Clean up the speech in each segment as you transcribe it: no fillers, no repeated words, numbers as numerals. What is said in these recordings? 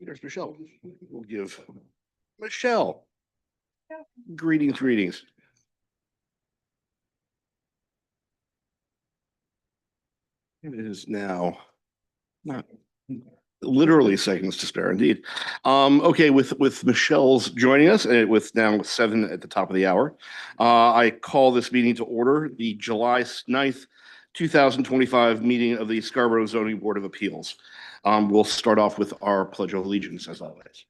There's Michelle. We'll give Michelle. Greetings, greetings. It is now not literally seconds to spare, indeed. Okay, with Michelle's joining us, and with now 7 at the top of the hour, I call this meeting to order, the July 9th, 2025 meeting of the Scarborough Zoning Board of Appeals. We'll start off with our Pledge of Allegiance, as always.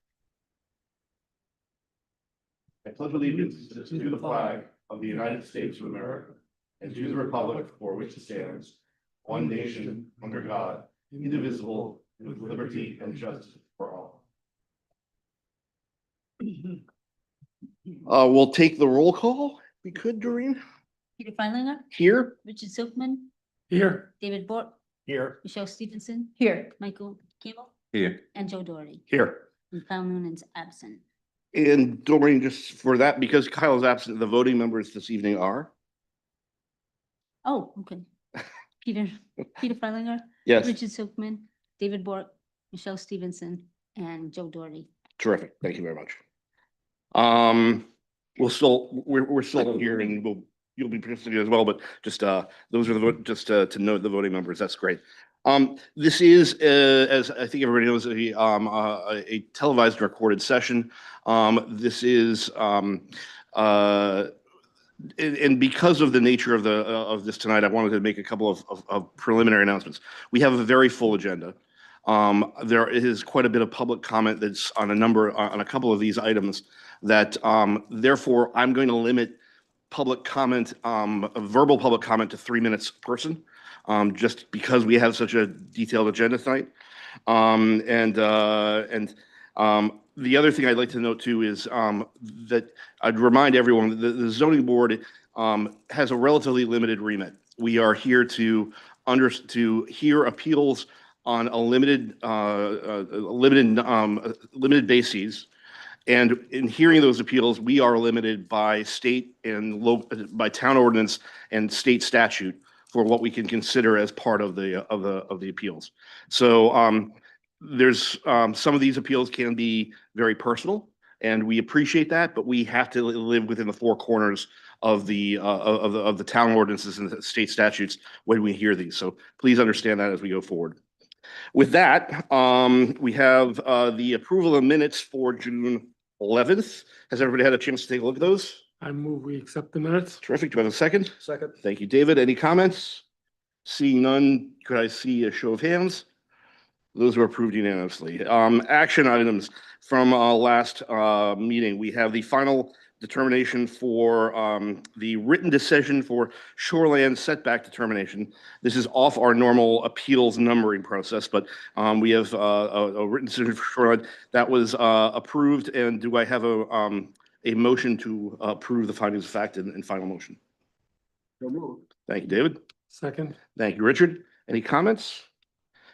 I pledge allegiance to the flag of the United States of America and to the republic for which it stands, one nation, under God, indivisible, with liberty and justice for all. We'll take the roll call. We could, Doreen. Peter Freilinger, Here. Richard Silkman, Here. David Bork, Here. Michelle Stevenson. Here. Michael Campbell. Here. And Joe Doherty. Here. And Kyle Noonan's absent. And Doreen, just for that, because Kyle is absent, the voting members this evening are? Oh, okay. Peter Freilinger. Yes. Richard Silkman, David Bork, Michelle Stevenson, and Joe Doherty. Terrific. Thank you very much. We're still here, and you'll be participating as well, but just those are the vote, just to note the voting members. That's great. This is, as I think everybody knows, a televised and recorded session. This is, and because of the nature of this tonight, I wanted to make a couple of preliminary announcements. We have a very full agenda. There is quite a bit of public comment that's on a couple of these items that, therefore, I'm going to limit public comment, verbal public comment to 3 minutes per person, just because we have such a detailed agenda tonight. The other thing I'd like to note too is that I'd remind everyone that the zoning board has a relatively limited remit. We are here to hear appeals on a limited bases. And in hearing those appeals, we are limited by state and by town ordinance and state statute for what we can consider as part of the appeals. So there's some of these appeals can be very personal, and we appreciate that, but we have to live within the four corners of the town ordinances and the state statutes when we hear these. So please understand that as we go forward. With that, we have the approval of minutes for June 11th. Has everybody had a chance to take a look at those? I move we accept the minutes. Terrific. Do I have a second? Second. Thank you, David. Any comments? Seeing none, could I see a show of hands? Those were approved unanimously. Action items from last meeting. We have the final determination for the written decision for shoreland setback determination. This is off our normal appeals numbering process, but we have a written decision for shoreland that was approved. And do I have a motion to approve the findings of fact and final motion? So moved. Thank you, David. Second. Thank you, Richard. Any comments?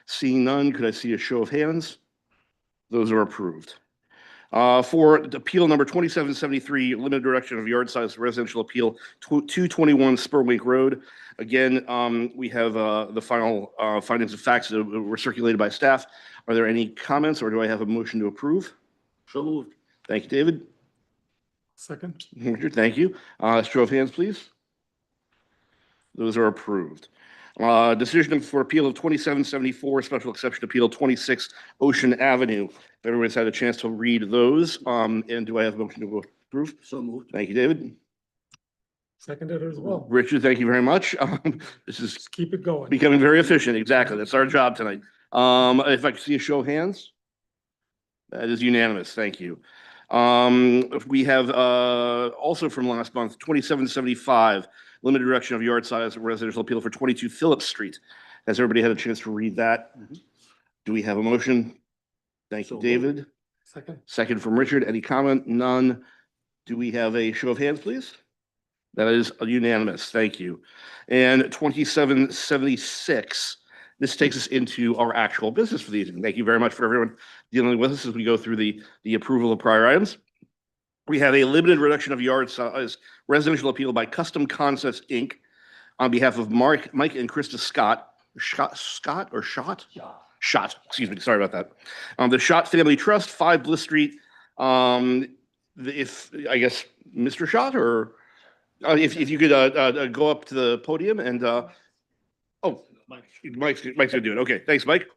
Seeing none, could I see a show of hands? Those are approved. For appeal number 2773, limited direction of yard size residential appeal, 221 Spurwink Road. Again, we have the final findings of facts that were circulated by staff. Are there any comments, or do I have a motion to approve? So moved. Thank you, David. Second. Richard, thank you. Show of hands, please. Those are approved. Decision for appeal of 2774, special exception appeal 26 Ocean Avenue. Everyone's had a chance to read those. And do I have a motion to approve? So moved. Thank you, David. Seconded as well. Richard, thank you very much. This is Just keep it going. becoming very efficient. Exactly. That's our job tonight. If I could see a show of hands. That is unanimous. Thank you. We have also from last month, 2775, limited direction of yard size residential appeal for 22 Phillips Street. Has everybody had a chance to read that? Mm-hmm. Do we have a motion? Thank you, David. Second. Second from Richard. Any comment? None. Do we have a show of hands, please? That is unanimous. Thank you. And 2776. This takes us into our actual business for the evening. Thank you very much for everyone dealing with us as we go through the approval of prior items. We have a limited reduction of yard size residential appeal by Custom Concepts, Inc. on behalf of Mike and Krista Scott. Scott or Shot? Schott, excuse me, sorry about that. The Schott Family Trust, 5 Bliss Street. If, I guess, Mr. Schott, or if you could go up to the podium and, oh, Mike's gonna do it. Okay, thanks, Mike.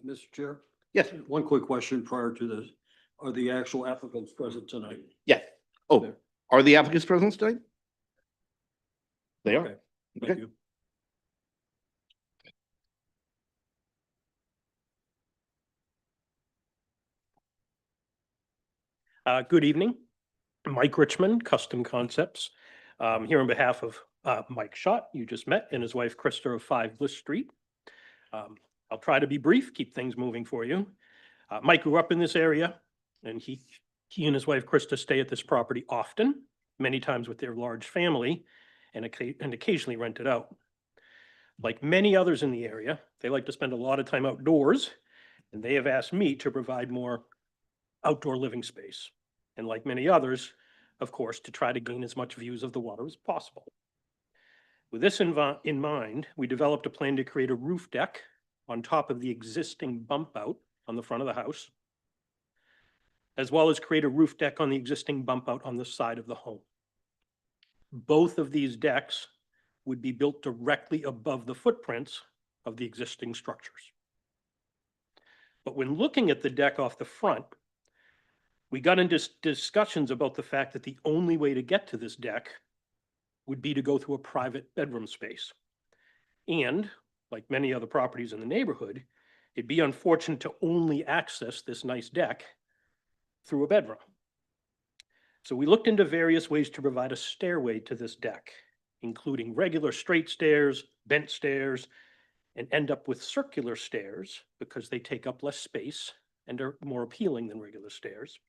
Mr. Chair, Yes, one quick question prior to this. Are the actual applicants present tonight? yeah. Oh, are the applicants present tonight? They are. Okay, Okay. thank you. Good evening. Mike Richmond, Custom Concepts. Here on behalf of Mike Schott, you just met, and his wife Krista of 5 Bliss Street. I'll try to be brief, keep things moving for you. Mike grew up in this area, and he and his wife Krista stay at this property often, many times with their large family, and occasionally rent it out. Like many others in the area, they like to spend a lot of time outdoors, and they have asked me to provide more outdoor living space. And like many others, of course, to try to gain as much views of the water as possible. With this in mind, we developed a plan to create a roof deck on top of the existing bump out on the front of the house, as well as create a roof deck on the existing bump out on the side of the home. Both of these decks would be built directly above the footprints of the existing structures. But when looking at the deck off the front, we got into discussions about the fact that the only way to get to this deck would be to go through a private bedroom space. And like many other properties in the neighborhood, it'd be unfortunate to only access this nice deck through a bedroom. So we looked into various ways to provide a stairway to this deck, including regular straight stairs, bent stairs, and end up with circular stairs because they take up less space and are more appealing than regular stairs.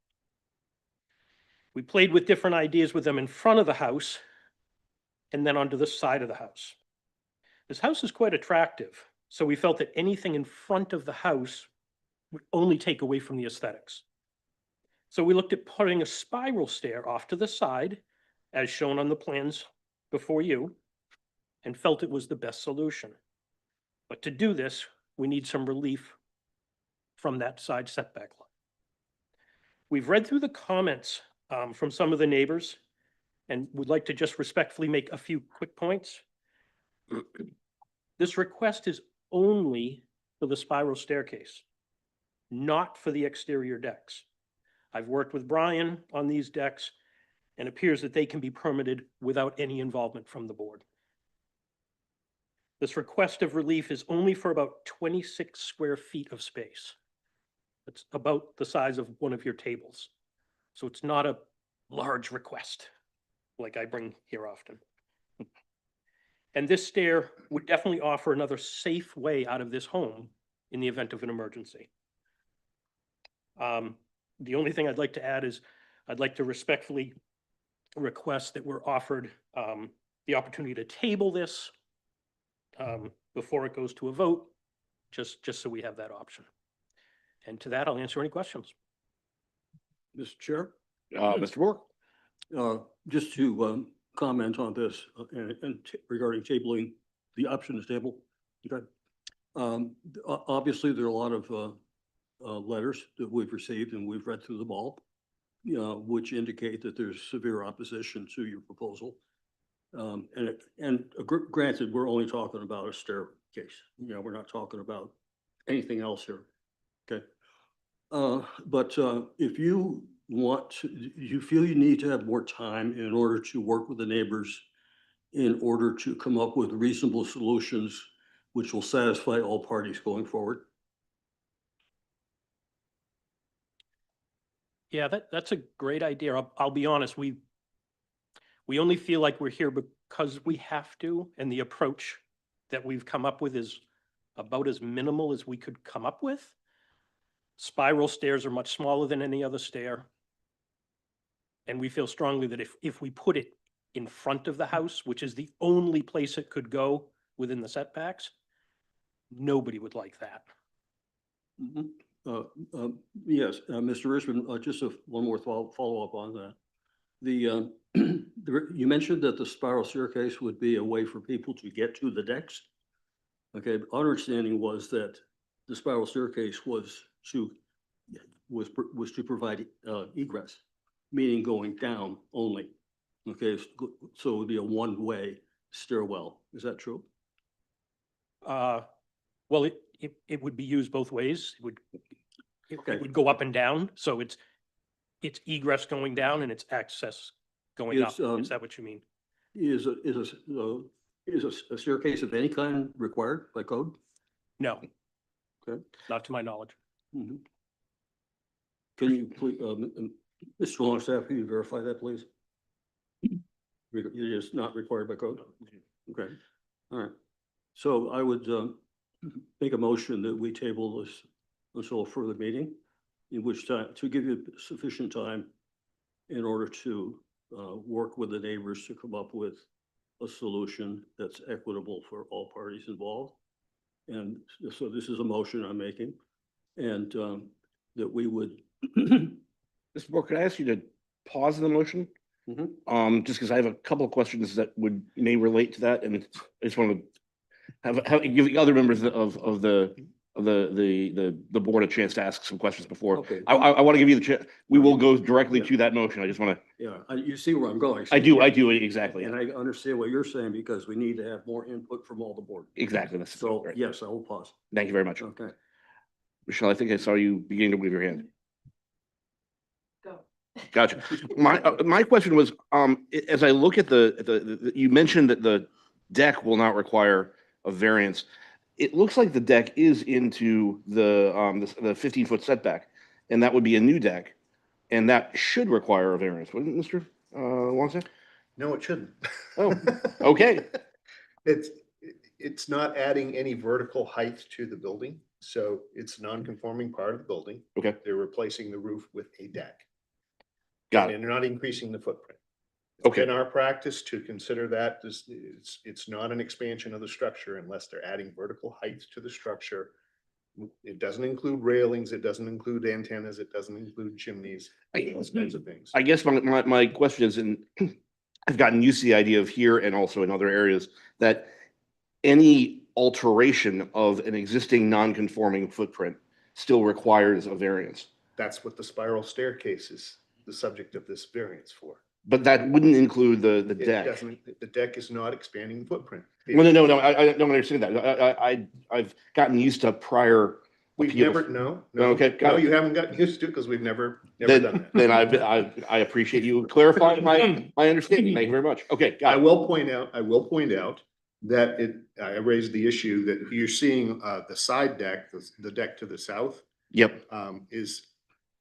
We played with different ideas with them in front of the house and then onto the side of the house. This house is quite attractive, so we felt that anything in front of the house would only take away from the aesthetics. So we looked at putting a spiral stair off to the side, as shown on the plans before you, and felt it was the best solution. But to do this, we need some relief from that side setback line. We've read through the comments from some of the neighbors and would like to just respectfully make a few quick points. This request is only for the spiral staircase, not for the exterior decks. I've worked with Brian on these decks and it appears that they can be permitted without any involvement from the board. This request of relief is only for about 26 square feet of space. It's about the size of one of your tables. So it's not a large request like I bring here often. And this stair would definitely offer another safe way out of this home in the event of an emergency. The only thing I'd like to add is I'd like to respectfully request that we're offered the opportunity to table this before it goes to a vote, just so we have that option. And to that, I'll answer any questions. Mr. Chair, Mr. Moore? just to comment on this and regarding tabling, the option is table. Okay. Obviously, there are a lot of letters that we've received and we've read through them all, which indicate that there's severe opposition to your proposal. Granted, we're only talking about a staircase. We're not talking about anything else here. Okay. But if you want to, you feel you need to have more time in order to work with the neighbors in order to come up with reasonable solutions which will satisfy all parties going forward? Yeah, that's a great idea. I'll be honest, we only feel like we're here because we have to, and the approach that we've come up with is about as minimal as we could come up with. Spiral stairs are much smaller than any other stair. And we feel strongly that if we put it in front of the house, which is the only place it could go within the setbacks, nobody would like that. Yes, Mr. Richmond, just one more follow-up on that. You mentioned that the spiral staircase would be a way for people to get to the decks. Okay, but our understanding was that the spiral staircase was to provide egress, meaning going down only. Okay, so it would be a one-way stairwell. Is that true? Well, it would be used both ways. It Okay. would go up and down, so it's egress going down and it's access going up. Is that what you mean? Is a staircase of any kind required by code? No. Okay. Not to my knowledge. Mhm. Can you please, Mr. Longstaff, can you verify that, please? It is not required by code? Okay, all right. So I would make a motion that we table this until a further meeting, in which time, to give you sufficient time in order to work with the neighbors to come up with a solution that's equitable for all parties involved. And so this is a motion I'm making, and that we would. Mr. Moore, could I ask you to pause the motion? Mhm. Just because I have a couple of questions that may relate to that, and I just want to give the other members of the board a chance to ask some questions before. Okay. I want to give you the chance. We will go directly to that motion. I just want to, Yeah, you see where I'm going. I do exactly. And I understand what you're saying, because we need to have more input from all the board. Exactly. That's So, great. yes, I will pause. Thank you very much. Okay. Michelle, I think I saw you beginning to wave your hand. Go. Gotcha. My question was, as I look at you mentioned that the deck will not require a variance. It looks like the deck is into the 15-foot setback, and that would be a new deck, and that should require a variance, wouldn't it, Mr. Longstaff? No, it shouldn't. Oh, okay. It's not adding any vertical height to the building, so it's a non-conforming part of the building. Okay. They're replacing the roof with a deck. Got it. And they're not increasing the footprint. Okay. In our practice, to consider that, it's not an expansion of the structure unless they're adding vertical heights to the structure. It doesn't include railings, it doesn't include antennas, it doesn't include chimneys, those kinds of things. I guess my question is, and I've gotten used to the idea of here and also in other areas, that any alteration of an existing non-conforming footprint still requires a variance. That's what the spiral staircase is the subject of this variance for. But that wouldn't include the It deck. doesn't, the deck is not expanding the footprint. Well, no, I don't understand that. I've gotten used to prior We've appeals. never, no, Okay, got no, it. you haven't gotten used to it because we've never done that. Then I appreciate you clarifying my understanding. Thank you very much. Okay, I got it. will point out that I raised the issue that you're seeing, the side deck, the deck to the south, Yep,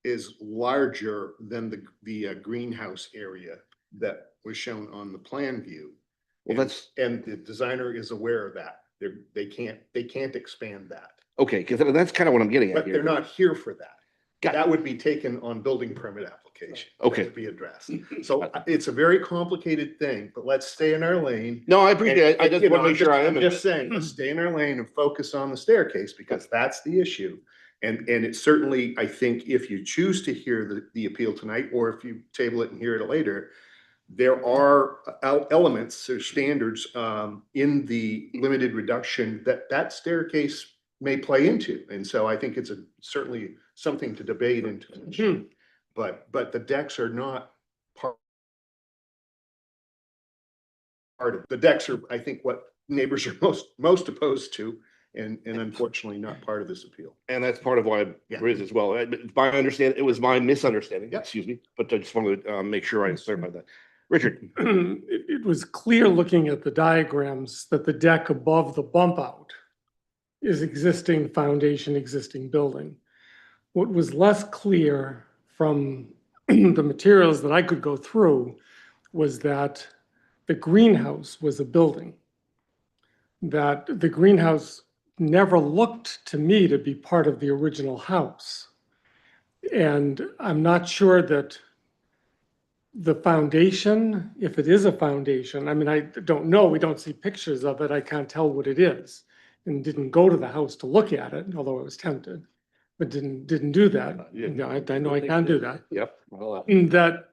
is larger than the greenhouse area that was shown on the plan view. well, And the designer is aware of that. They can't expand that, okay, because that's kind of what I'm getting at but they're here. not here for that. Got it. That would be taken on building permit application. Okay. To be addressed. So it's a very complicated thing, but let's stay in our lane. No, I appreciate it. I And, just you want know, to make sure I am. I'm just saying, let's stay in our lane and focus on the staircase because that's the issue. And it's certainly, I think, if you choose to hear the appeal tonight, or if you table it and hear it later, there are elements or standards in the limited reduction that staircase may play into. And so I think it's certainly something to debate and to consider. But the decks are not part of, the decks are, I think, what neighbors are most opposed to, and unfortunately not part of this appeal. And that's part of why I Yeah. raised as well. It's my understanding, it was my misunderstanding, Yep. excuse me, but I just wanted to make sure I clarified that. Richard, It was clear looking at the diagrams that the deck above the bump out is existing foundation, existing building. What was less clear from the materials that I could go through was that the greenhouse was a building. That the greenhouse never looked to me to be part of the original house. And I'm not sure that the foundation, if it is a foundation, I mean, I don't know, we don't see pictures of it, I can't tell what it is. And didn't go to the house to look at it, although I was tempted, but didn't do that. Yeah. No, I know I can't do that. yep. Well, That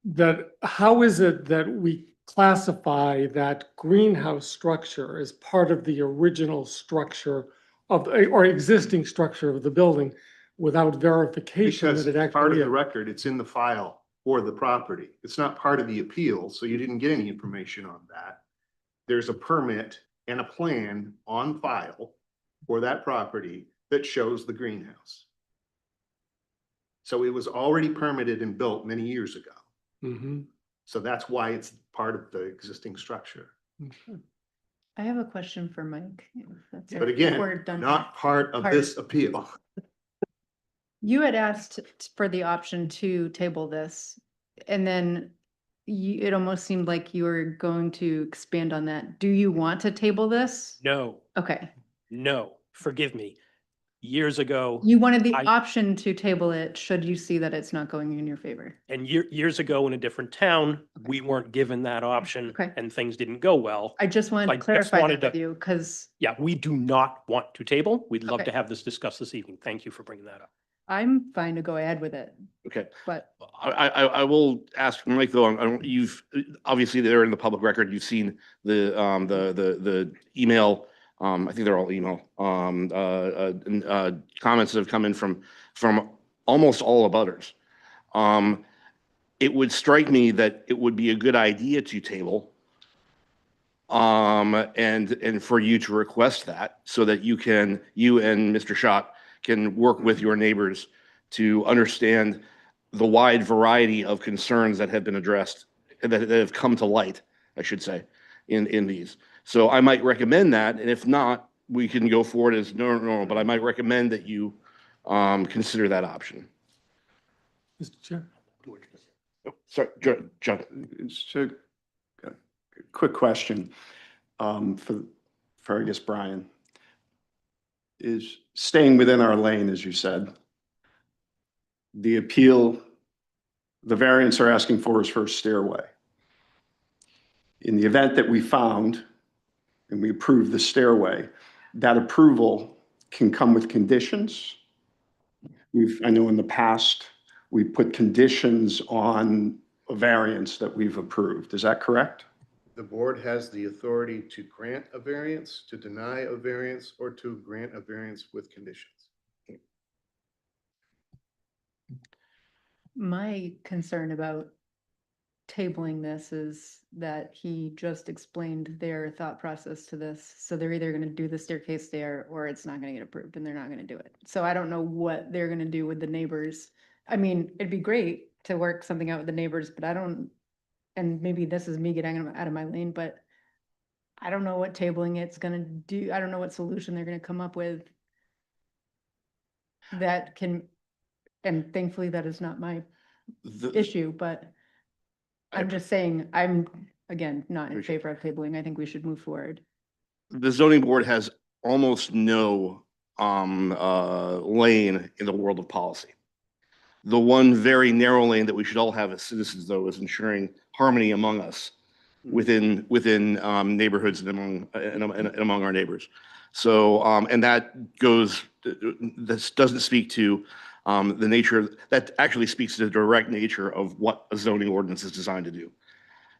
that how is it that we classify that greenhouse structure as part of the original structure of, or existing structure of the building without verification Because that it part of actually the is? record, it's in the file for the property. It's not part of the appeal, so you didn't get any information on that. There's a permit and a plan on file for that property that shows the greenhouse. So it was already permitted and built many years ago. Mhm. So that's why it's part of the existing structure. I have a question for Mike. if that's But all right, if again, we're done. not part of this appeal. You had asked for the option to table this, and then it almost seemed like you were going to expand on that. Do you want to table this? No, Okay, no, forgive me. Years ago, you wanted the I- option to table it, should you see that it's not going in your favor? and years ago in a different town, we weren't given that option Okay. and things didn't go well. I just wanted I to just clarify wanted that with to- you, because Yeah, we do not want to table. We'd love Okay. to have this discussed this evening. Thank you for bringing that up. I'm fine to go ahead with it, Okay. but I will ask Mike though, you've, obviously they're in the public record. You've seen the email, I think they're all email, comments that have come in from almost all abutters. It would strike me that it would be a good idea to table, and for you to request that so that you and Mr. Schott can work with your neighbors to understand the wide variety of concerns that have been addressed, that have come to light, I should say, in these. So I might recommend that, and if not, we can go forward as normal, but I might recommend that you consider that option. Mr. Chair? Oh, sorry, John. So, quick question, for I guess Brian. Is staying within our lane, as you said. The appeal, the variance they're asking for is for a stairway. In the event that we found and we approve the stairway, that approval can come with conditions. I know in the past, we put conditions on a variance that we've approved. Is that correct? The board has the authority to grant a variance, to deny a variance, or to grant a variance with conditions. my concern about tabling this is that he just explained their thought process to this. So they're either gonna do the staircase there or it's not gonna get approved and they're not gonna do it. So I don't know what they're gonna do with the neighbors. I mean, it'd be great to work something out with the neighbors, but I don't, and maybe this is me getting out of my lane, but I don't know what tabling it's gonna do. I don't know what solution they're gonna come up with that can, and thankfully that is not my The- issue, but I'm just saying, I'm, again, not in Appreciate favor of tabling. I think we should move forward. The zoning board has almost no lane in the world of policy. The one very narrow lane that we should all have as citizens, though, is ensuring harmony among us within neighborhoods and among our neighbors. So and that goes, this doesn't speak to the nature, that actually speaks to the direct nature of what a zoning ordinance is designed to do.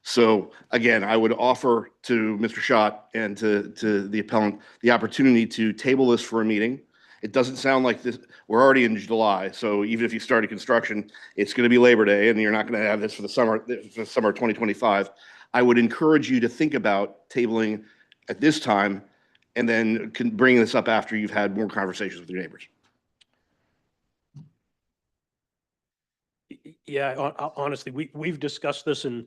So again, I would offer to Mr. Schott and to the appellant the opportunity to table this for a meeting. It doesn't sound like this, we're already in July, so even if you started construction, it's going to be Labor Day and you're not going to have this for the summer of 2025. I would encourage you to think about tabling at this time and then can bring this up after you've had more conversations with your neighbors. Yeah, honestly, we've discussed this, and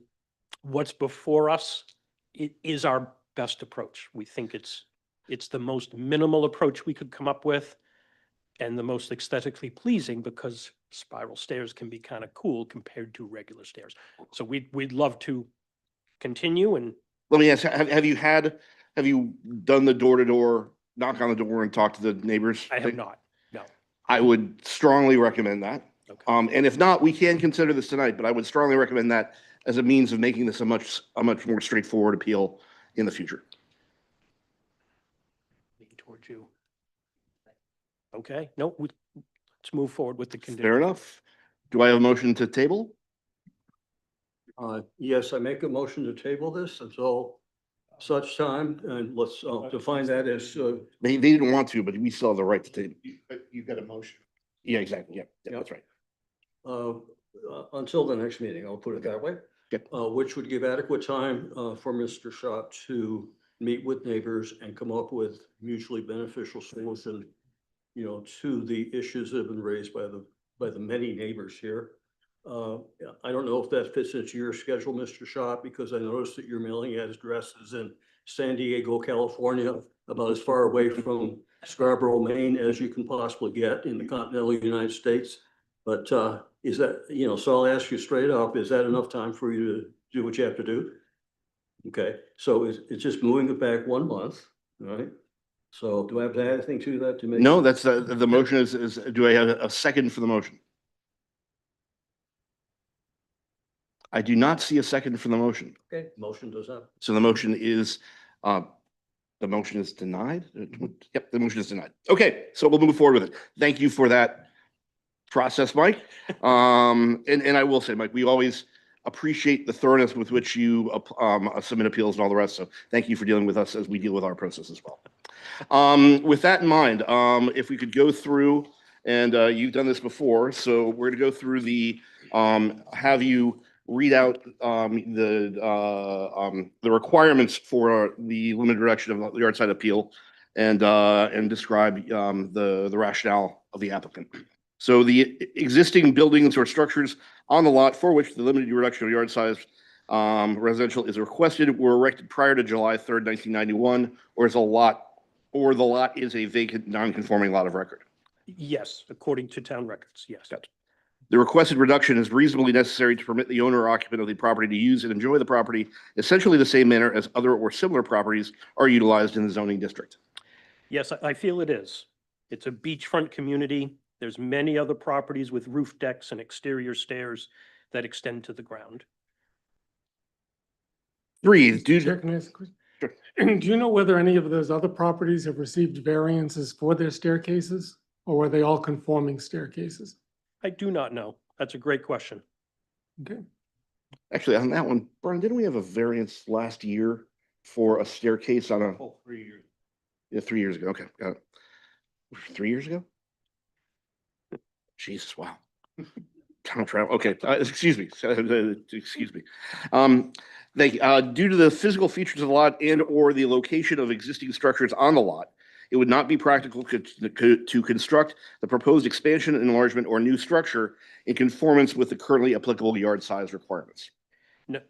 what's before us is our best approach. We think it's the most minimal approach we could come up with and the most aesthetically pleasing, because spiral stairs can be kind of cool compared to regular stairs. So we'd love to continue, and Let me ask, have you done the door-to-door, knock on the door and talk to the neighbors? I have not, no. I would strongly recommend that. Okay. And if not, we can consider this tonight, but I would strongly recommend that as a means of making this a much more straightforward appeal in the future. Lean towards you. Okay, no, let's move forward with the condition. Fair enough. Do I have a motion to table? Yes, I make a motion to table this until such time, and let's define that as, They didn't want to, but we still have the right to take. But you got a motion. Yeah, exactly. Yeah, Yep. that's right. until the next meeting, I'll put it that way. Yep. Which would give adequate time for Mr. Schott to meet with neighbors and come up with mutually beneficial solution, you know, to the issues that have been raised by the many neighbors here. I don't know if that fits into your schedule, Mr. Schott, because I noticed that your mailing address is in San Diego, California, about as far away from Scarborough, Maine as you can possibly get in the continental United States. But is that, you know, so I'll ask you straight up, is that enough time for you to do what you have to do? Okay, so it's just moving it back 1 month, all right? So do I have to add anything to that to make? No, that's the motion is, do I have a second for the motion? I do not see a second for the motion. Okay, motion does not. So the motion is denied? Yep, the motion is denied. Okay, so we'll move forward with it. Thank you for that process, Mike. And I will say, Mike, we always appreciate the thoroughness with which you submit appeals and all the rest. So thank you for dealing with us as we deal with our process as well. With that in mind, if we could go through, and you've done this before, so we're gonna go through the, have you read out the requirements for the limited direction of the yard side appeal and describe the rationale of the applicant. So the existing buildings or structures on the lot for which the limited reduction of yard size residential is requested were erected prior to July 3rd, 1991, or the lot is a vacant, non-conforming lot of record. Yes, according to town records, yes. Gotcha. The requested reduction is reasonably necessary to permit the owner or occupant of the property to use and enjoy the property essentially the same manner as other or similar properties are utilized in the zoning district. Yes, I feel it is. It's a beachfront community. There's many other properties with roof decks and exterior stairs that extend to the ground. Three, Chair, can I ask a question? Sure. Do you know whether any of those other properties have received variances for their staircases? Or were they all conforming staircases? I do not know. That's a great question. Okay. Actually, on that one, Brian, didn't we have a variance last year for a staircase on a? Oh, 3 years. Yeah, 3 years ago. Okay, got it. 3 years ago? Jesus, wow. Time travel. Okay, excuse me. Excuse me. Thank you. Due to the physical features of the lot and or the location of existing structures on the lot, it would not be practical to construct the proposed expansion, enlargement, or new structure in conformance with the currently applicable yard size requirements.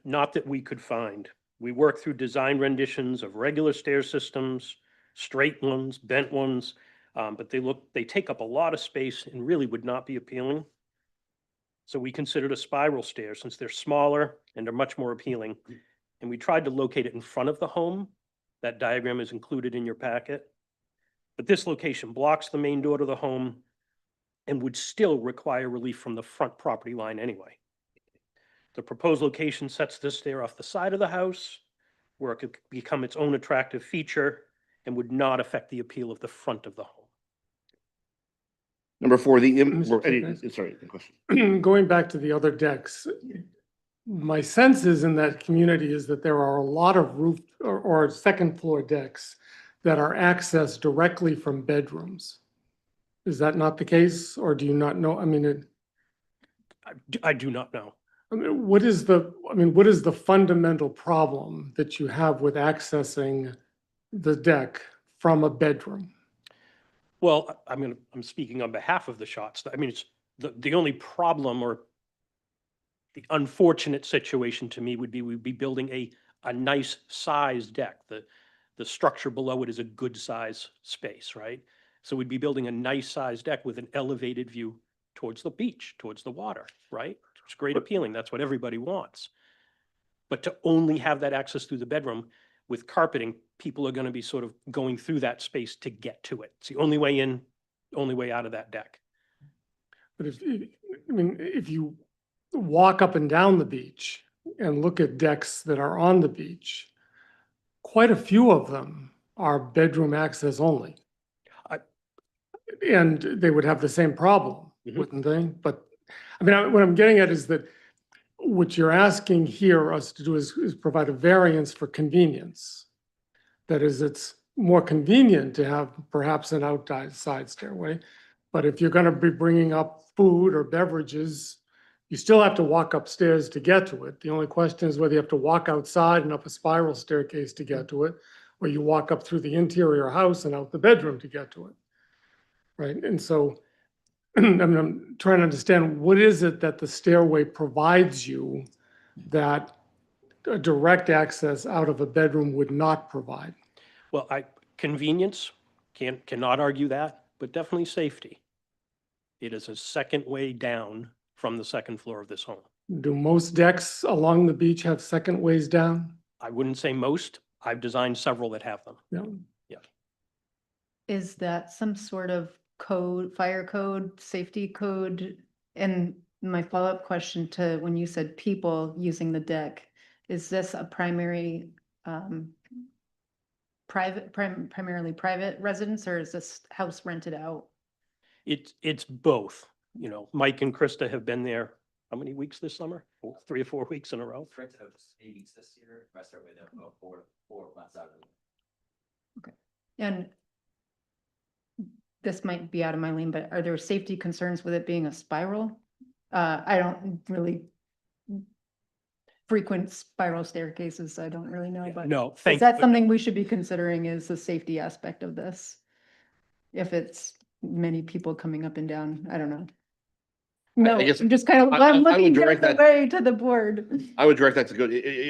Not that we could find. We worked through design renditions of regular stair systems, straight ones, bent ones, but they take up a lot of space and really would not be appealing. So we considered a spiral stair since they're smaller and are much more appealing. And we tried to locate it in front of the home. That diagram is included in your packet. But this location blocks the main door to the home and would still require relief from the front property line anyway. The proposed location sets this stair off the side of the house, where it could become its own attractive feature and would not affect the appeal of the front of the home. Number four, Mr. Chair, sorry, the question. Going back to the other decks, my sense is in that community is that there are a lot of roof or second floor decks that are accessed directly from bedrooms. Is that not the case, or do you not know? I mean, I do not know. what is the fundamental problem that you have with accessing the deck from a bedroom? Well, I'm speaking on behalf of the Schatts. I mean, it's the only problem or the unfortunate situation to me would be we'd be building a nice sized deck. The structure below it is a good size space, right? So we'd be building a nice sized deck with an elevated view towards the beach, towards the water, right? It's great appealing. That's what everybody wants. But to only have that access through the bedroom with carpeting, people are going to be sort of going through that space to get to it. It's the only way in, only way out of that deck. But if you walk up and down the beach and look at decks that are on the beach, quite a few of them are bedroom access only. And they would have the same problem, Mhm. wouldn't they? But I mean, what I'm getting at is that what you're asking here us to do is provide a variance for convenience. That is, it's more convenient to have perhaps an outside stairway. But if you're gonna be bringing up food or beverages, you still have to walk upstairs to get to it. The only question is whether you have to walk outside and up a spiral staircase to get to it, or you walk up through the interior house and out the bedroom to get to it. Right, and so I'm trying to understand, what is it that the stairway provides you that a direct access out of a bedroom would not provide? Well, convenience, cannot argue that, but definitely safety. It is a second way down from the second floor of this home. Do most decks along the beach have second ways down? I wouldn't say most. I've designed several that have them. Yeah. Is that some sort of code, fire code, safety code? And my follow-up question to when you said people using the deck, is this a primary, primarily private residence, or is this house rented out? It's both. You know, Mike and Krista have been there, how many weeks this summer? 3 or 4 weeks in a row? Rented out just 8 weeks this year, rest of it about four months out of it. And this might be out of my lane, but are there safety concerns with it being a spiral? I don't really frequent spiral staircases, I don't really know, but No, is that something we should be considering is the safety aspect of this? If it's many people coming up and down, I don't know. No, guess I'm just kind of, I I'm would looking direct the that- way to the board. I would direct that to go,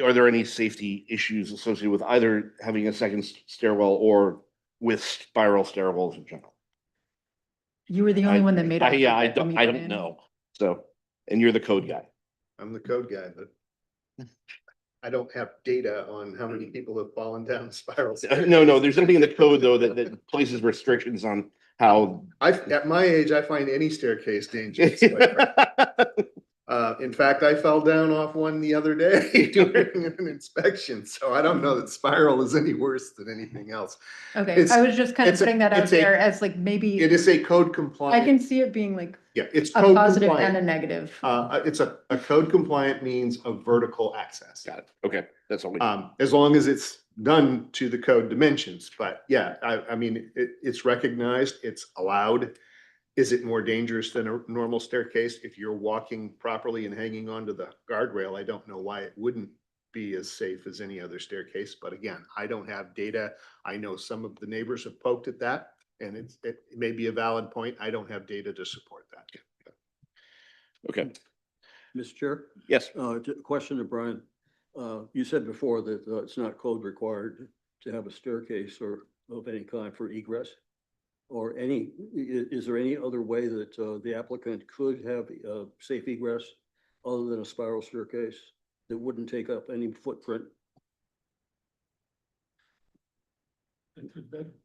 are there any safety issues associated with either having a second stairwell or with spiral stairwells in general? You were the only one that made. I- Yeah, offer for me, I don't Brian. know. So, and you're the code guy. I'm the code guy, but I don't have data on how many people have fallen down spirals. No, there's nothing in the code though that places restrictions on how. At my age, I find any staircase dangerous. In fact, I fell down off one the other day during an inspection, so I don't know that spiral is any worse than anything else. Okay, It's- I was just kind of it's a- putting that out it's a- there as like maybe, It is a code I compliant. can see it being like Yeah, it's a code positive and a compliant. negative. It's a code compliant means of vertical access. Got it. Okay, that's all we. As long as it's done to the code dimensions, but yeah, I mean, it's recognized, it's allowed. Is it more dangerous than a normal staircase? If you're walking properly and hanging onto the guardrail, I don't know why it wouldn't be as safe as any other staircase, but again, I don't have data. I know some of the neighbors have poked at that, and it may be a valid point. I don't have data to support that. Okay, Mr. Chair, yes. question to Brian. You said before that it's not code required to have a staircase or of any kind for egress? Or is there any other way that the applicant could have safe egress other than a spiral staircase that wouldn't take up any footprint?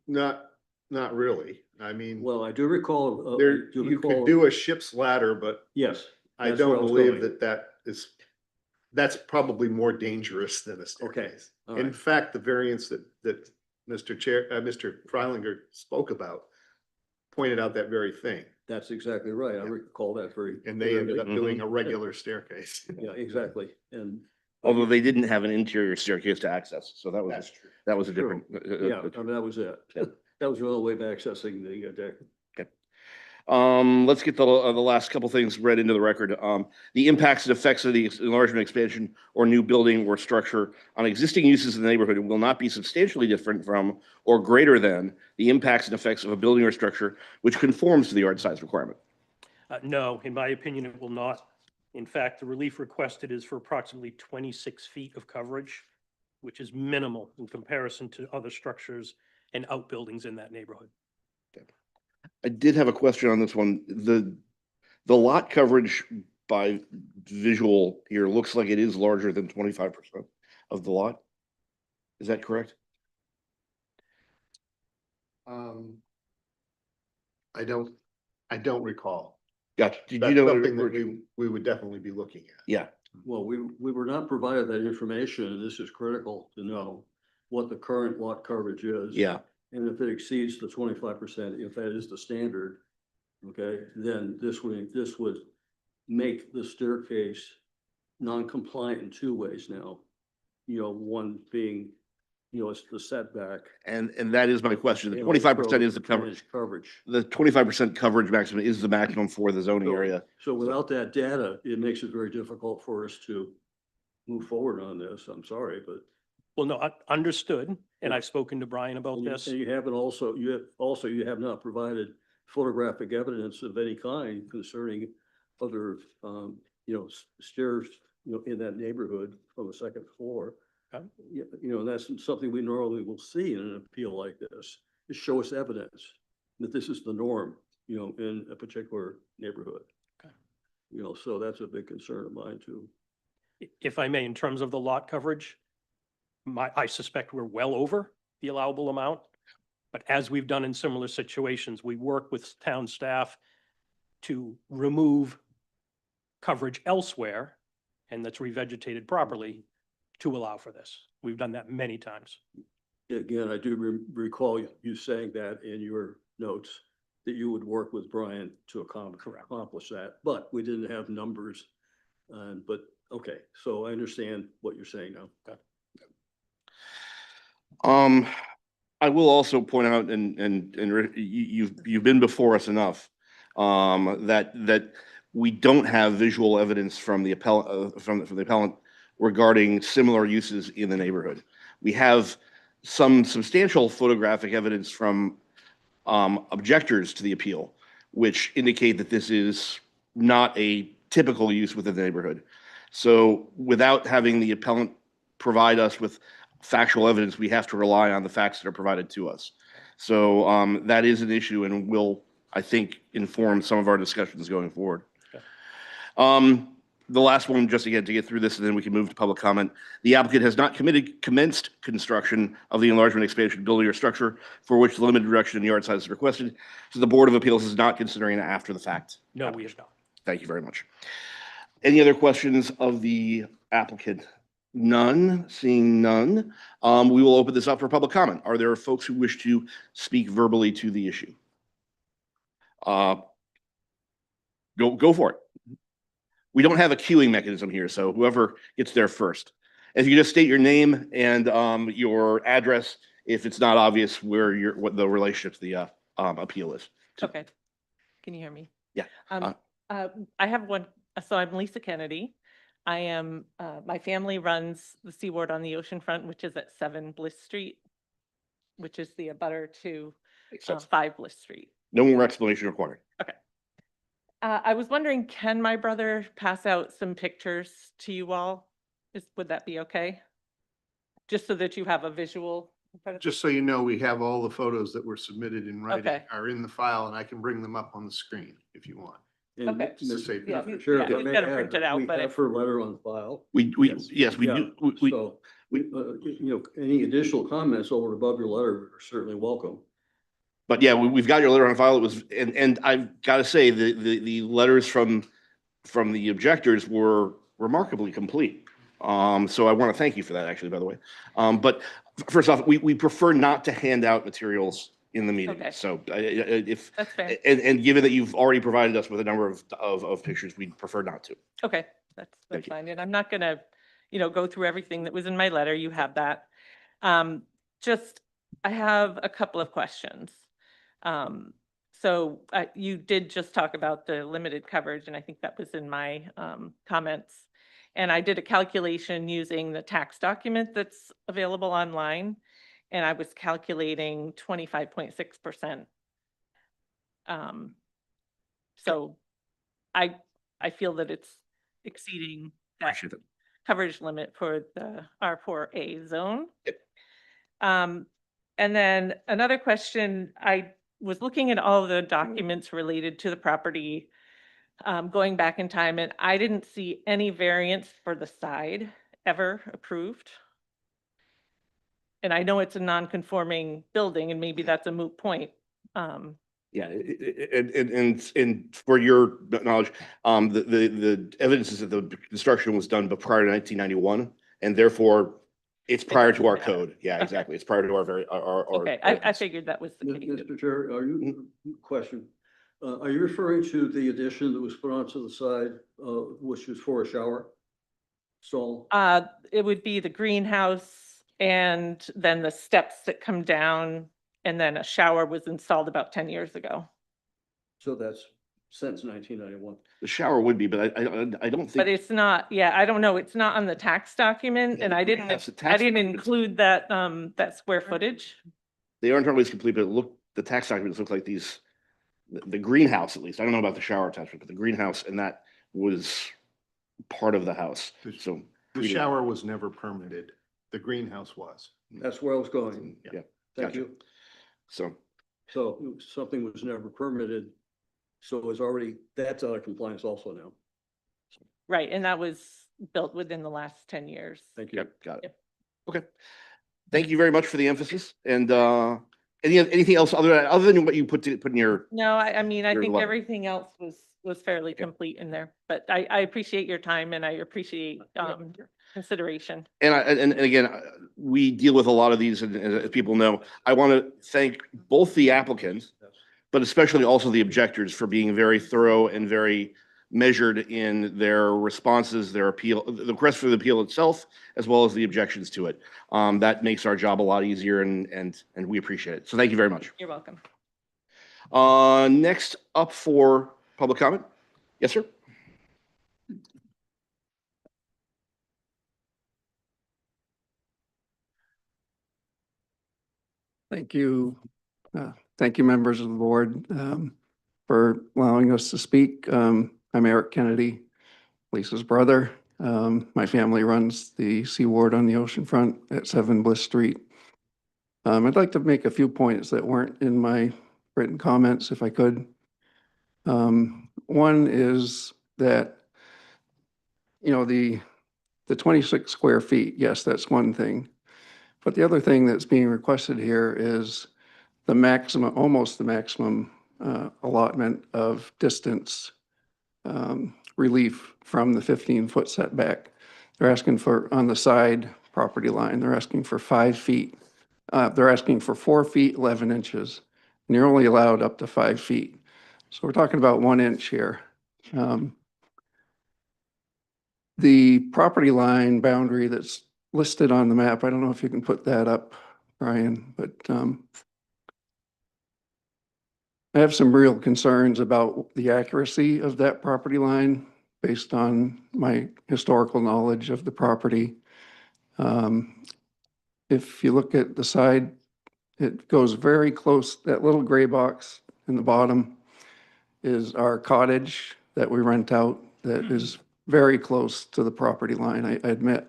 Not really. I mean, Well, I do recall. there, you could do a ship's ladder, but Yes. I that's where don't was believe going. that's probably more dangerous than a staircase. all In right. fact, the variance that Mr. Freilinger spoke about pointed out that very thing, That's exactly right. I Yeah. recall that very. and they ended up Mhm. doing a regular staircase. Yeah, exactly. And Although they didn't have an interior staircase to access, so that was, true. that was a True. different. yeah, I mean, that was it. Yeah. That was the only way of accessing the deck. Let's get the last couple things read into the record. The impacts and effects of the enlargement, expansion, or new building or structure on existing uses in the neighborhood will not be substantially different from or greater than the impacts and effects of a building or structure which conforms to the yard size requirement. No, in my opinion, it will not. In fact, the relief requested is for approximately 26 feet of coverage, which is minimal in comparison to other structures and outbuildings in that neighborhood. I did have a question on this one. The lot coverage by visual here looks like it is larger than 25% of the lot. Is that correct? I don't recall. Gotcha. Did you That's know? something that we would definitely be looking at. Yeah, Well, we were not provided that information, and this is critical to know what the current lot coverage is. yeah. And if it exceeds the 25%, if that is the standard, okay, then this would make the staircase non-compliant in two ways now. You know, one being, you know, it's the setback. And that is my question. The and 25% also is the coverage. percentage coverage. The 25% coverage maximum is the maximum for the zoning So- area. So without that data, it makes it very difficult for us to move forward on this. I'm sorry, but. Well, no, understood. And Yeah. I've spoken to Brian about And this. you haven't also, you have not provided photographic evidence of any kind concerning other, you know, stairs, you know, in that neighborhood from the second floor. Okay. You know, that's something we normally will see in an appeal like this, is show us evidence that this is the norm, you know, in a particular neighborhood. Okay. You know, so that's a big concern of mine too. If I may, in terms of the lot coverage, I suspect we're well over the allowable amount. But as we've done in similar situations, we work with town staff to remove coverage elsewhere, and that's revegetated properly to allow for this. We've done that many times. Again, I do recall you saying that in your notes, that you would work with Brian to accomplish that, but we didn't have numbers. But, okay, so I understand what you're saying now. I will also point out, and you've been before us enough, that we don't have visual evidence from the appellant, from the appellant regarding similar uses in the neighborhood. We have some substantial photographic evidence from objectors to the appeal, which indicate that this is not a typical use within the neighborhood. So without having the appellant provide us with factual evidence, we have to rely on the facts that are provided to us. So that is an issue and will, I think, inform some of our discussions going forward. Okay. The last one, just again, to get through this, and then we can move to public comment. The applicant has not commenced construction of the enlargement, expansion, building, or structure for which the limited reduction in yard size is requested. So the Board of Appeals is not considering it after the fact. No, we have not. Thank you very much. Any other questions of the applicant? None, seeing none. We will open this up for public comment. Are there folks who wish to speak verbally to the issue? Go for it. We don't have a queuing mechanism here, so whoever gets there first. If you just state your name and your address, if it's not obvious what the relationship to the appeal is. Okay. Can you hear me? Yeah. I have one, so I'm Lisa Kennedy. I am, my family runs the Seaward on the Ocean Front, which is at 7 Bliss Street, which is the abutter to Makes sense. 5 Bliss Street. No more explanation required. I was wondering, can my brother pass out some pictures to you all? Would that be okay? Just so that you have a visual. in front of- Just so you know, we have all the photos that were submitted in writing Okay. are in the file, and I can bring them up on the screen if you want. And Okay. Mr. Yeah, Mr. Chair, yeah, if I we've may got to add, print it out, we but have if- her letter on file. Yes, we Yeah, do. So, you know, any additional comments over and above your letter are certainly welcome. But yeah, we've got your letter on file. It was, and I've got to say, the letters from the objectors were remarkably complete. So I want to thank you for that, actually, by the way. But first off, we prefer not to hand out materials in the meeting. Okay. So if, That's fair. and given that you've already provided us with a number of pictures, we'd prefer not to. Okay, that's Thank you. fine. And I'm not gonna, go through everything that was in my letter. You have that. Just, I have a couple of questions. So you did just talk about the limited coverage, and I think that was in my comments. And I did a calculation using the tax document that's available online, and I was calculating 25.6%. So I feel that it's exceeding that Appreciate it. coverage limit for the R4A zone. Yep. And then another question, I was looking at all the documents related to the property, going back in time, and I didn't see any variance for the side ever approved. And I know it's a non-conforming building, and maybe that's a moot point. Yeah, and for your knowledge, the evidence is that the construction was done prior to 1991, and therefore it's prior to our doesn't matter. code. Yeah, Okay. exactly. It's prior to our. Okay, I figured that was the case. Mr. Chair, are you, question, are you referring to the addition that was put onto the side, which was for a shower? So, It would be the greenhouse and then the steps that come down, and then a shower was installed about 10 years ago. so that's since 1991. The shower would be, but I don't But think, it's not, yeah, I don't know, it's not on the tax document, Yeah, and the I greenhouse, the I tax didn't documents- include that, that square footage. they aren't always complete, but look, the tax documents look like these, the greenhouse at least. I don't know about the shower attachment, but the greenhouse and that was part of the house. So. The shower was never permitted. The greenhouse was. That's where I was going. Yeah, Thank gotcha. you. so, So something was never permitted, so it's already, that's out of compliance also now. Right, and that was built within the last 10 years. Thank you. yep, got it. Yep. Okay. Thank you very much for the emphasis. And anything else other than what you put in your, No, I mean, I Your think letter. everything else was fairly Okay. complete in there, but I appreciate your time and I appreciate, consideration. and again, we deal with a lot of these, and as people know, I want to thank both the applicants, but especially also the objectors for being very thorough and very measured in their responses, their appeal, the request for the appeal itself, as well as the objections to it. That makes our job a lot easier, and we appreciate it. So thank you very much. You're welcome. Next up for public comment. Yes, sir. Thank you. Thank you, members of the board, for allowing us to speak. I'm Eric Kennedy, Lisa's brother. My family runs the Sea Ward on the oceanfront at 7 Bliss Street. I'd like to make a few points that weren't in my written comments, if I could. One is that, you know, the 26 square feet, yes, that's one thing. But the other thing that's being requested here is the maximum, almost the maximum allotment of distance relief from the 15-foot setback. They're asking for, on the side property line, they're asking for 5 feet. They're asking for 4 feet, 11 inches, and you're only allowed up to 5 feet. So we're talking about 1 inch here. The property line boundary that's listed on the map, I don't know if you can put that up, Brian, but I have some real concerns about the accuracy of that property line based on my historical knowledge of the property. If you look at the side, it goes very close. That little gray box in the bottom is our cottage that we rent out that is very close to the property line, I admit.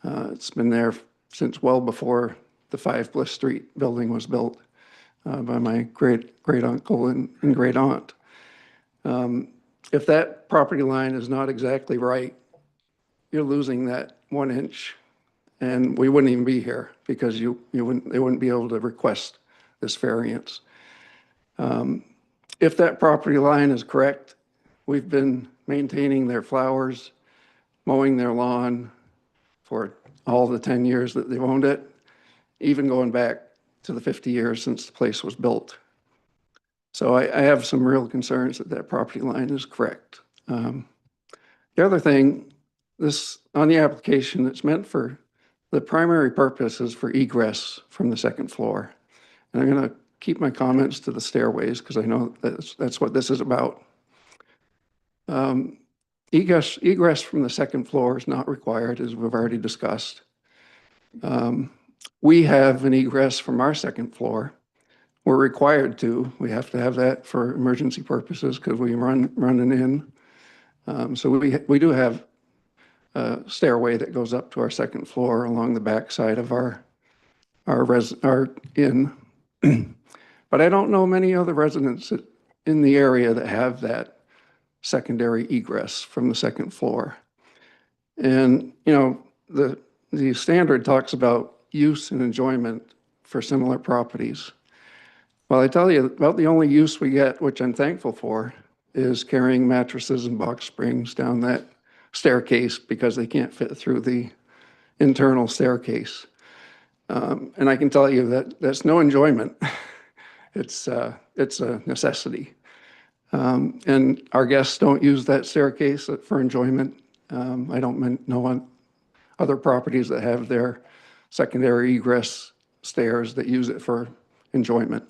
It's been there since well before the 5 Bliss Street building was built by my great uncle and great aunt. If that property line is not exactly right, you're losing that 1 inch, and we wouldn't even be here because they wouldn't be able to request this variance. If that property line is correct, we've been maintaining their flowers, mowing their lawn for all the 10 years that they've owned it, even going back to the 50 years since the place was built. So I have some real concerns that that property line is correct. The other thing, this on the application, it's meant for, the primary purpose is for egress from the second floor. And I'm going to keep my comments to the stairways because I know that's what this is about. Egress from the second floor is not required, as we've already discussed. We have an egress from our second floor. We're required to. We have to have that for emergency purposes because we running in. So we do have a stairway that goes up to our second floor along the back side of our inn. But I don't know many other residents in the area that have that secondary egress from the second floor. And, you know, the standard talks about use and enjoyment for similar properties. Well, I tell you, about the only use we get, which I'm thankful for, is carrying mattresses and box springs down that staircase because they can't fit through the internal staircase. And I can tell you that that's no enjoyment. It's a necessity. And our guests don't use that staircase for enjoyment. I don't know other properties that have their secondary egress stairs that use it for enjoyment.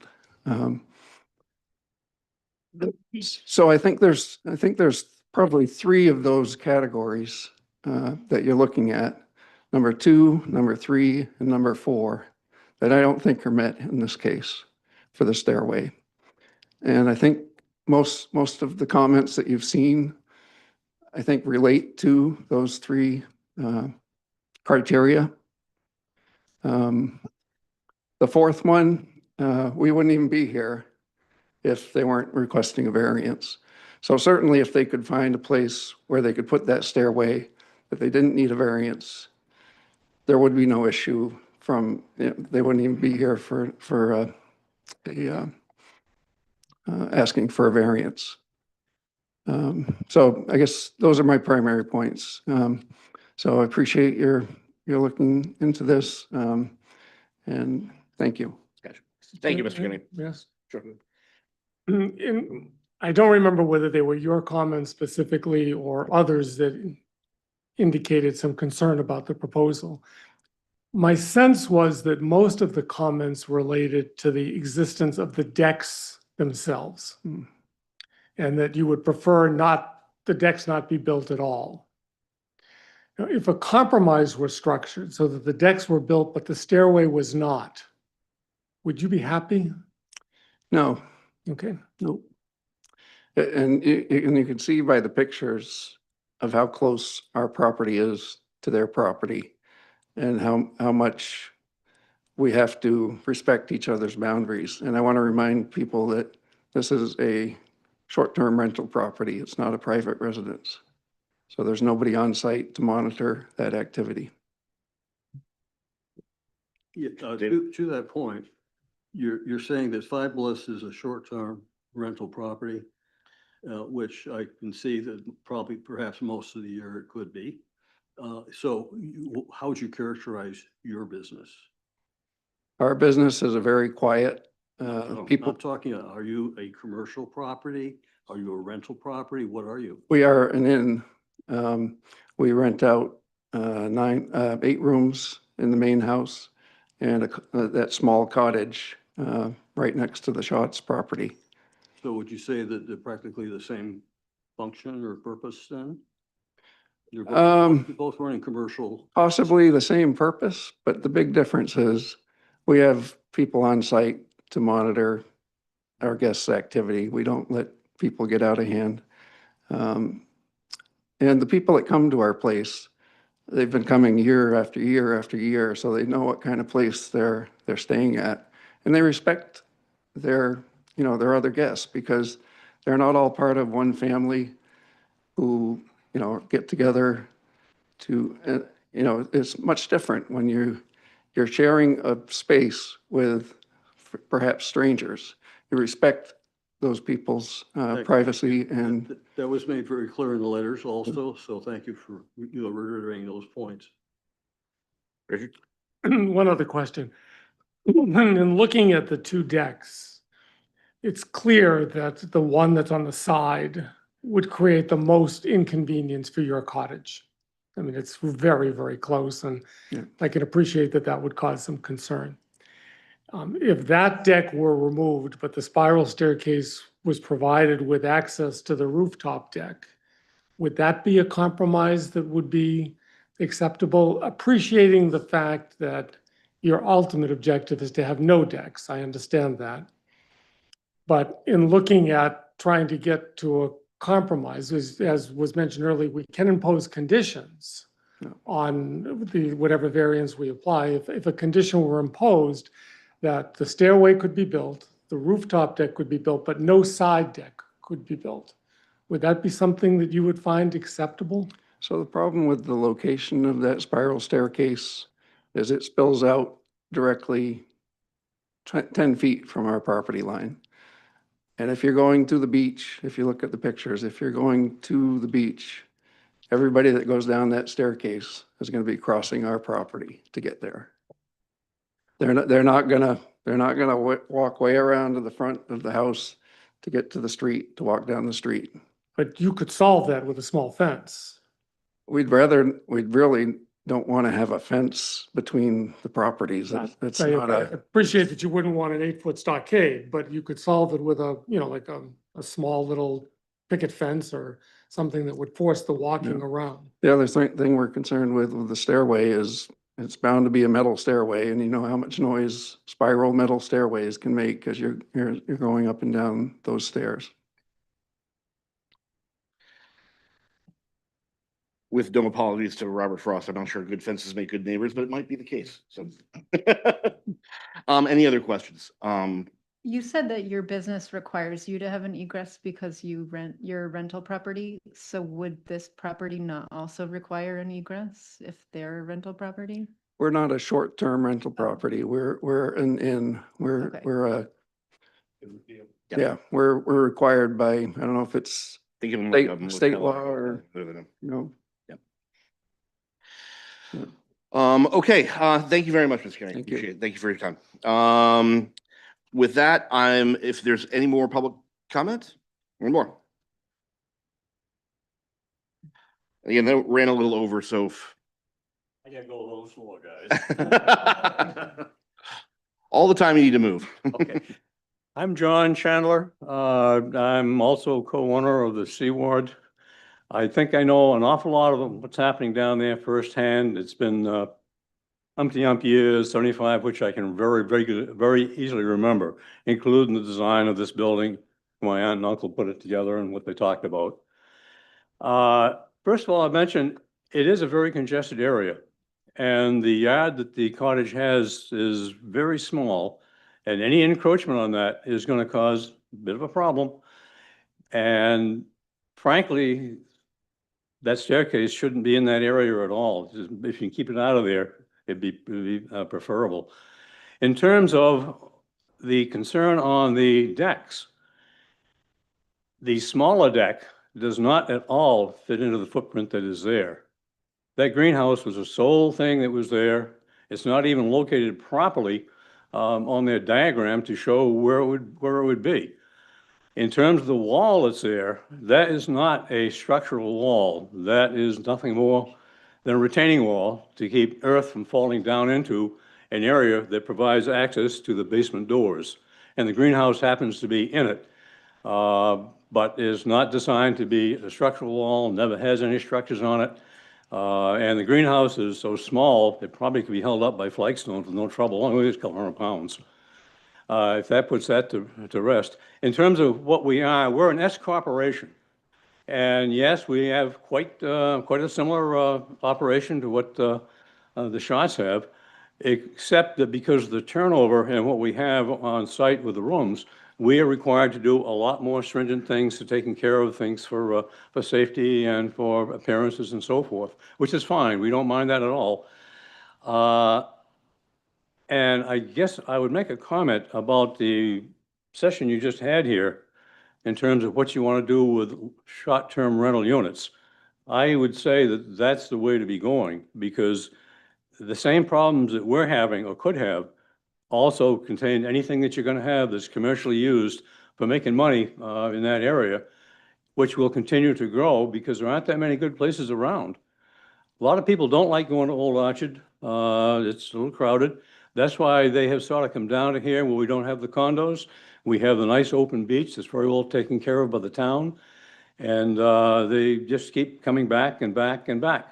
So I think there's probably three of those categories that you're looking at. Number 2, number 3, and number 4 that I don't think are met in this case for the stairway. And I think most of the comments that you've seen, I think relate to those three criteria. The fourth one, we wouldn't even be here if they weren't requesting a variance. So certainly if they could find a place where they could put that stairway, that they didn't need a variance, there would be no issue from, they wouldn't even be here for asking for a variance. So I guess those are my primary points. So I appreciate your looking into this, and thank you. Gotcha. Thank you, Mr. Kenny. Yes. Sure. I don't remember whether they were your comments specifically or others that indicated some concern about the proposal. My sense was that most of the comments related to the existence of the decks themselves, and that you would prefer the decks not be built at all. Now, if a compromise were structured so that the decks were built but the stairway was not, would you be happy? No, Okay. no. And you can see by the pictures of how close our property is to their property and how much we have to respect each other's boundaries. And I want to remind people that this is a short-term rental property. It's not a private residence. So there's nobody on site to monitor that activity. Yeah, to that point, you're saying that Five Bliss is a short-term rental property, which I can see that probably perhaps most of the year it could be. So how would you characterize your business? Our business is a very quiet, No, people. I'm talking, are you a commercial property? Are you a rental property? What are you? We are an inn. We rent out 8 rooms in the main house and that small cottage right next to the Schatz property. So would you say that they're practically the same function or purpose then? You're both running commercial. Possibly the same purpose, but the big difference is we have people on site to monitor our guests' activity. We don't let people get out of hand. And the people that come to our place, they've been coming year after year after year, so they know what kind of place they're staying at. And they respect their other guests because they're not all part of one family who, get together to, it's much different when you're sharing a space with perhaps strangers. You respect those people's privacy, and That was made very clear in the letters also, so thank you for reiterating those points. Richard? One other question. In looking at the 2 decks, it's clear that the one that's on the side would create the most inconvenience for your cottage. I mean, it's very, very close, and Yeah. I can appreciate that would cause some concern. If that deck were removed, but the spiral staircase was provided with access to the rooftop deck, would that be a compromise that would be acceptable? Appreciating the fact that your ultimate objective is to have no decks, I understand that. But in looking at trying to get to a compromise, as was mentioned earlier, we can impose conditions on whatever variance we apply. If a condition were imposed that the stairway could be built, the rooftop deck could be built, but no side deck could be built, would that be something that you would find acceptable? so the problem with the location of that spiral staircase is it spills out directly 10 feet from our property line. And if you're going to the beach, if you look at the pictures, if you're going to the beach, everybody that goes down that staircase is going to be crossing our property to get there. They're not gonna walk way around to the front of the house to get to the street, to walk down the street. But you could solve that with a small fence. We'd really don't want to have a fence between the properties. That's I not I a, appreciate that you wouldn't want an 8-foot stockade, but you could solve it with a, like a small little picket fence or something that would force the walking Yeah. around. the other thing we're concerned with the stairway is it's bound to be a metal stairway, and you know how much noise spiral metal stairways can make because you're going up and down those stairs. With no apologies to Robert Frost, I'm not sure good fences make good neighbors, but it might be the case, so. Any other questions? You said that your business requires you to have an egress because you rent your rental property. So would this property not also require an egress if they're a rental property? We're not a short-term rental property. We're an inn. Okay. We're a, Yep. yeah, we're required by, I don't know if it's, Think of them like a State motel law or- whatever. you know, Okay, thank you very much, Mr. Kenny. Thank you. Appreciate it. Thank you for your time. With that, if there's any more public comment, one more. Again, that ran a little over, so. I gotta go a little slower, guys. All the time you need to move. Okay. I'm John Chandler. I'm also co-owner of the C Ward. I think I know an awful lot of what's happening down there firsthand. It's been umpty years, 75, which I can very easily remember, including the design of this building. My aunt and uncle put it together and what they talked about. First of all, I mentioned it is a very congested area. And the yard that the cottage has is very small. And any encroachment on that is going to cause a bit of a problem. And frankly, that staircase shouldn't be in that area at all. If you can keep it out of there, it'd be preferable. In terms of the concern on the decks, the smaller deck does not at all fit into the footprint that is there. That greenhouse was the sole thing that was there. It's not even located properly on their diagram to show where it would be. In terms of the wall that's there, that is not a structural wall. That is nothing more than a retaining wall to keep earth from falling down into an area that provides access to the basement doors. And the greenhouse happens to be in it, but is not designed to be a structural wall, never has any structures on it. And the greenhouse is so small, it probably could be held up by flagstones with no trouble, only it's a couple hundred pounds. If that puts that to rest. In terms of what we are, we're an S corporation. And yes, we have quite a similar operation to what the Schatz have, except that because of the turnover and what we have on site with the rooms, we are required to do a lot more stringent things to taking care of things for safety and for appearances and so forth, which is fine. We don't mind that at all. And I guess I would make a comment about the session you just had here in terms of what you want to do with short-term rental units. I would say that that's the way to be going, because the same problems that we're having or could have also contain anything that you're going to have that's commercially used for making money in that area, which will continue to grow because there aren't that many good places around. A lot of people don't like going to Old Orchard. It's a little crowded. That's why they have sort of come down to here where we don't have the condos. We have the nice open beach that's very well taken care of by the town. And they just keep coming back and back and back.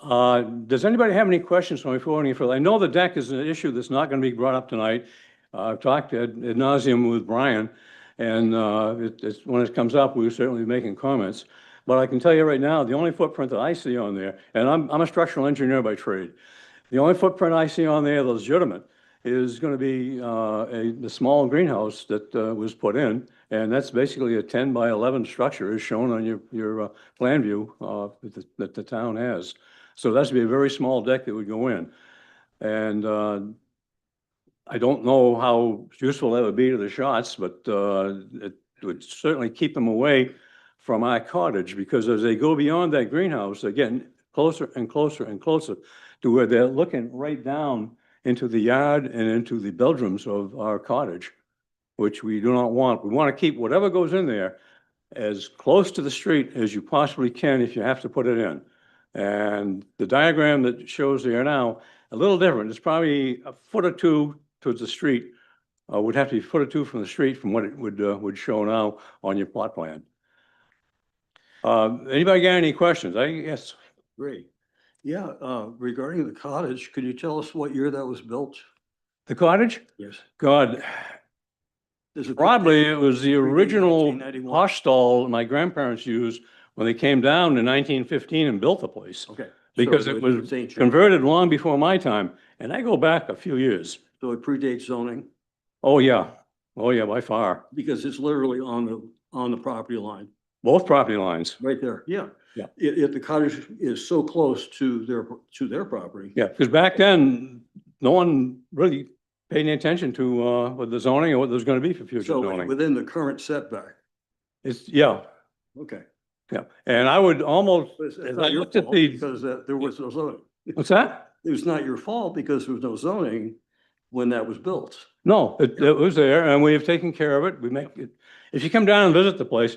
Does anybody have any questions for me before any further? I know the deck is an issue that's not going to be brought up tonight. I've talked ad nauseum with Brian, and when it comes up, we'll certainly be making comments. But I can tell you right now, the only footprint that I see on there, and I'm a structural engineer by trade, the only footprint I see on there that's legitimate is going to be the small greenhouse that was put in, and that's basically a 10 by 11 structure as shown on your plan view that the town has. So that's to be a very small deck that would go in. And I don't know how useful that would be to the Schatz, but it would certainly keep them away from our cottage, because as they go beyond that greenhouse, they're getting closer and closer and closer to where they're looking right down into the yard and into the bedrooms of our cottage, which we do not want. We want to keep whatever goes in there as close to the street as you possibly can if you have to put it in. And the diagram that shows there now, a little different. It's probably a foot or two towards the street. Would have to be a foot or two from the street from what it would show now on your plot plan. Anybody got any questions? Yes. Great. Yeah, regarding the cottage, could you tell us what year that was built? The cottage? Yes. God, Does it broadly, it was the predate original 1991? hostel my grandparents used when they came down in 1915 and built the place. Okay. Because So it was it's ancient. converted long before my time, and I go back a few years. So it predates zoning Oh, yeah. Oh, yeah, by far. because it's literally on the property line, Both property lines. right there. Yeah. Yeah. If the cottage is so close to their property. Yeah, because back then, no one really paid any attention to what the zoning or what there's going to be for future So zoning. within the current setback. It's, yeah, Okay. yeah. And I would almost, But it's as I not your looked at fault the, because there was no zoning. what's that? It was not your fault because there was no zoning when that was built. No, it was there and we have taken care of it. We make it, if you come down and visit the place,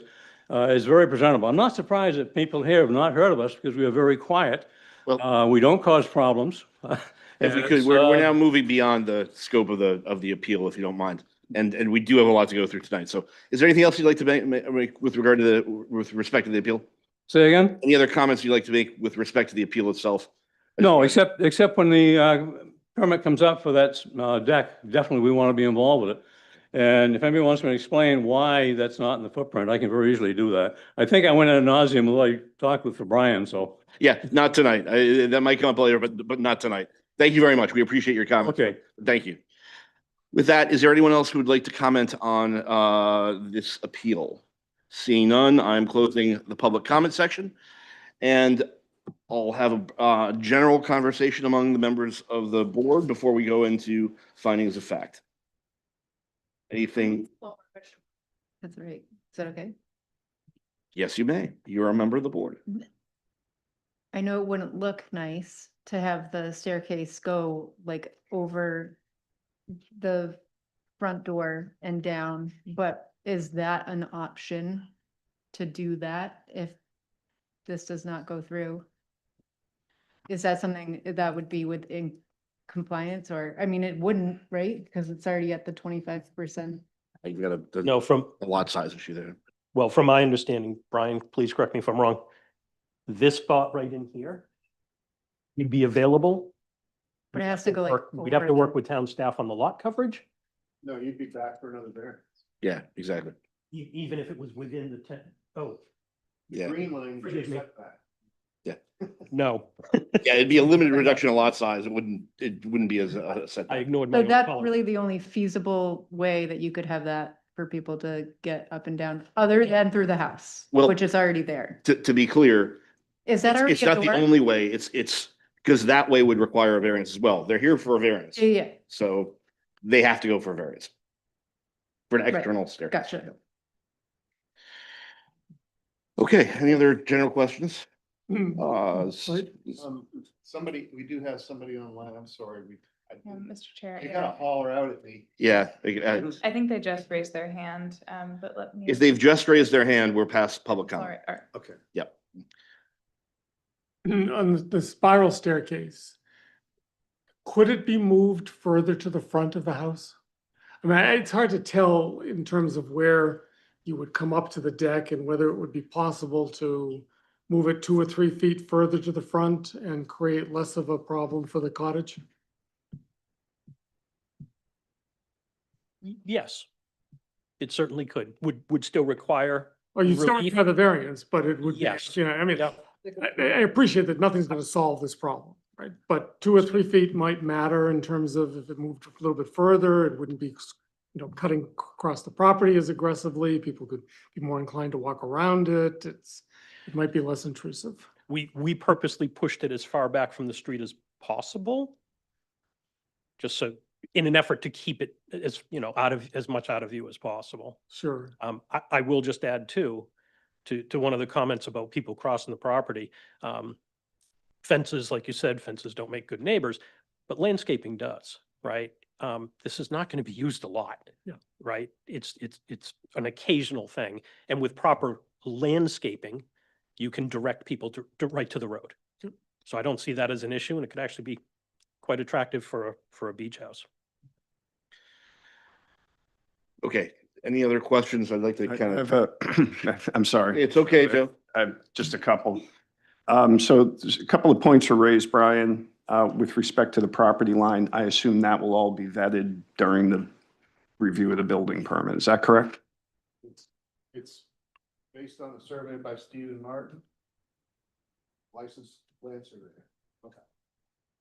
it's very presentable. I'm not surprised that people here have not heard of us because we are very quiet. Well- We don't cause problems. If we And could, it's, we're now moving beyond the scope of the appeal, if you don't mind. And we do have a lot to go through tonight. So is there anything else you'd like to make with regard to with respect to the appeal? Say again? Any other comments you'd like to make with respect to the appeal itself? No, except when the permit comes up for that deck, definitely we want to be involved with it. And if anybody wants me to explain why that's not in the footprint, I can very easily do that. I think I went ad nauseum while I talked with Brian, so. Yeah, not tonight. That might come up later, but not tonight. Thank you very much. We appreciate your comments. Okay. Thank you. With that, is there anyone else who would like to comment on this appeal? Seeing none, I'm closing the public comment section. And I'll have a general conversation among the members of the board before we go into findings of fact. Anything? That's right. Is that okay? Yes, you may. You're a member of the board. I know it wouldn't look nice to have the staircase go like over the front door and down, but is that an option to do that if this does not go through? Is that something that would be within compliance or, I mean, it wouldn't, right? Because it's already at the 25%. You got No, a lot size issue there. well, from my understanding, Brian, please correct me if I'm wrong. This spot right in here, you'd be available. But it has to go like. We'd have to over work the- with town staff on the lot coverage, No, you'd be back for another variance. Yeah, exactly. even if it was within the 10. Oh, Yeah. Green line. Forgive me. setback. no, Yeah, it'd be a limited reduction of lot size. It wouldn't be as a I setback. ignored my So own that's color. really the only feasible way that you could have that for people to get up and down, other than through the house, Well- which is already there. To be clear, Is that already it's a not the door? only way. It's because that way would require a variance as well. They're here for a variance. Yeah, yeah, So they have to go for a variance. For an Right. external stair. gotcha. Okay, any other general questions? Hmm. Somebody, we do have somebody online, I'm sorry, Mr. Chair, you gotta holler out at me. Yeah, I think they just raised their hand, but let me. if they've just raised their hand, we're past public All comment. right, all right. Okay. Yep. On the spiral staircase, could it be moved further to the front of the house? I mean, it's hard to tell in terms of where you would come up to the deck and whether it would be possible to move it 2 or 3 feet further to the front and create less of a problem for the cottage. Yes, it certainly could, would still require. Or you still relief. have the variance, but it would, be, Yes. you know, I mean, Yeah. I appreciate that nothing's gonna solve this problem, right? But 2 or 3 feet might matter in terms of if it moved a little bit further, it wouldn't be, you know, cutting across the property as aggressively. People could be more inclined to walk around it. It might be less intrusive. We purposely pushed it as far back from the street as possible. Just so, in an effort to keep it as, you know, as much out of view as possible. Sure. I will just add too, to one of the comments about people crossing the property. Fences, like you said, fences don't make good neighbors, but landscaping does, right? This is not going to be used a lot. Yeah. Right? It's an occasional thing. And with proper landscaping, you can direct people to right to the road. Yep. So I don't see that as an issue, and it could actually be quite attractive for a beach house. Okay, any other questions? I'd like to I kind have of, a, I'm sorry. it's okay, Joe. I have just a couple. So there's a couple of points were raised, Brian, with respect to the property line. I assume that will all be vetted during the review of the building permit. Is that correct? It's based on a survey by Stephen Martin. Licensed land surveyor. Okay.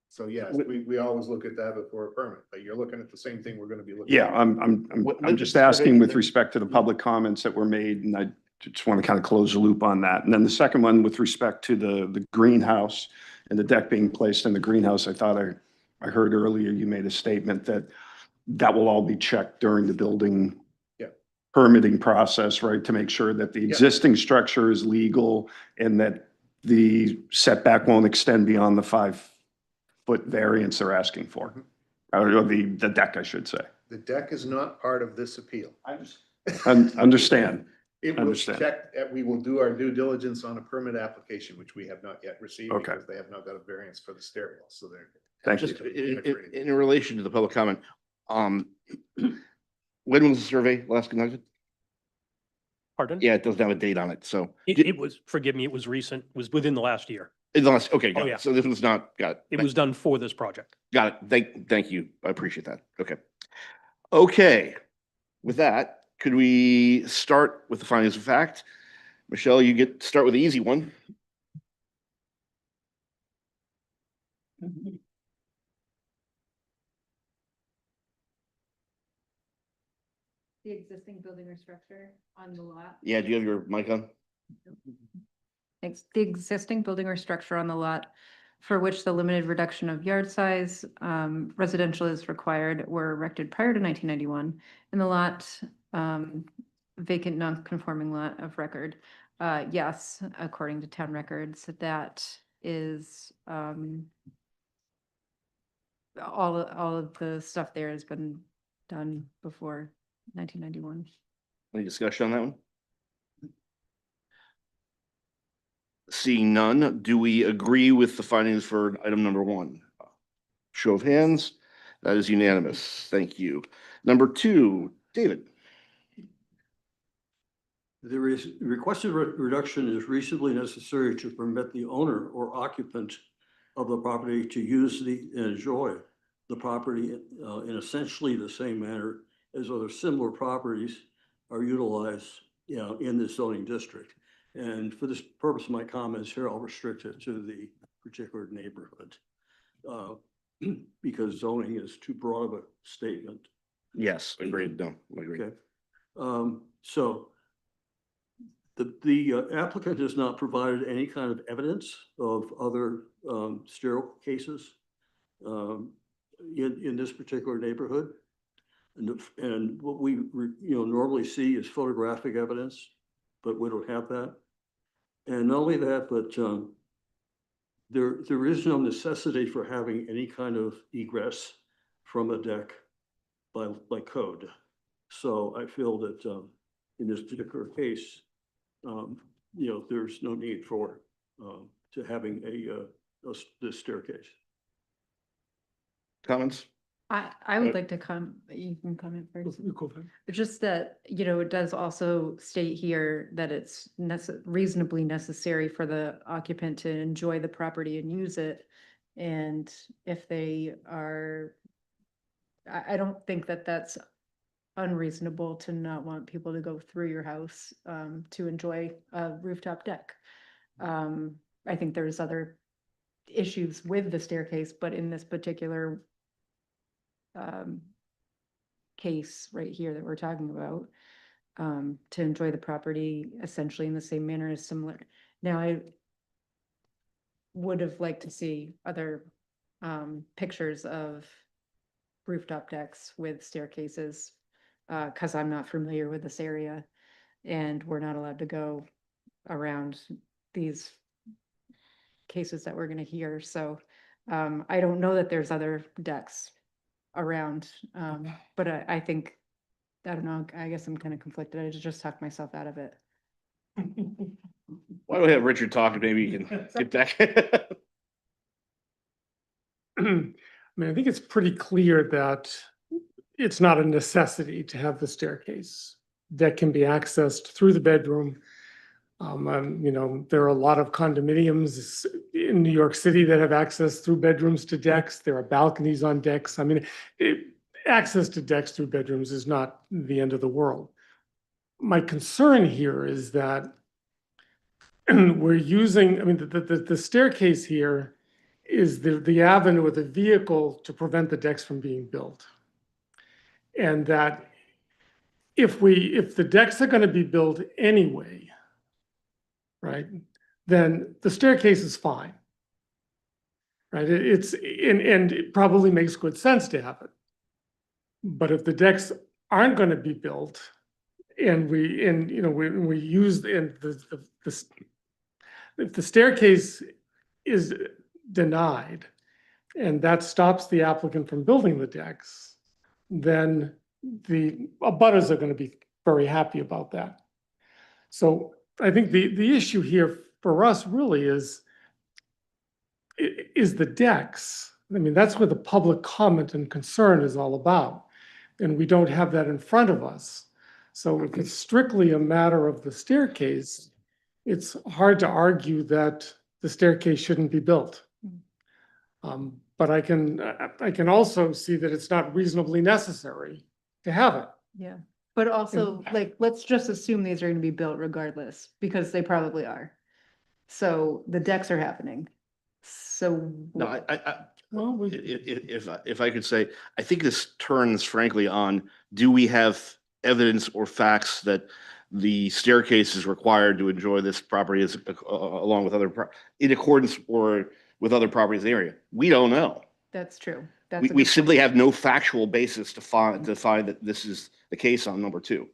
So yes, we always look at that before a permit, but you're looking at the same thing we're gonna be looking. Yeah, at. I'm just asking with respect to the public comments that were made, and I just want to kind of close the loop on that. And then the second one with respect to the greenhouse and the deck being placed in the greenhouse, I thought I heard earlier you made a statement that that will all be checked during the building Yeah. permitting process, right? To make sure that the existing structure is legal and that the setback won't extend beyond the 5-foot variance they're asking for. Or the deck, I should say. The deck is not part of this appeal. Understand. It will Understand. check, we will do our due diligence on a permit application, which we have not yet received Okay. because they have not got a variance for the stairwell, so they're. Thank you. Just in relation to the public comment, when was the survey last conducted? Pardon? Yeah, it doesn't have a date on it, so. It was, forgive me, it was recent, it was within the last year. Okay, got Oh, yeah. it. So this was not, got It it. was done for this project. Got it. Thank you. I appreciate that. Okay. Okay. With that, could we start with the findings of fact? Michelle, you start with the easy one. The existing building or structure on the lot. Yeah, do you have your mic on? The existing building or structure on the lot for which the limited reduction of yard size, residential is required, were erected prior to 1991 in the lot, vacant non-conforming lot of record. Yes, according to town records, that is, all of the stuff there has been done before 1991. Any discussion on that one? Seeing none, do we agree with the findings for item number one? Show of hands. That is unanimous. Thank you. Number two, David. There is requested reduction is reasonably necessary to permit the owner or occupant of the property to use and enjoy the property in essentially the same manner as other similar properties are utilized, in the zoning district. And for this purpose of my comments here, I'll restrict it to the particular neighborhood, because zoning is too broad of a statement. Yes, agreed. No, I agree. Okay. So the applicant has not provided any kind of evidence of other sterile cases in this particular neighborhood. And what we normally see is photographic evidence, but we don't have that. And not only that, but there is no necessity for having any kind of egress from a deck by code. So I feel that in this particular case, there's no need for to having this staircase. Comments? I would like to you can comment first. It's just that, it does also state here that it's reasonably necessary for the occupant to enjoy the property and use it. And if they are, I don't think that that's unreasonable to not want people to go through your house to enjoy a rooftop deck. I think there's other issues with the staircase, but in this particular case right here that we're talking about, to enjoy the property essentially in the same manner as similar. Now, I would have liked to see other pictures of rooftop decks with staircases, because I'm not familiar with this area and we're not allowed to go around these cases that we're going to hear. So I don't know that there's other decks around, but I think, I don't know, I guess I'm kind of conflicted. I just talked myself out of it. Why don't we have Richard talk and maybe you can get back? I mean, I think it's pretty clear that it's not a necessity to have the staircase that can be accessed through the bedroom. You know, there are a lot of condominiums in New York City that have access through bedrooms to decks. There are balconies on decks. I mean, access to decks through bedrooms is not the end of the world. My concern here is that we're using, I mean, the staircase here is the avenue or the vehicle to prevent the decks from being built. And that if the decks are going to be built anyway, right, then the staircase is fine. Right? And it probably makes good sense to have it. But if the decks aren't going to be built and we use, and if the staircase is denied and that stops the applicant from building the decks, then the abutters are going to be very happy about that. So I think the issue here for us really is the decks. I mean, that's where the public comment and concern is all about. And we don't have that in front of us. So if it's strictly a matter of the staircase, it's hard to argue that the staircase shouldn't be built. But I can also see that it's not reasonably necessary to have it. Yeah, but also, like, let's just assume these are gonna be built regardless, because they probably are. So the decks are happening. So. No, Well, if I could say, I think this turns frankly on, do we have evidence or facts that the staircase is required to enjoy this property as along with other in accordance or with other properties in the area? We don't know. That's true. We simply have no factual basis to find that this is the case on number 2.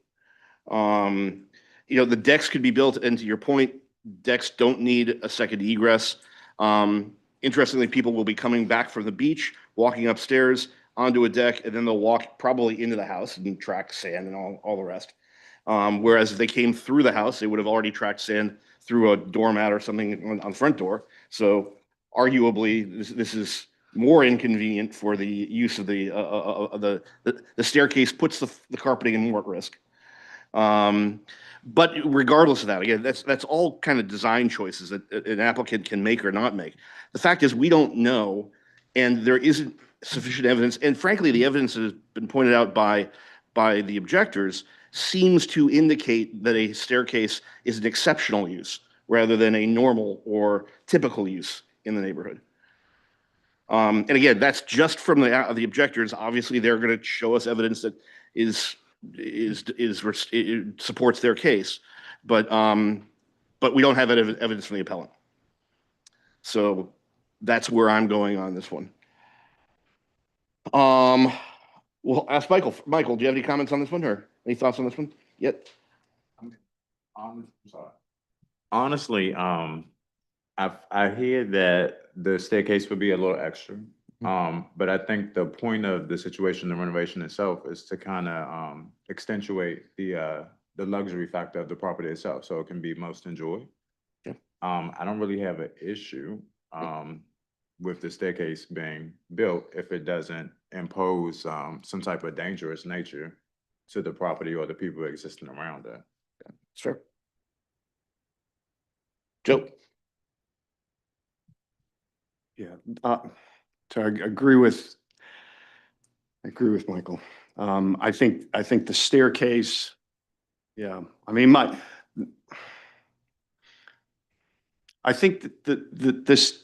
You know, the decks could be built, and to your point, decks don't need a second egress. Interestingly, people will be coming back from the beach, walking upstairs onto a deck, and then they'll walk probably into the house and track sand and all the rest. Whereas if they came through the house, they would have already tracked sand through a doormat or something on the front door. So arguably, this is more inconvenient for the use of the staircase, puts the carpeting in more at risk. But regardless of that, again, that's all kind of design choices that an applicant can make or not make. The fact is, we don't know, and there isn't sufficient evidence. And frankly, the evidence that has been pointed out by the objectors seems to indicate that a staircase is an exceptional use rather than a normal or typical use in the neighborhood. And again, that's just from the objectors. Obviously, they're going to show us evidence that it supports their case, but we don't have evidence from the appellant. So that's where I'm going on this one. We'll ask Michael. Michael, do you have any comments on this one or any thoughts on this one yet? I'm sorry. Honestly, I hear that the staircase would be a little extra. But I think the point of the situation, the renovation itself, is to kind of accentuate the luxury factor of the property itself, so it can be most enjoyed. Yeah. I don't really have an issue with the staircase being built if it doesn't impose some type of dangerous nature to the property or the people existing around it. Sure. Joe. Yeah. So I agree with Michael. I think the staircase, yeah, I mean, I think that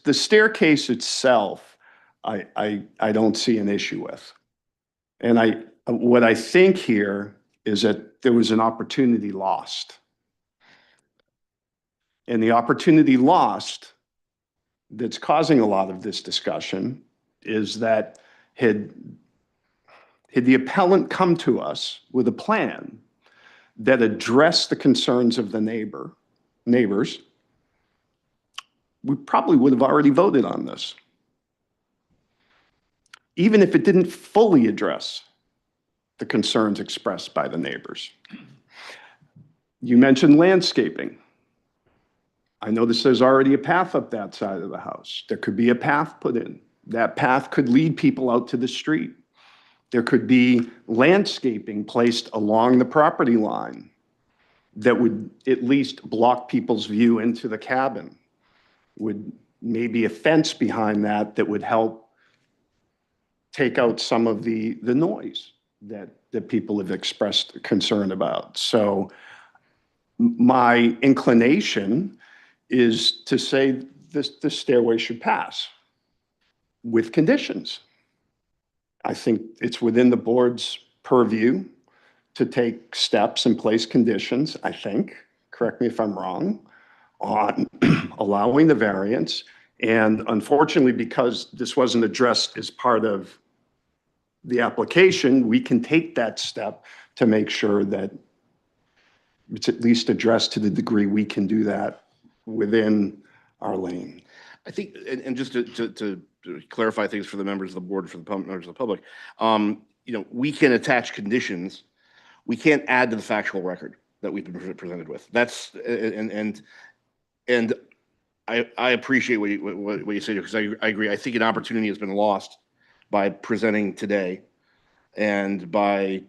the staircase itself, I don't see an issue with. And what I think here is that there was an opportunity lost. And the opportunity lost that's causing a lot of this discussion is that had the appellant come to us with a plan that addressed the concerns of the neighbors, we probably would have already voted on this. Even if it didn't fully address the concerns expressed by the neighbors. You mentioned landscaping. I notice there's already a path up that side of the house. There could be a path put in. That path could lead people out to the street. There could be landscaping placed along the property line that would at least block people's view into the cabin. Would maybe a fence behind that would help take out some of the noise that people have expressed concern about. So my inclination is to say this stairway should pass with conditions. I think it's within the board's purview to take steps and place conditions, I think, correct me if I'm wrong, on allowing the variance. And unfortunately, because this wasn't addressed as part of the application, we can take that step to make sure that it's at least addressed to the degree we can do that within our lane. I think, and just to clarify things for the members of the board, for the members of the public, we can attach conditions. We can't add to the factual record that we've been presented with. That's, and I appreciate what you say, because I agree. I think an opportunity has been lost by presenting today and by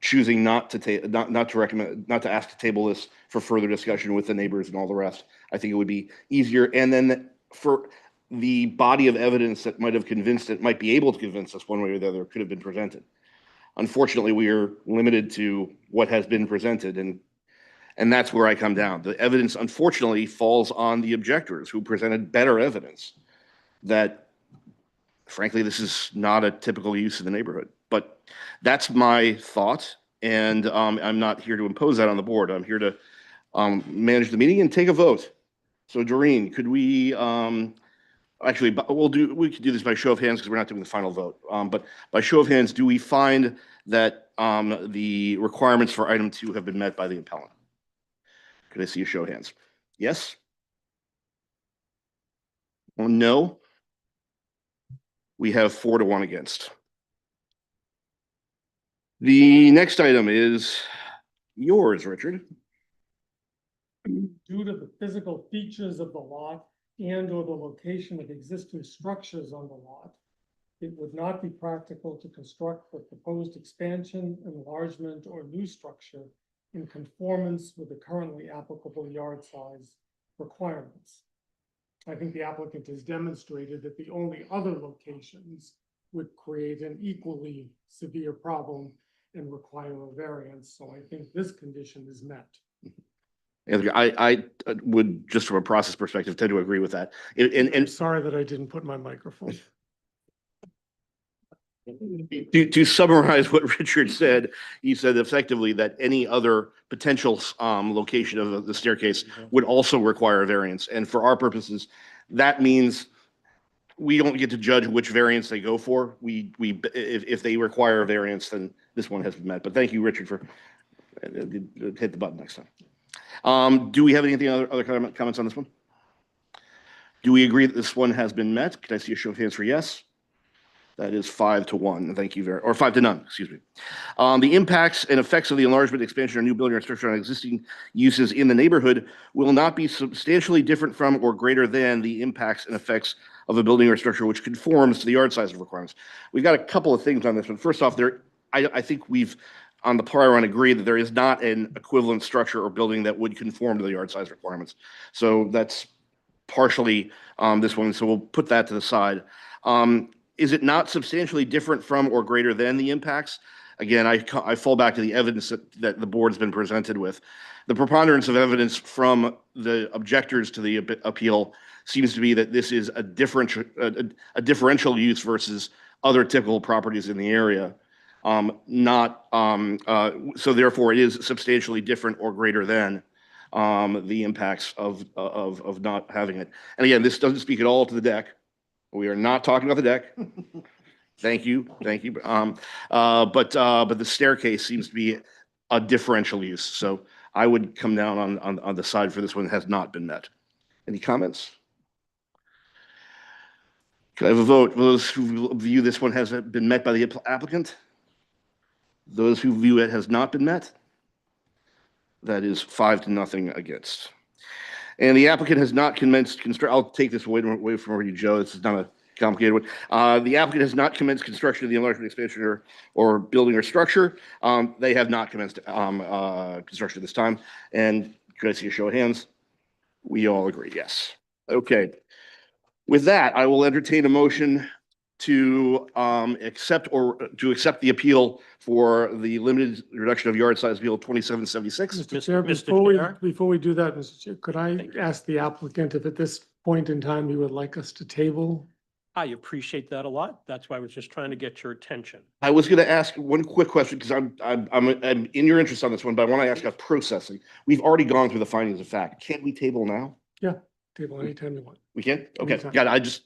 choosing not to recommend, not to ask to table this for further discussion with the neighbors and all the rest. I think it would be easier. And then for the body of evidence that might be able to convince us one way or the other could have been presented. Unfortunately, we are limited to what has been presented, and that's where I come down. The evidence, unfortunately, falls on the objectors who presented better evidence that, frankly, this is not a typical use in the neighborhood. But that's my thought, and I'm not here to impose that on the board. I'm here to manage the meeting and take a vote. So, Doreen, could we actually, we could do this by show of hands because we're not doing the final vote. But by show of hands, do we find that the requirements for item 2 have been met by the appellant? Could I see a show of hands? Yes? Or no? We have 4 to 1 against. The next item is yours, Richard. Due to the physical features of the lot and/or the location of existing structures on the lot, it would not be practical to construct the proposed expansion, enlargement, or new structure in conformance with the currently applicable yard size requirements. I think the applicant has demonstrated that the only other locations would create an equally severe problem and require a variance. So I think this condition is met. And I would, just from a process perspective, tend to agree with that. I'm sorry that I didn't put my microphone. To summarize what Richard said, he said effectively that any other potential location of the staircase would also require a variance. And for our purposes, that means we don't get to judge which variance they go for. If they require a variance, then this one has been met. But thank you, Richard, for hit the button next time. Do we have anything other comments on this one? Do we agree that this one has been met? Can I see a show of hands for yes? That is 5 to 1. Thank you or 5 to none, excuse me. The impacts and effects of the enlargement, expansion, or new building or structure on existing uses in the neighborhood will not be substantially different from or greater than the impacts and effects of a building or structure which conforms to the yard size requirements. We've got a couple of things on this one. First off, I think we've on the prior one agreed that there is not an equivalent structure or building that would conform to the yard size requirements. So that's partially this one. So we'll put that to the side. Is it not substantially different from or greater than the impacts? Again, I fall back to the evidence that the board's been presented with. The preponderance of evidence from the objectors to the appeal seems to be that this is a differential use versus other typical properties in the area. So therefore it is substantially different or greater than the impacts of not having it. And again, this doesn't speak at all to the deck. We are not talking about the deck. Thank you. But the staircase seems to be a differential use. So I would come down on the side for this one that has not been met. Any comments? Can I have a vote? Those who view this one has been met by the applicant? Those who view it has not been met? That is 5 to nothing against. And the applicant has not commenced construction. I'll take this away from you, Joe. This is not complicated one. The applicant has not commenced construction of the enlargement, expansion, or building or structure. They have not commenced construction at this time. And could I see a show of hands? We all agree, yes. Okay. With that, I will entertain a motion to accept the appeal for the limited reduction of yard size appeal 2776. Mr. Chair, Mr. before we do that, Mr. Chair, could I Thank you. ask the applicant if at this point in time he would like us to table? I appreciate that a lot. That's why I was just trying to get your attention. I was going to ask one quick question because I'm in your interest on this one, but I want to ask about processing. We've already gone through the findings of fact. Can't we table now? Yeah, table anytime you want. We can? Okay, Anytime. got it. I just,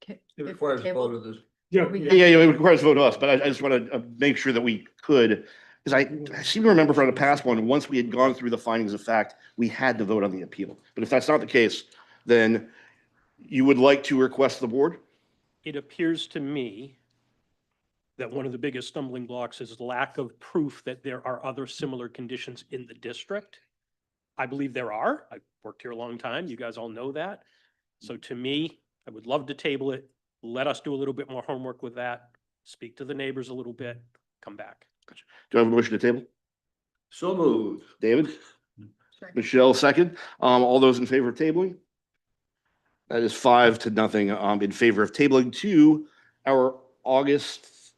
Okay, It if requires a table- vote of this. Yeah, We- yeah, it requires a vote of us, but I just want to make sure that we could, because I seem to remember from the past one, once we had gone through the findings of fact, we had to vote on the appeal. But if that's not the case, then you would like to request the board? It appears to me that one of the biggest stumbling blocks is lack of proof that there are other similar conditions in the district. I believe there are. I've worked here a long time. You guys all know that. So to me, I would love to table it. Let us do a little bit more homework with that. Speak to the neighbors a little bit, come back. Do I have a motion to table? So moved. David? Sure. Michelle, second. All those in favor of tabling? That is 5-0 in favor of tabling to our August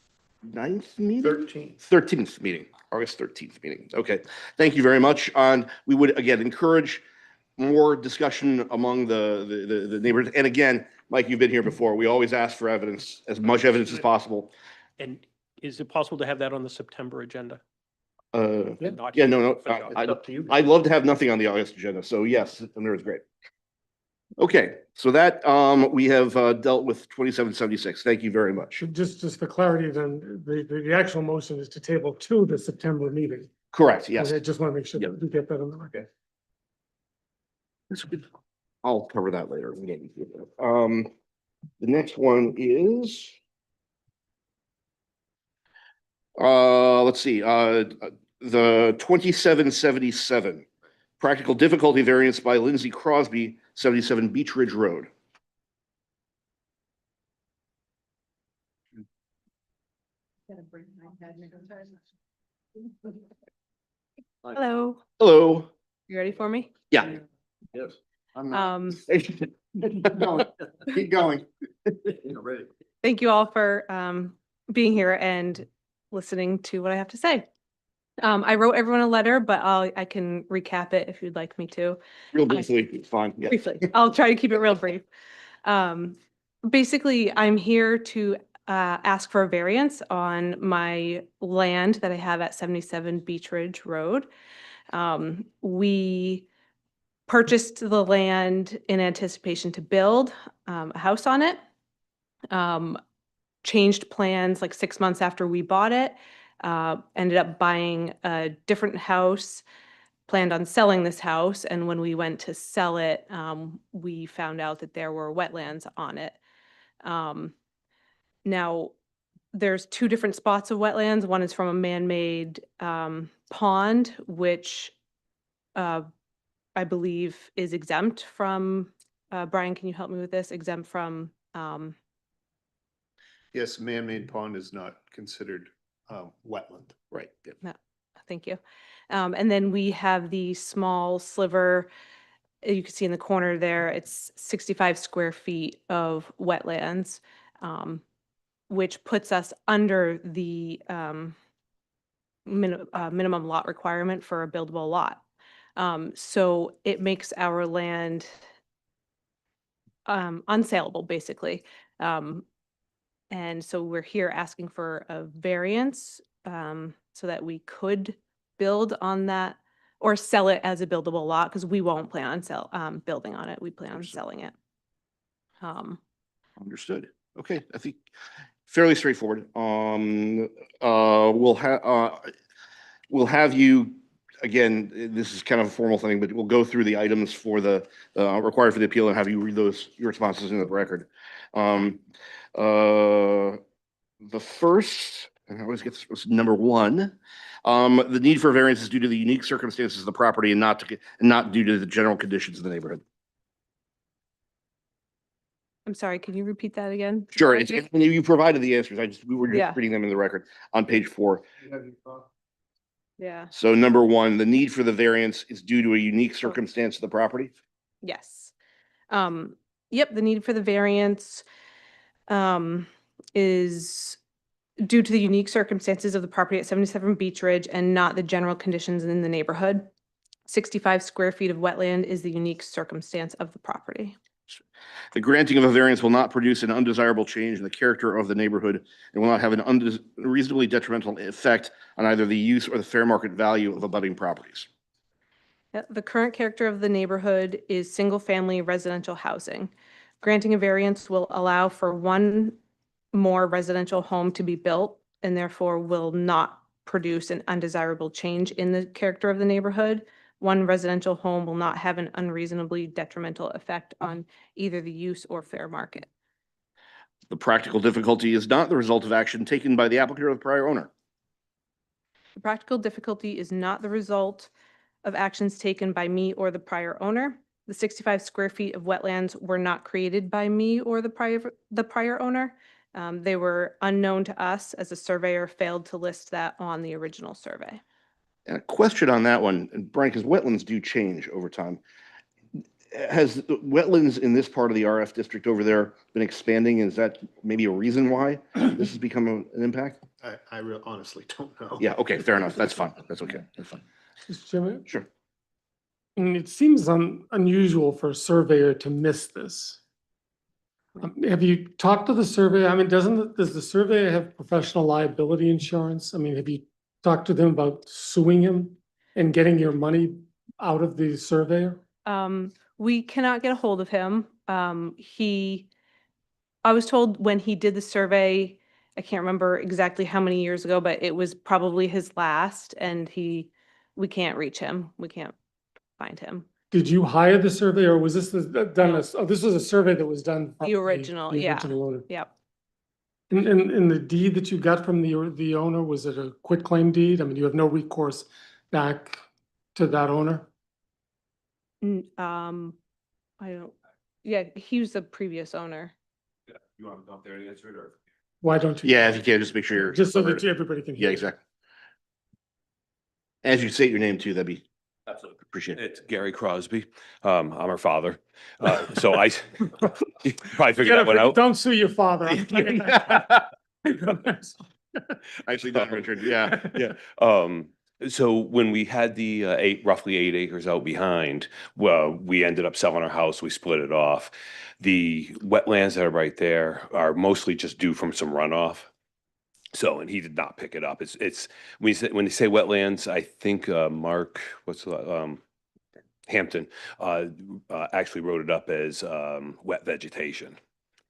9th meeting? 13th meeting, August 13th meeting. Okay, thank you very much. We would, again, encourage more discussion among the neighbors. And again, Mike, you've been here before. We always ask for evidence, as much evidence as possible. And is it possible to have that on the September agenda? Not Yeah, here no, for the August. It's up to you. I'd love to have nothing on the August agenda. So yes, September is great. Okay, so that we have dealt with 2776. Thank you very much. just for clarity, then, the actual motion is to table to the September meeting. Correct, yes. Okay, just want to make sure Yep. that we get that on the record. That's good. I'll cover that later. We don't need to do that. The next one is let's see, the 2777 practical difficulty variance by Lindsay Crosby, 77 Beach Ridge Road. Hello, Hello. you ready for me? Yeah. Yes. Keep going. Keep going. Ready. Thank you all for being here and listening to what I have to say. I wrote everyone a letter, but I can recap it if you'd like me to. Real briefly, it's fine. Yeah. Briefly, I'll try to keep it real brief. Basically, I'm here to ask for a variance on my land that I have at 77 Beach Ridge Road. We purchased the land in anticipation to build a house on it. Changed plans like 6 months after we bought it. Ended up buying a different house, planned on selling this house. And when we went to sell it, we found out that there were wetlands on it. Now, there's 2 different spots of wetlands. One is from a man-made pond, which I believe is exempt from, Brian, can you help me with this? Exempt from, Yes, man-made pond is not considered wetland. Right. Yeah. thank you. And then we have the small sliver, you can see in the corner there, it's 65 square feet of wetlands, which puts us under the minimum lot requirement for a buildable lot. So it makes our land unsaleable, basically. And so we're here asking for a variance so that we could build on that or sell it as a buildable lot, because we won't plan on building on it. We plan on selling it. Understood. Okay, I think fairly straightforward. We'll have you, again, this is kind of a formal thing, but we'll go through the items for the required for the appeal and have you read your responses into the record. The first, and I always get this, was number 1. The need for variance is due to the unique circumstances of the property and not due to the general conditions of the neighborhood. I'm sorry, can you repeat that again? Sure, you provided the answers. We were Yeah. just reading them in the record on page 4. Yeah, So number 1, the need for the variance is due to a unique circumstance of the property. yes. Yep, the need for the variance is due to the unique circumstances of the property at 77 Beach Ridge and not the general conditions in the neighborhood. 65 square feet of wetland is the unique circumstance of the property. The granting of a variance will not produce an undesirable change in the character of the neighborhood and will not have an unreasonably detrimental effect on either the use or the fair market value of abutting properties. The current character of the neighborhood is single-family residential housing. Granting a variance will allow for one more residential home to be built and therefore will not produce an undesirable change in the character of the neighborhood. One residential home will not have an unreasonably detrimental effect on either the use or fair market. The practical difficulty is not the result of action taken by the applicant or the prior owner. The practical difficulty is not the result of actions taken by me or the prior owner. The 65 square feet of wetlands were not created by me or the prior owner. They were unknown to us as the surveyor failed to list that on the original survey. And a question on that one, and Brian, because wetlands do change over time. Has the wetlands in this part of the RF district over there been expanding? Is that maybe a reason why this has become an impact? I honestly don't know. Yeah, okay, fair enough. That's fine. That's okay. That's fine. Mr. Chairman, Sure. and it seems unusual for a surveyor to miss this. Have you talked to the surveyor? I mean, does the surveyor have professional liability insurance? I mean, have you talked to them about suing him and getting your money out of the surveyor? We cannot get a hold of him. I was told when he did the survey, I can't remember exactly how many years ago, but it was probably his last and we can't reach him. We can't find him. Did you hire the surveyor or was this done No. as, oh, this was a survey that was done? from The original, yeah. original owner. Yep. And the deed that you got from the owner, was it a quitclaim deed? I mean, you have no recourse back to that owner? I don't, yeah, he was the previous owner. You want to dump there and answer it, or? Why don't you? Yeah, if you can, just make sure you're. Just so that everybody can Yeah, hear. exactly. As you state your name too, that'd be Absolutely. appreciated. It's Gary Crosby. I'm her father. So I you probably figured that one out. Don't sue your father. I'm kidding. Actually done, Richard. Yeah. Yeah. So when we had the roughly 8 acres out behind, well, we ended up selling our house. We split it off. The wetlands that are right there are mostly just due from some runoff. So, and he did not pick it up. It's when they say wetlands, I think Mark, Hampton, actually wrote it up as wet vegetation.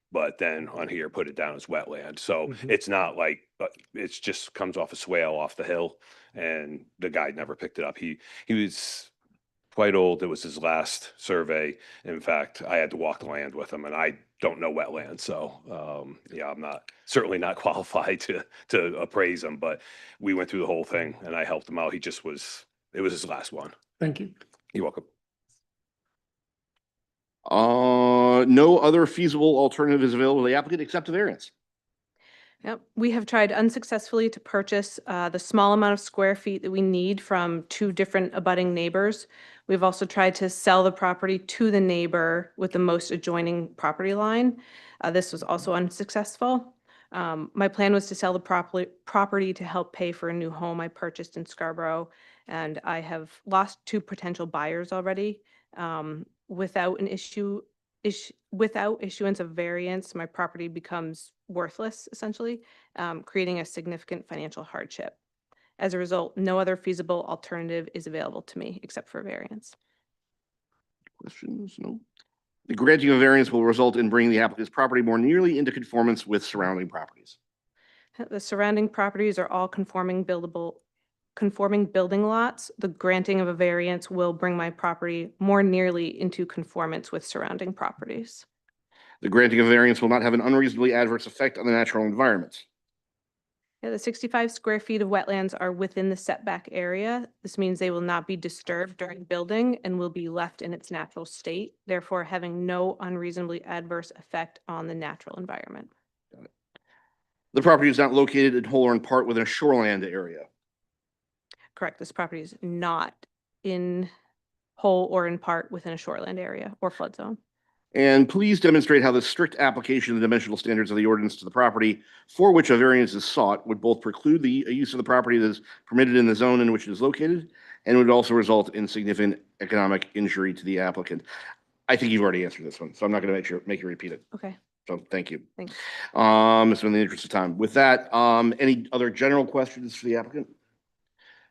But then on here, put it down as wetland. So it's not like, it's just comes off a swale off the hill and the guy never picked it up. He was quite old. It was his last survey. In fact, I had to walk the land with him and I don't know wetlands. So, yeah, I'm certainly not qualified to appraise him, but we went through the whole thing and I helped him out. It was his last one. Thank you. You're welcome. No other feasible alternative is available to the applicant except a variance. Yep, we have tried unsuccessfully to purchase the small amount of square feet that we need from 2 different abutting neighbors. We've also tried to sell the property to the neighbor with the most adjoining property line. This was also unsuccessful. My plan was to sell the property to help pay for a new home I purchased in Scarborough, and I have lost 2 potential buyers already. Without issuance of variance, my property becomes worthless, essentially, creating a significant financial hardship. As a result, no other feasible alternative is available to me except for variance. Questions? No. The granting of variance will result in bringing the applicant's property more nearly into conformance with surrounding properties. The surrounding properties are all conforming building lots. The granting of a variance will bring my property more nearly into conformance with surrounding properties. The granting of variance will not have an unreasonably adverse effect on the natural environment. Yeah, the 65 square feet of wetlands are within the setback area. This means they will not be disturbed during building and will be left in its natural state, therefore having no unreasonably adverse effect on the natural environment. The property is not located in whole or in part within a shoreland area. Correct, this property is not in whole or in part within a shoreland area or flood zone. And please demonstrate how the strict application of the dimensional standards of the ordinance to the property for which a variance is sought would both preclude the use of the property that is permitted in the zone in which it is located and would also result in significant economic injury to the applicant. I think you've already answered this one, so I'm not going to make you repeat it. Okay, So thank you. thanks. So in the interest of time, with that, any other general questions for the applicant?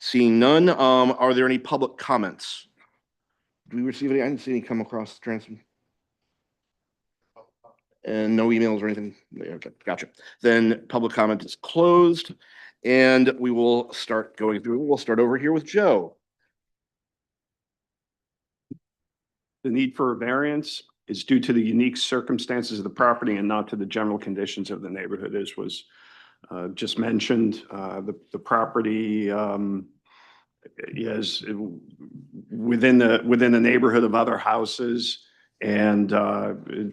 Seeing none, are there any public comments? Do we receive any? I didn't see any come across the transom. And no emails or anything? Okay, gotcha. Then public comment is closed and we will start going through. We'll start over here with Joe. The need for a variance is due to the unique circumstances of the property and not to the general conditions of the neighborhood, as was just mentioned. The property is within the neighborhood of other houses, and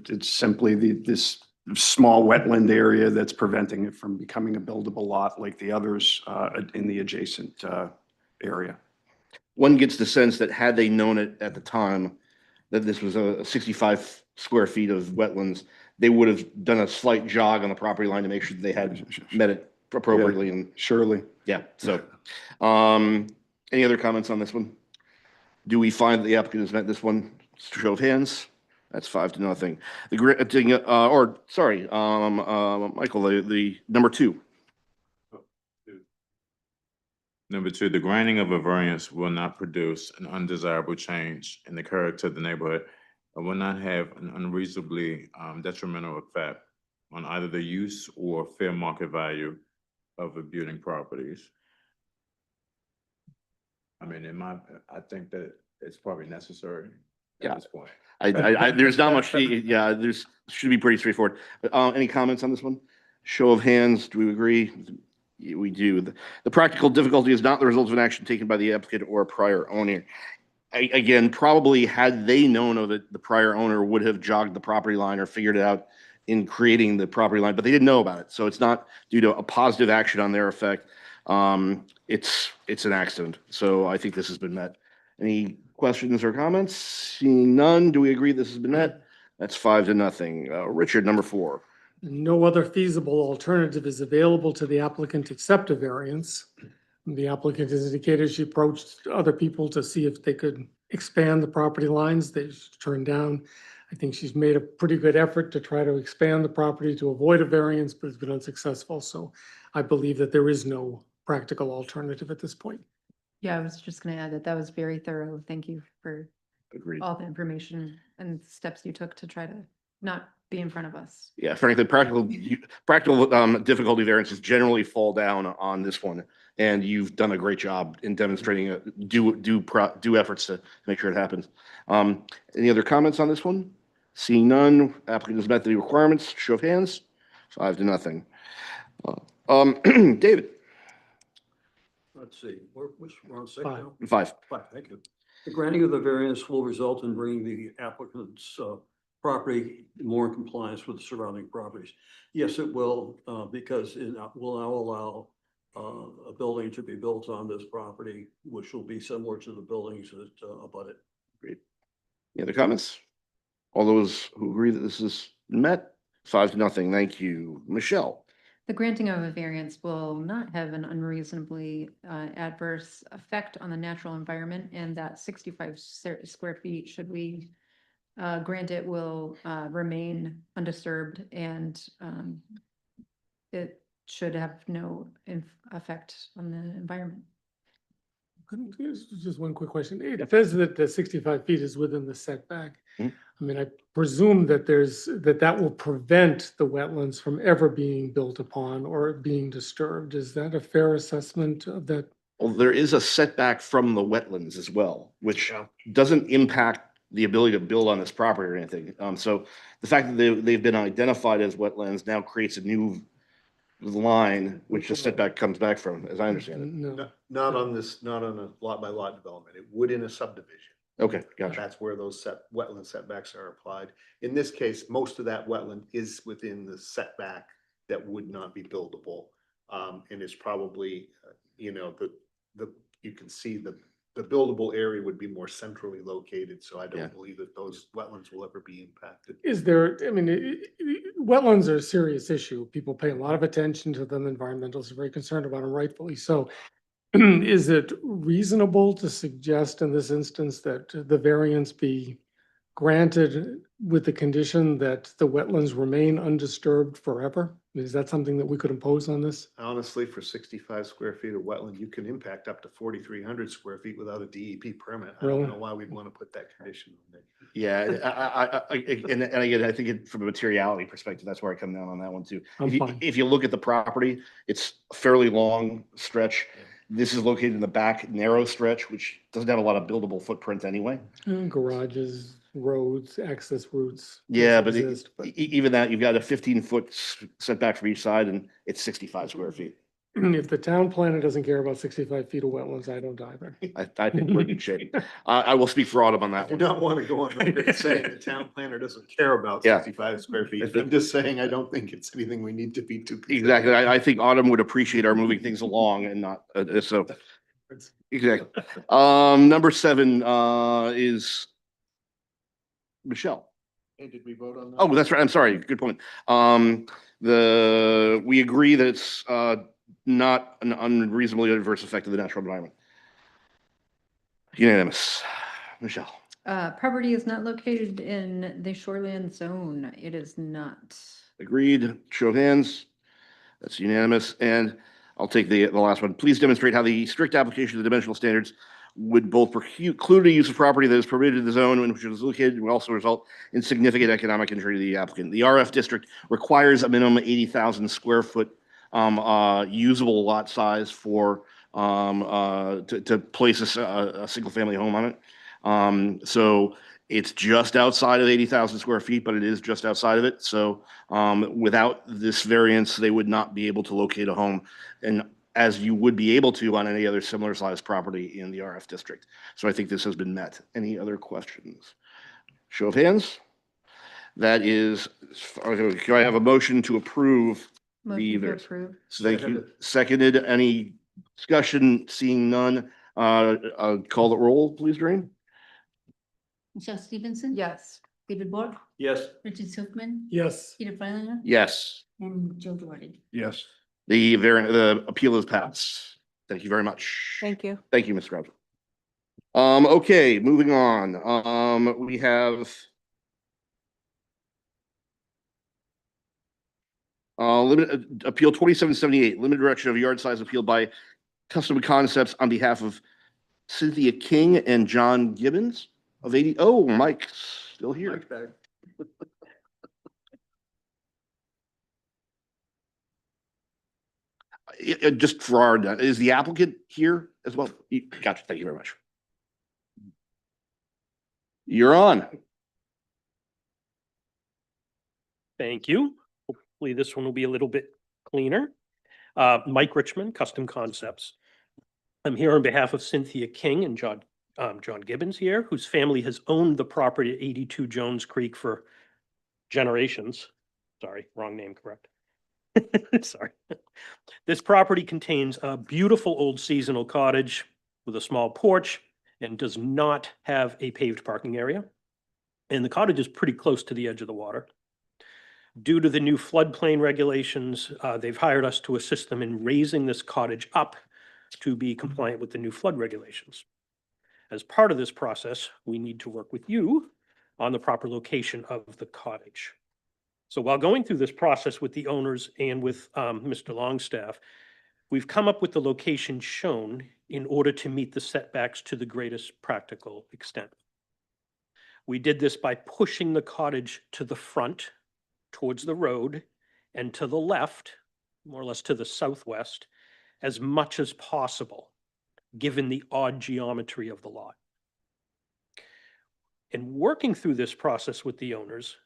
it's simply this small wetland area that's preventing it from becoming a buildable lot like the others in the adjacent area. One gets the sense that had they known it at the time, that this was a 65 square feet of wetlands, they would have done a slight jog on the property line to make sure that they had met it appropriately. And surely. Yeah, so, any other comments on this one? Do we find that the applicant has met this one? Show of hands. That's 5-0. Michael, the number 2. Number 2, the granting of a variance will not produce an undesirable change in the character of the neighborhood and will not have an unreasonably detrimental effect on either the use or fair market value of abutting properties. I mean, I think that it's probably necessary at this point. There's not much, there's should be pretty straightforward. Any comments on this one? Show of hands, do we agree? We do. The practical difficulty is not the result of an action taken by the applicant or a prior owner. Again, probably had they known of it, the prior owner would have jogged the property line or figured it out in creating the property line, but they didn't know about it. So it's not due to a positive action on their effect. It's an accident. So I think this has been met. Any questions or comments? Seeing none, do we agree this has been met? That's 5-0. Richard, number 4. No other feasible alternative is available to the applicant except a variance. The applicant has indicated she approached other people to see if they could expand the property lines. They turned down. I think she's made a pretty good effort to try to expand the property to avoid a variance, but it's been unsuccessful. So I believe that there is no practical alternative at this point. Yeah, I was just gonna add that that was very thorough. Thank you for Agreed. all the information and steps you took to try to not be in front of us. Yeah, frankly, practical difficulty variances generally fall down on this one, and you've done a great job in demonstrating due efforts to make sure it happens. Any other comments on this one? Seeing none, applicant has met the requirements. Show of hands, 5-0. David. Let's see, we're on 6 5. now? 5. 5, thank you. The granting of the variance will result in bringing the applicant's property more in compliance with the surrounding properties. Yes, it will, because it will now allow a building to be built on this property, which will be similar to the buildings that abut it. Great. Any other comments? All those who agree that this is met, 5-0. Thank you. Michelle. The granting of a variance will not have an unreasonably adverse effect on the natural environment, and that 65 square feet, should we grant it, will remain undisturbed, and it should have no effect on the environment. Just one quick question. It says that the 65 feet is within the setback. Hmm. I mean, I presume that that will prevent the wetlands from ever being built upon or being disturbed. Is that a fair assessment of that? Well, there is a setback from the wetlands as well, which doesn't impact the ability to build on this property or anything. So the fact that they've been identified as wetlands now creates a new line, which the setback comes back from, as I understand it. No. Not on this, not on a lot by lot development. It would in a subdivision. Okay, gotcha. That's where those wetland setbacks are applied. In this case, most of that wetland is within the setback that would not be buildable. And it's probably, you can see the buildable area would be more centrally located, so I Yeah. don't believe that those wetlands will ever be impacted. Is there, I mean, wetlands are a serious issue. People pay a lot of attention to them. Environmentalists are very concerned about them, rightfully so. Is it reasonable to suggest in this instance that the variance be granted with the condition that the wetlands remain undisturbed forever? Is that something that we could impose on this? Honestly, for 65 square feet of wetland, you can impact up to 4,300 square feet without a DEP permit. I Really? don't know why we'd want to put that condition on there. Yeah, and again, I think from a materiality perspective, that's where I come down on that one too. I'm fine. If you look at the property, it's a fairly long stretch. This is located in the back narrow stretch, which doesn't have a lot of buildable footprint anyway. Garages, roads, access routes. Yeah, those but exist, even that, you've got a 15-foot setback from each side and it's 65 square feet. If the town planner doesn't care about 65 feet of wetlands, I don't either. I think we're in good shape. I will speak for Autumn on I that do one. not want to go on record saying the town planner doesn't care about Yeah. 65 square feet. I'm just saying, I don't think it's anything we need to be too. concerned Exactly. about. I think Autumn would appreciate our moving things along and not, so, exactly. Number 7, is Michelle. Hey, did we vote on that? Oh, that's right. I'm sorry. Good point. We agree that it's, not an unreasonably adverse effect of the natural environment. Unanimous. Michelle. Property is not located in the shoreland zone. It is not. Agreed. Show of hands. That's unanimous. And I'll take the last one. Please demonstrate how the strict application of the dimensional standards would both preclude a use of property that is permitted in the zone in which it is located, and will also result in significant economic injury to the applicant. The RF district requires a minimum 80,000 square foot usable lot size for to place a single family home on it. So it's just outside of 80,000 square feet, but it is just outside of it. So without this variance, they would not be able to locate a home, and as you would be able to on any other similar sized property in the RF district. So I think this has been met. Any other questions? Show of hands. That is, can I have a motion to approve? Motion to Beavers. approve. So thank you. Seconded. Any discussion? Seeing none. Call the roll, please, Doreen. Michelle Stevenson. Yes. David Bork, Yes. Richard Silkman, Yes. Peter Freilinger. Yes. And Joe Doherty. Yes. The appeal is passed. Thank you very much. Thank you. Thank you, Ms. Crouch. Okay, moving on. We have limited appeal 2778, limited direction of yard size appeal by Custom Concepts on behalf of Cynthia King and John Gibbons of 80. Oh, Mike's still here. Mike back. Just for our, is the applicant here as well? Gotcha. Thank you very much. You're on. Thank you. Hopefully this one will be a little bit cleaner. Mike Richmond, Custom Concepts. I'm here on behalf of Cynthia King and John Gibbons here, whose family has owned the property at 82 Jones Creek for generations. Sorry, wrong name, correct? Sorry. This property contains a beautiful old seasonal cottage with a small porch and does not have a paved parking area. And the cottage is pretty close to the edge of the water. Due to the new floodplain regulations, they've hired us to assist them in raising this cottage up to be compliant with the new flood regulations. As part of this process, we need to work with you on the proper location of the cottage. So while going through this process with the owners and with Mr. Longstaff, we've come up with the location shown in order to meet the setbacks to the greatest practical extent. We did this by pushing the cottage to the front towards the road and to the left, more or less to the southwest, as much as possible, given the odd geometry of the lot. In working through this process with the owners,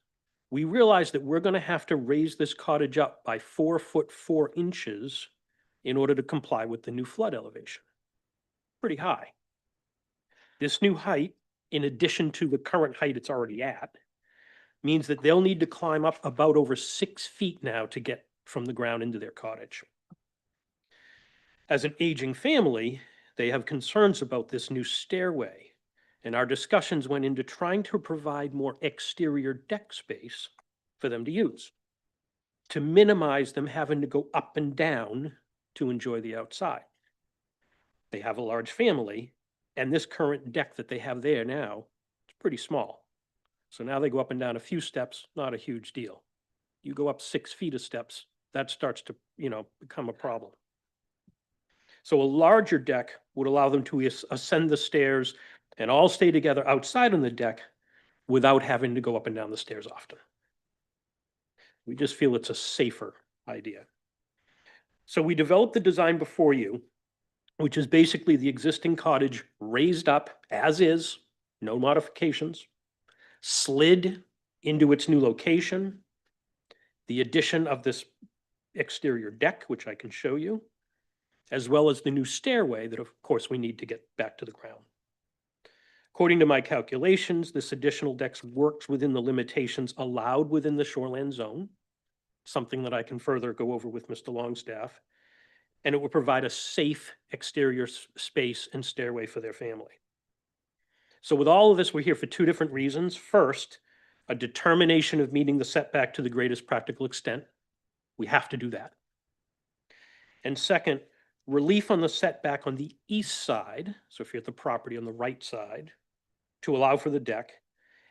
we realized that we're going to have to raise this cottage up by 4 foot 4 inches in order to comply with the new flood elevation. Pretty high. This new height, in addition to the current height it's already at, means that they'll need to climb up about over 6 feet now to get from the ground into their cottage. As an aging family, they have concerns about this new stairway, and our discussions went into trying to provide more exterior deck space for them to use, to minimize them having to go up and down to enjoy the outside. They have a large family, and this current deck that they have there now is pretty small. So now they go up and down a few steps, not a huge deal. You go up 6 feet of steps, that starts to, become a problem. So a larger deck would allow them to ascend the stairs and all stay together outside on the deck without having to go up and down the stairs often. We just feel it's a safer idea. So we developed the design before you, which is basically the existing cottage raised up as is, no modifications, slid into its new location, the addition of this exterior deck, which I can show you, as well as the new stairway that, of course, we need to get back to the ground. According to my calculations, this additional deck works within the limitations allowed within the shoreland zone, something that I can further go over with Mr. Longstaff, and it will provide a safe exterior space and stairway for their family. So with all of this, we're here for 2 different reasons. First, a determination of meeting the setback to the greatest practical extent. We have to do that. And second, relief on the setback on the east side, so if you're at the property on the right side, to allow for the deck,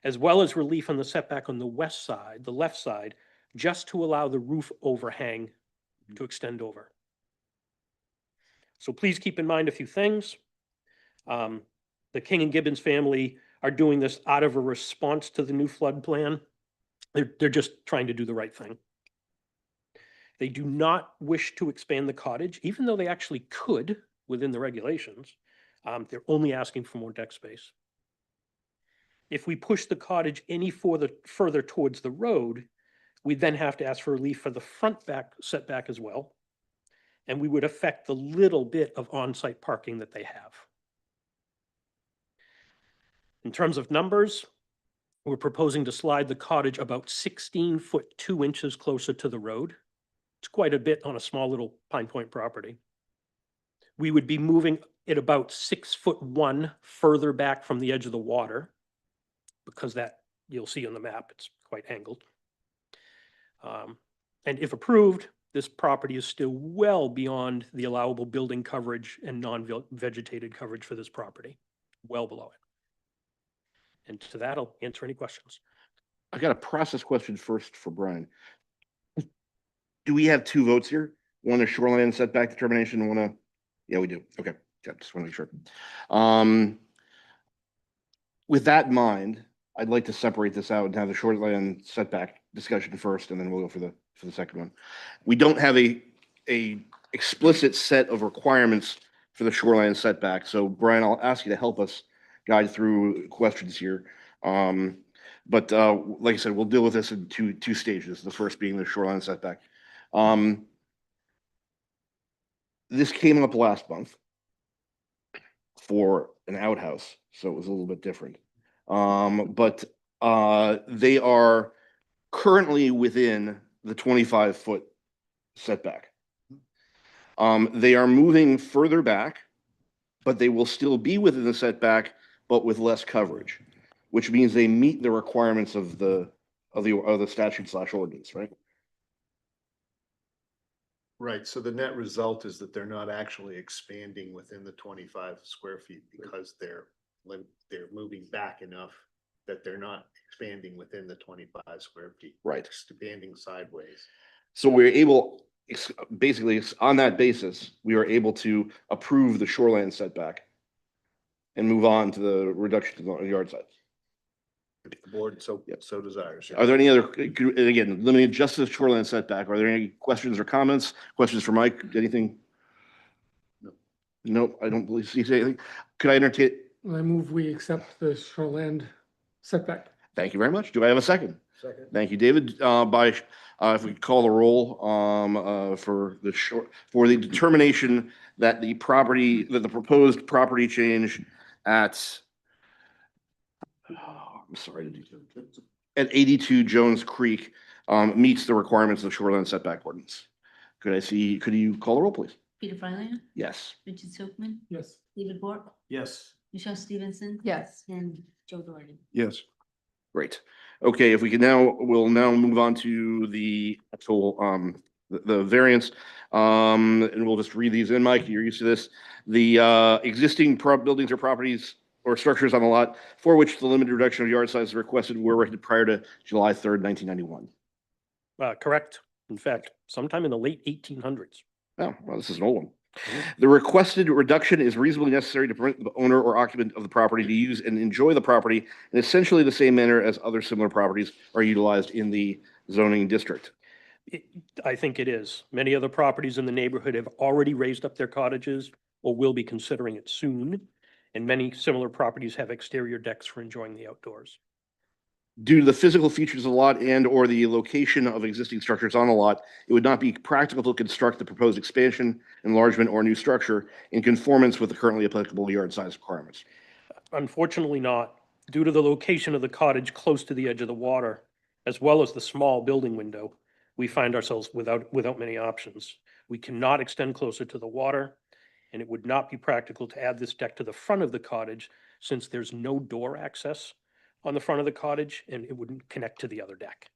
as well as relief on the setback on the west side, the left side, just to allow the roof overhang to extend over. So please keep in mind a few things. The King and Gibbons family are doing this out of a response to the new flood plan. They're just trying to do the right thing. They do not wish to expand the cottage, even though they actually could within the regulations. They're only asking for more deck space. If we push the cottage any further towards the road, we then have to ask for relief for the front back setback as well. And we would affect the little bit of on-site parking that they have. In terms of numbers, we're proposing to slide the cottage about 16 foot 2 inches closer to the road. It's quite a bit on a small little Pine Point property. We would be moving it about 6 foot 1 further back from the edge of the water, because that you'll see on the map, it's quite angled. And if approved, this property is still well beyond the allowable building coverage and non-vegetated coverage for this property, well below it. And to that, I'll answer any questions. I got a process question first for Brian. Do we have 2 votes here? One a shoreline setback determination, and one a, yeah, we do. Okay, yeah, just want to be sure. With that in mind, I'd like to separate this out and have the shoreline setback discussion first, and then we'll go for the second one. We don't have a explicit set of requirements for the shoreline setback. So Brian, I'll ask you to help us guide through questions here. But like I said, we'll deal with this in two stages. The first being the shoreline setback. This came up last month for an outhouse, so it was a little bit different. But they are currently within the 25-foot setback. They are moving further back, but they will still be within the setback, but with less coverage, which means they meet the requirements of the statute/ordinance, right? Right, so the net result is that they're not actually expanding within the 25 square feet because they're moving back enough that they're not expanding within the 25 square feet. Right. Expanding sideways. So we're able, basically on that basis, we are able to approve the shoreline setback and move on to the reduction to the yard size. If the board so desires. Are there any other, again, limited just to the shoreline setback, are there any questions or comments? Questions for Mike? Anything? No, I don't believe you say anything. Could I entertain? I move we accept the shoreland setback. Thank you very much. Do I have a second? Second. Thank you, David. If we could call the roll, for the determination that the proposed property change at, I'm sorry, at 82 Jones Creek, meets the requirements of shoreline setback ordinance. Could you call the roll, please? Peter Fryland, Yes. Richard Silkman, Yes. David Bork, Yes. Michelle Stevenson. Yes. And Joe Doherty. Yes. Great. Okay, if we can we'll now move on to the actual, the variance. And we'll just read these in, Mike, you're used to this. The, existing buildings or properties or structures on the lot for which the limited reduction of yard size is requested were erected prior to July 3rd, 1991. Correct. In fact, sometime in the late 1800s. Oh, well, this is an old one. The requested reduction is reasonably necessary to permit the owner or occupant of the property to use and enjoy the property in essentially the same manner as other similar properties are utilized in the zoning district. I think it is. Many other properties in the neighborhood have already raised up their cottages or will be considering it soon. And many similar properties have exterior decks for enjoying the outdoors. Due to the physical features of the lot and or the location of existing structures on the lot, it would not be practical to construct the proposed expansion, enlargement, or new structure in conformance with the currently applicable yard size requirements. Unfortunately not. Due to the location of the cottage close to the edge of the water, as well as the small building window, we find ourselves without many options. We cannot extend closer to the water, and it would not be practical to add this deck to the front of the cottage since there's no door access on the front of the cottage and it wouldn't connect to the other deck.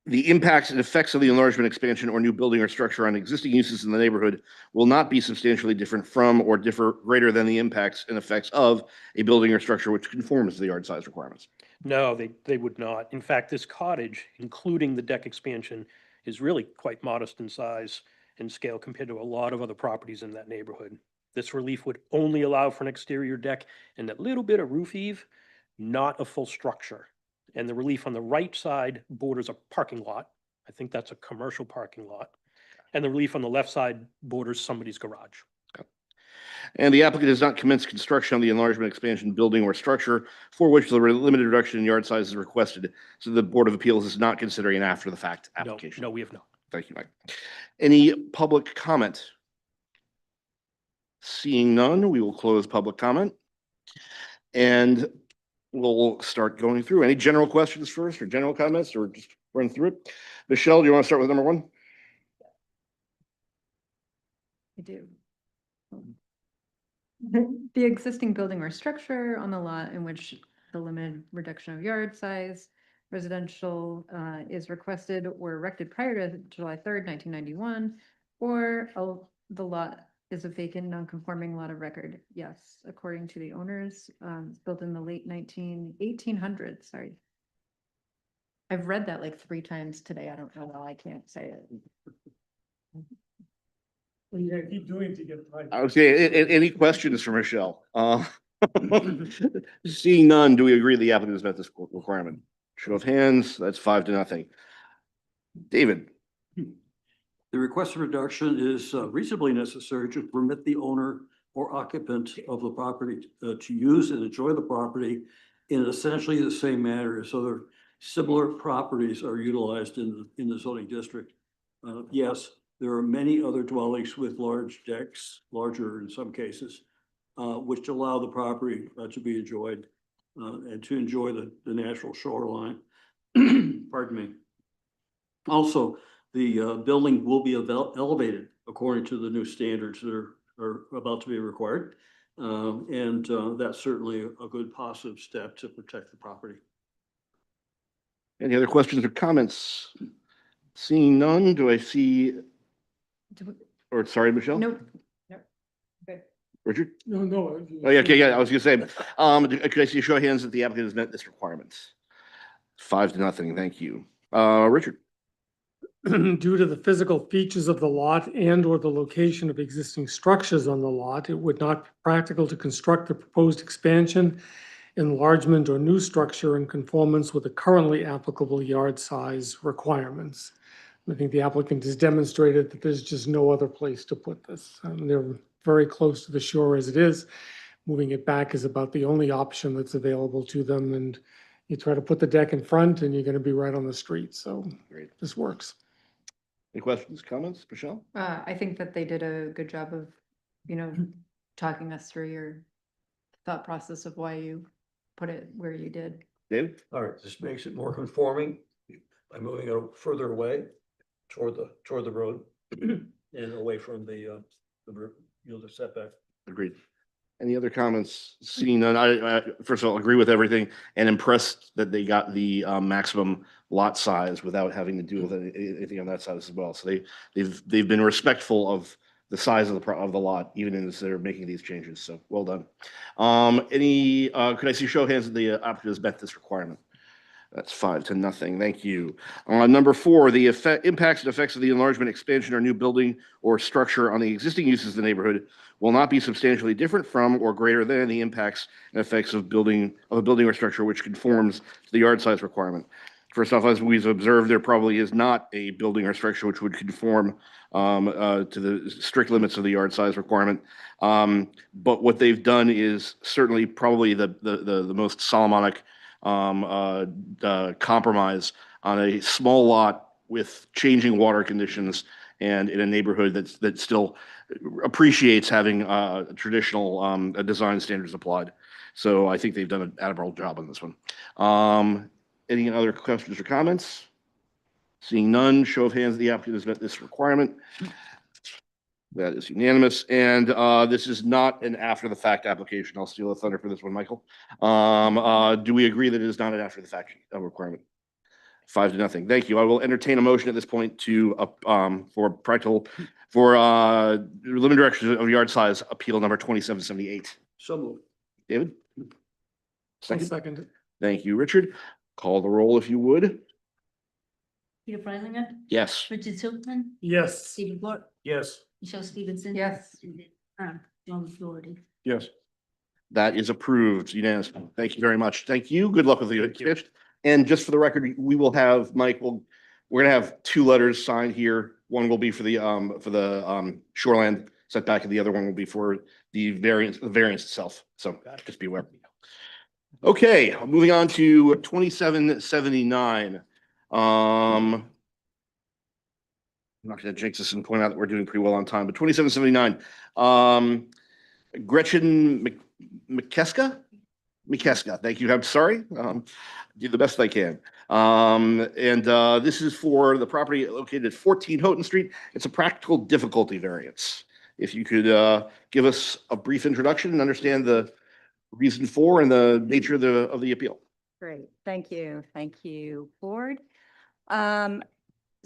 The impacts and effects of the enlargement, expansion, or new building or structure on existing uses in the neighborhood will not be substantially different from or differ greater than the impacts and effects of a building or structure which conforms to the yard size requirements. No, they would not. In fact, this cottage, including the deck expansion, is really quite modest in size and scale compared to a lot of other properties in that neighborhood. This relief would only allow for an exterior deck and that little bit of roof eave, not a full structure. And the relief on the right side borders a parking lot. I think that's a commercial parking lot. And the relief on the left side borders somebody's garage. And the applicant has not commenced construction on the enlargement, expansion, building, or structure for which the limited reduction in yard size is requested. So the Board of Appeals is not considering an after-the-fact application. No, we have not. Thank you, Mike. Any public comment? Seeing none, we will close public comment. And we'll start going through. Any general questions first or general comments or just run through it? Michelle, do you want to start with number one? I do. The existing building or structure on the lot in which the limited reduction of yard size residential is requested were erected prior to July 3rd, 1991, or the lot is a vacant, non-conforming lot of record. Yes, according to the owners, it's built in the late 1800s, sorry. I've read that like 3 times today. I don't know why I can't say it. What are you gonna keep doing to get it right? Okay, any questions for Michelle? Seeing none, do we agree the applicant has met this requirement? Show of hands, that's 5-0. David? The requested reduction is reasonably necessary to permit the owner or occupant of the property to use and enjoy the property in essentially the same manner as other similar properties are utilized in the zoning district. Yes, there are many other dwellings with large decks, larger in some cases, which allow the property to be enjoyed and to enjoy the natural shoreline. Pardon me. Also, the building will be elevated according to the new standards that are about to be required. And that's certainly a good positive step to protect the property. Any other questions or comments? Seeing none, do I see, or sorry, Michelle? Nope. Good. Richard? No. Oh, yeah, okay, yeah, I was gonna say, could I see a show of hands that the applicant has met this requirement? 5-0, thank you. Richard? Due to the physical features of the lot and or the location of existing structures on the lot, it would not be practical to construct the proposed expansion, enlargement, or new structure in conformance with the currently applicable yard size requirements. I think the applicant has demonstrated that there's just no other place to put this. They're very close to the shore as it is. Moving it back is about the only option that's available to them, and You try to put the deck in front and you're gonna be right on the street, so Great. this works. Any questions, comments, Michelle? I think that they did a good job of, talking us through your thought process of why you put it where you did. David? All right, this makes it more conforming by moving it further away toward the road and away from the setback. Agreed. Any other comments? Seeing none, I first of all agree with everything and impressed that they got the maximum lot size without having to deal with anything on that side as well. So they've been respectful of the size of the lot, even as they're making these changes. So well done. Could I see show of hands that the applicant has met this requirement? That's 5-0. Thank you. Number 4, the impacts and effects of the enlargement, expansion, or new building or structure on the existing uses of the neighborhood will not be substantially different from or greater than the impacts and effects of a building or structure which conforms to the yard size requirement. First off, as we've observed, there probably is not a building or structure which would conform to the strict limits of the yard size requirement. But what they've done is certainly probably the most Solomonic compromise on a small lot with changing water conditions and in a neighborhood that still appreciates having traditional design standards applied. So I think they've done an admirable job on this one. Any other questions or comments? Seeing none, show of hands, the applicant has met this requirement. That is unanimous. And this is not an after the fact application. I'll steal the thunder for this one, Michael. Do we agree that it is not an after the fact requirement? 5-0. Thank you. I will entertain a motion at this point to limited direction of yard size appeal number 2778. So moved. David? I'll Second. second it. Thank you, Richard. Call the roll if you would. Peter Freilinger, Yes. Richard Tillman, Yes. David Bork, Yes. Michelle Stevenson. Yes. and John Doherty. Yes. That is approved unanimously. Thank you very much. Thank you. Good luck with the expansion. And just for the record, we will have, Mike, we're gonna have 2 letters signed here. One will be for the shoreland setback and the other one will be for the variance itself. So just be aware. Okay, moving on to 2779. I'm not gonna jinx this and point out that we're doing pretty well on time, but 2779. Gretchen McKeska? McKeska, thank you. I'm sorry. Do the best I can. This is for the property located at 14 Houghton Street. It's a practical difficulty variance. If you could give us a brief introduction and understand the reason for and the nature of the appeal. Great, thank you. Thank you, board.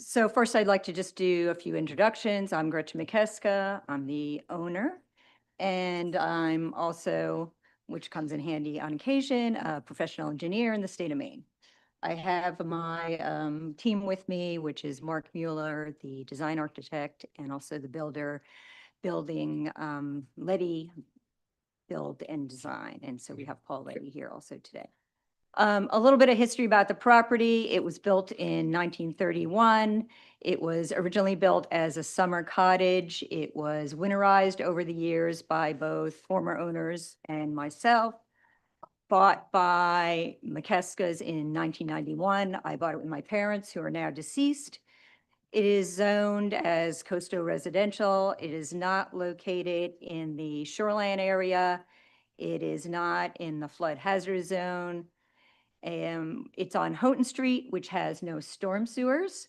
So first I'd like to just do a few introductions. I'm Gretchen McKeska. I'm the owner. And I'm also, which comes in handy on occasion, a professional engineer in the state of Maine. I have my team with me, which is Mark Mueller, the design architect, and also the building Letty Build and Design. And so we have Paul Letty here also today. A little bit of history about the property. It was built in 1931. It was originally built as a summer cottage. It was winterized over the years by both former owners and myself. Bought by McKeskas in 1991. I bought it with my parents who are now deceased. It is zoned as coastal residential. It is not located in the shoreline area. It is not in the flood hazard zone. It's on Houghton Street, which has no storm sewers.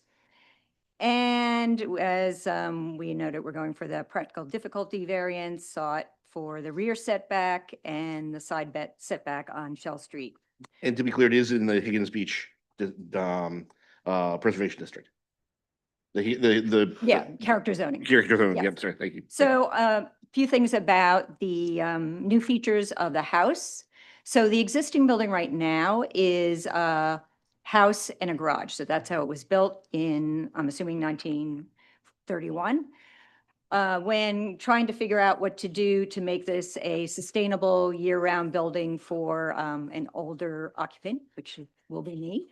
And as we noted, we're going for the practical difficulty variance, sought for the rear setback and the side setback on Shell Street. And to be clear, it is in the Higgins Beach Preservation District. Yeah, character zoning. Character zoning, Yes. yep, sorry, thank you. So a few things about the new features of the house. So the existing building right now is a house and a garage. So that's how it was built in, I'm assuming 1931. When trying to figure out what to do to make this a sustainable year-round building for an older occupant, which will be me,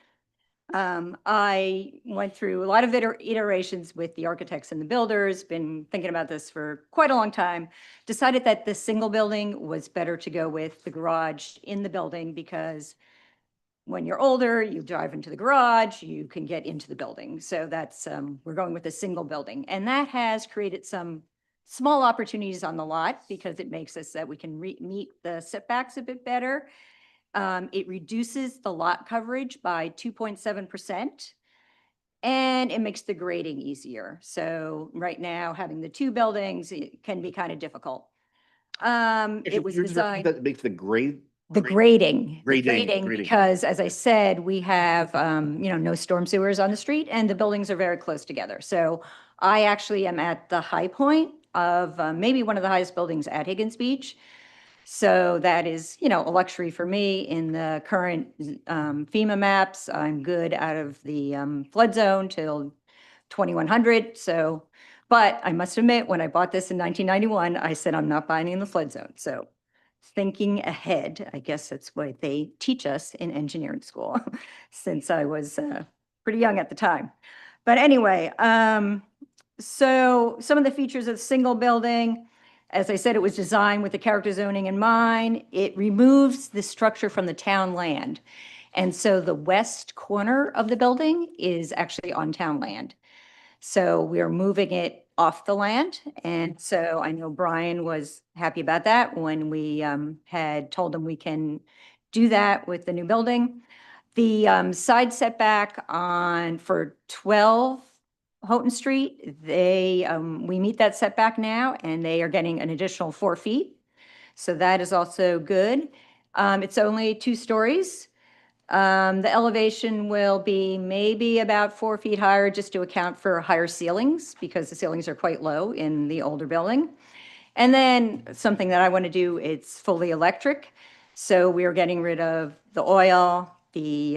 I went through a lot of iterations with the architects and the builders, been thinking about this for quite a long time, decided that the single building was better to go with the garage in the building because when you're older, you drive into the garage, you can get into the building. So that's, we're going with a single building. And that has created some small opportunities on the lot because it makes us that we can meet the setbacks a bit better. It reduces the lot coverage by 2.7%. And it makes the grading easier. So right now, having the two buildings, it can be kind of difficult. It was designed. That makes the grade. The grading. The Grading. Because as I said, we have, no storm sewers on the street and the buildings are very close together. So I actually am at the high point of maybe one of the highest buildings at Higgins Beach. So that is, a luxury for me in the current FEMA maps. I'm good out of the flood zone till 2100. So, but I must admit, when I bought this in 1991, I said, I'm not buying in the flood zone. So thinking ahead, I guess that's what they teach us in engineering school, since I was pretty young at the time. But anyway, so some of the features of the single building, as I said, it was designed with the character zoning in mind. It removes the structure from the town land. And so the west corner of the building is actually on town land. So we are moving it off the land. And so I know Brian was happy about that when we had told him we can do that with the new building. The side setback for 12 Houghton Street, we meet that setback now, and they are getting an additional 4 feet. So that is also good. It's only 2 stories. The elevation will be maybe about 4 feet higher just to account for higher ceilings because the ceilings are quite low in the older building. And then something that I want to do, it's fully electric. So we are getting rid of the oil, the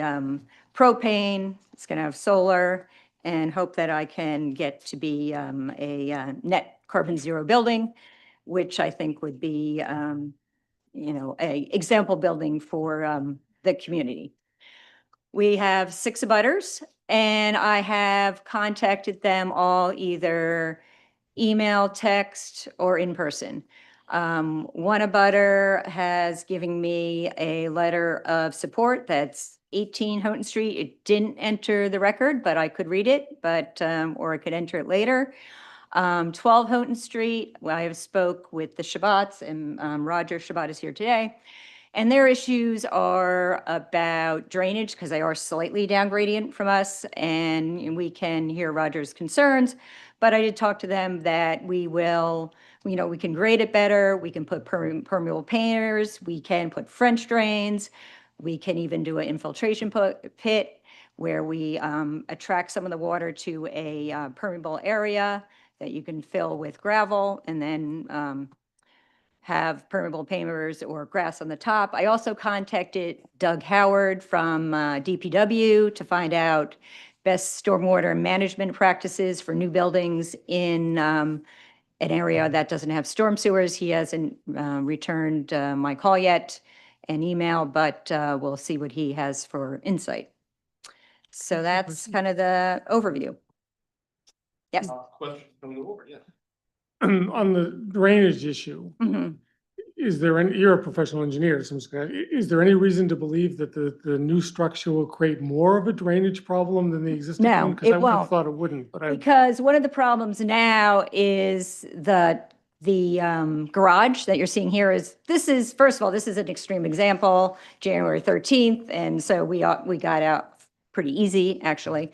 propane, it's going to have solar, and hope that I can get to be a net carbon zero building, which I think would be, a example building for the community. We have 6 abutters, and I have contacted them all either email, text, or in person. One abutter has given me a letter of support. That's 18 Houghton Street. It didn't enter the record, but I could read it, or I could enter it later. 12 Houghton Street, I have spoke with the Shabbats, and Roger Shabbat is here today. And their issues are about drainage because they are slightly down gradient from us, and we can hear Roger's concerns. But I did talk to them that we will, we can grade it better. We can put permeable painters. We can put French drains. We can even do an infiltration pit where we attract some of the water to a permeable area that you can fill with gravel and then have permeable pavers or grass on the top. I also contacted Doug Howard from DPW to find out best stormwater management practices for new buildings in an area that doesn't have storm sewers. He hasn't returned my call yet, an email, but we'll see what he has for insight. So that's kind of the overview. Yes. Question from the board, yeah. On the drainage issue, Mhm. is there any, you're a professional engineer, so I'm just gonna, is there any reason to believe that the new structure will create more of a drainage problem than the existing No, one? Because it I would have won't. thought it wouldn't, but I, Because one of the problems now is the garage that you're seeing here first of all, this is an extreme example, January 13th. And so we got out pretty easy, actually.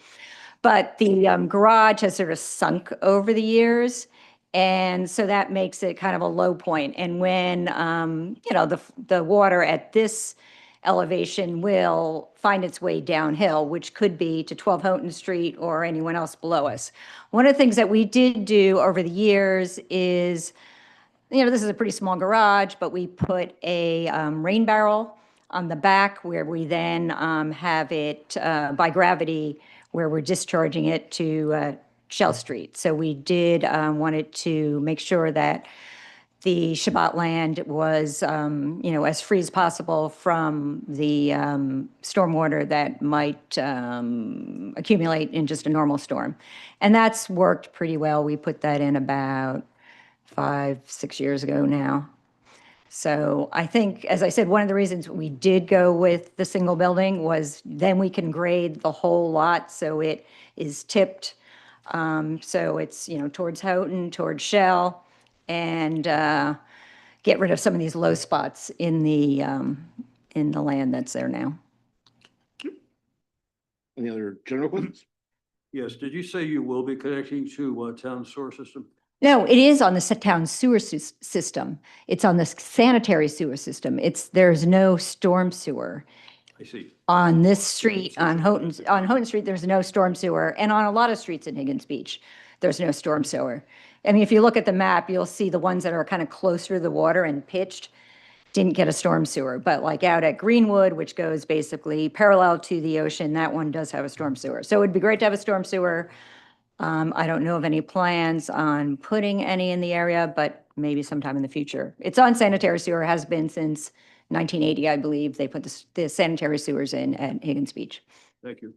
But the garage has sort of sunk over the years. And so that makes it kind of a low point. And when, the water at this elevation will find its way downhill, which could be to 12 Houghton Street or anyone else below us. One of the things that we did do over the years is, this is a pretty small garage, but we put a rain barrel on the back where we then have it by gravity, where we're discharging it to Shell Street. So we did wanted to make sure that the Shabbat land was, as free as possible from the stormwater that might accumulate in just a normal storm. And that's worked pretty well. We put that in about 5-6 years ago now. So I think, as I said, one of the reasons we did go with the single building was then we can grade the whole lot so it is tipped. So it's, towards Houghton, towards Shell, and get rid of some of these low spots in the land that's there now. Any other general questions? Yes, did you say you will be connecting to town sewer system? No, it is on the town sewer system. It's on the sanitary sewer system. There's no storm sewer. I see. On this street, on Houghton Street, there's no storm sewer, and on a lot of streets in Higgins Beach, there's no storm sewer. I mean, if you look at the map, you'll see the ones that are kind of closer to the water and pitched didn't get a storm sewer, but like out at Greenwood, which goes basically parallel to the ocean, that one does have a storm sewer. So it'd be great to have a storm sewer. I don't know of any plans on putting any in the area, but maybe sometime in the future. It's on sanitary sewer, has been since 1980, I believe. They put the sanitary sewers in at Higgins Beach. Thank you.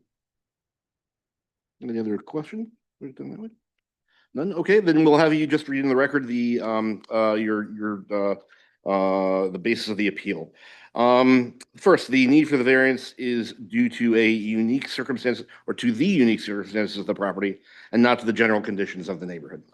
Any other question? We've done that one? None? Okay, then we'll have you just read in the record the basis of the appeal. First, the need for the variance is due to a unique circumstance or to the unique circumstances of the property and not to the general conditions of the neighborhood.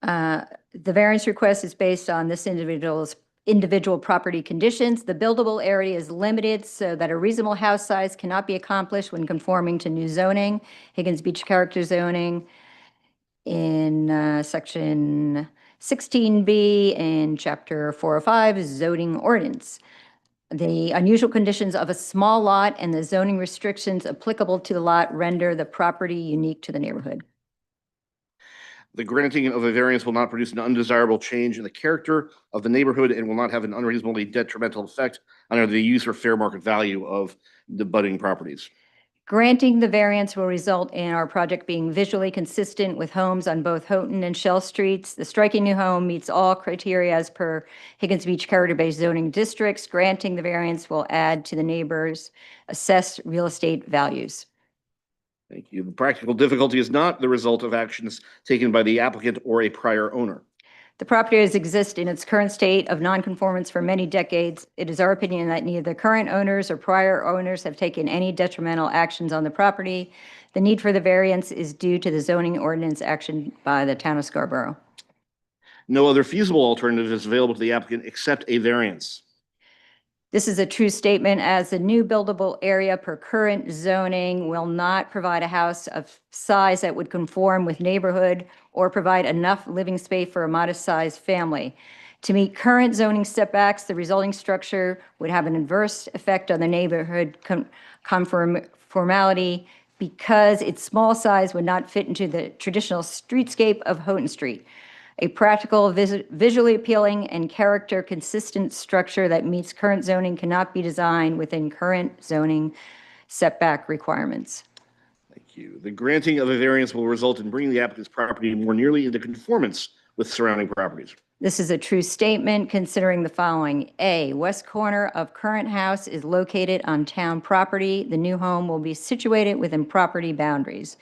The variance request is based on this individual property conditions. The buildable area is limited so that a reasonable house size cannot be accomplished when conforming to new zoning, Higgins Beach character zoning in section 16B in chapter 405 zoning ordinance. The unusual conditions of a small lot and the zoning restrictions applicable to the lot render the property unique to the neighborhood. The granting of a variance will not produce an undesirable change in the character of the neighborhood and will not have an unreasonably detrimental effect on the use or fair market value of the budding properties. Granting the variance will result in our project being visually consistent with homes on both Houghton and Shell Streets. The striking new home meets all criteria as per Higgins Beach character-based zoning districts. Granting the variance will add to the neighbors' assessed real estate values. Thank you. The practical difficulty is not the result of actions taken by the applicant or a prior owner. The property has existed in its current state of nonconformance for many decades. It is our opinion that neither the current owners or prior owners have taken any detrimental actions on the property. The need for the variance is due to the zoning ordinance action by the town of Scarborough. No other feasible alternative is available to the applicant except a variance. This is a true statement, as the new buildable area per current zoning will not provide a house of size that would conform with neighborhood or provide enough living space for a modest-sized family. To meet current zoning setbacks, the resulting structure would have an adverse effect on the neighborhood conformity because its small size would not fit into the traditional streetscape of Houghton Street. A practical, visually appealing, and character-consistent structure that meets current zoning cannot be designed within current zoning setback requirements. Thank you. The granting of a variance will result in bringing the applicant's property more nearly into conformance with surrounding properties. This is a true statement considering the following. A, west corner of current house is located on town property. The new home will be situated within property boundaries.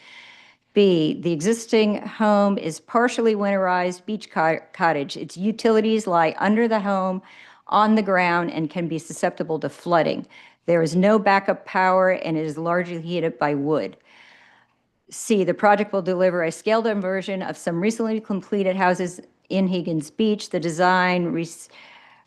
B, the existing home is partially winterized beach cottage. Its utilities lie under the home on the ground and can be susceptible to flooding. There is no backup power and it is largely heated by wood. C, the project will deliver a scaled-down version of some recently completed houses in Higgins Beach. The design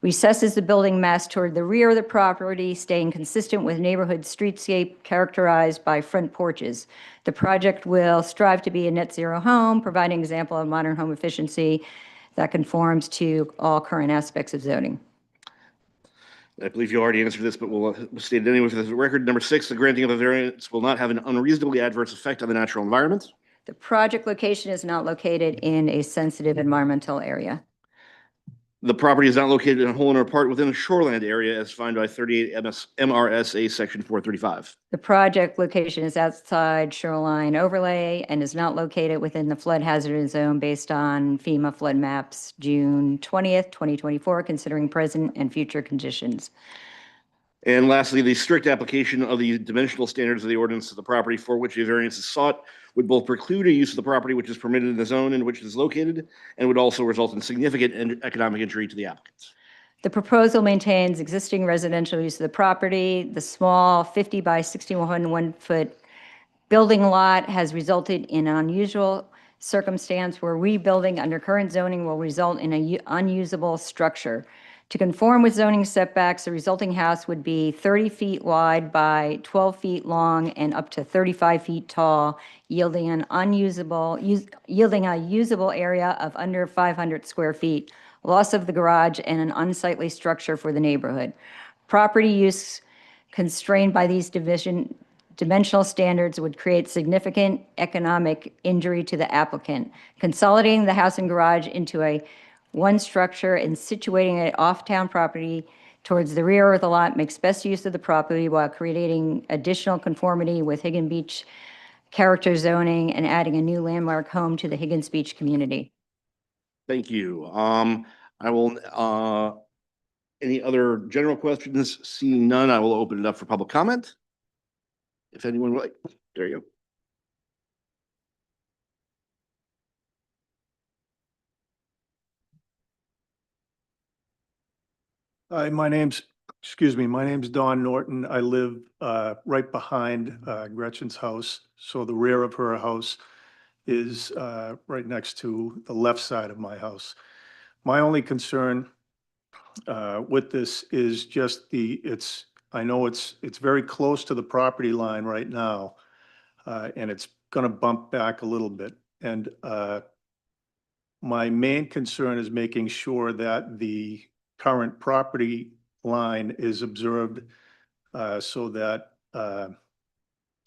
recesses the building mass toward the rear of the property, staying consistent with neighborhood streetscape characterized by front porches. The project will strive to be a net zero home, providing an example of modern home efficiency that conforms to all current aspects of zoning. I believe you already answered this, but we'll state it anyway for the record. Number 6, the granting of a variance will not have an unreasonably adverse effect on the natural environment. The project location is not located in a sensitive environmental area. The property is not located in a whole or part within a shoreland area as defined by 38 MRSA section 435. The project location is outside shoreline overlay and is not located within the flood hazard zone based on FEMA flood maps, June 20th, 2024, considering present and future conditions. And lastly, the strict application of the dimensional standards of the ordinance of the property for which a variance is sought would both preclude a use of the property which is permitted in the zone in which it is located and would also result in significant economic injury to the applicants. The proposal maintains existing residential use of the property. The small 50 by 61 1-foot building lot has resulted in an unusual circumstance where rebuilding under current zoning will result in an unusable structure. To conform with zoning setbacks, the resulting house would be 30 feet wide by 12 feet long and up to 35 feet tall, yielding a usable area of under 500 square feet, loss of the garage, and an unsightly structure for the neighborhood. Property use constrained by these dimensional standards would create significant economic injury to the applicant. Consolidating the house and garage into one structure and situating it off-town property towards the rear of the lot makes best use of the property while creating additional conformity with Higgins Beach character zoning and adding a new landmark home to the Higgins Beach community. Thank you. I will, any other general questions? Seeing none, I will open it up for public comment. If anyone would like, there you go. Hi, my name's Don Norton. I live right behind Gretchen's house. So the rear of her house is right next to the left side of my house. My only concern with this is just I know it's very close to the property line right now, and it's gonna bump back a little bit. And my main concern is making sure that the current property line is observed so that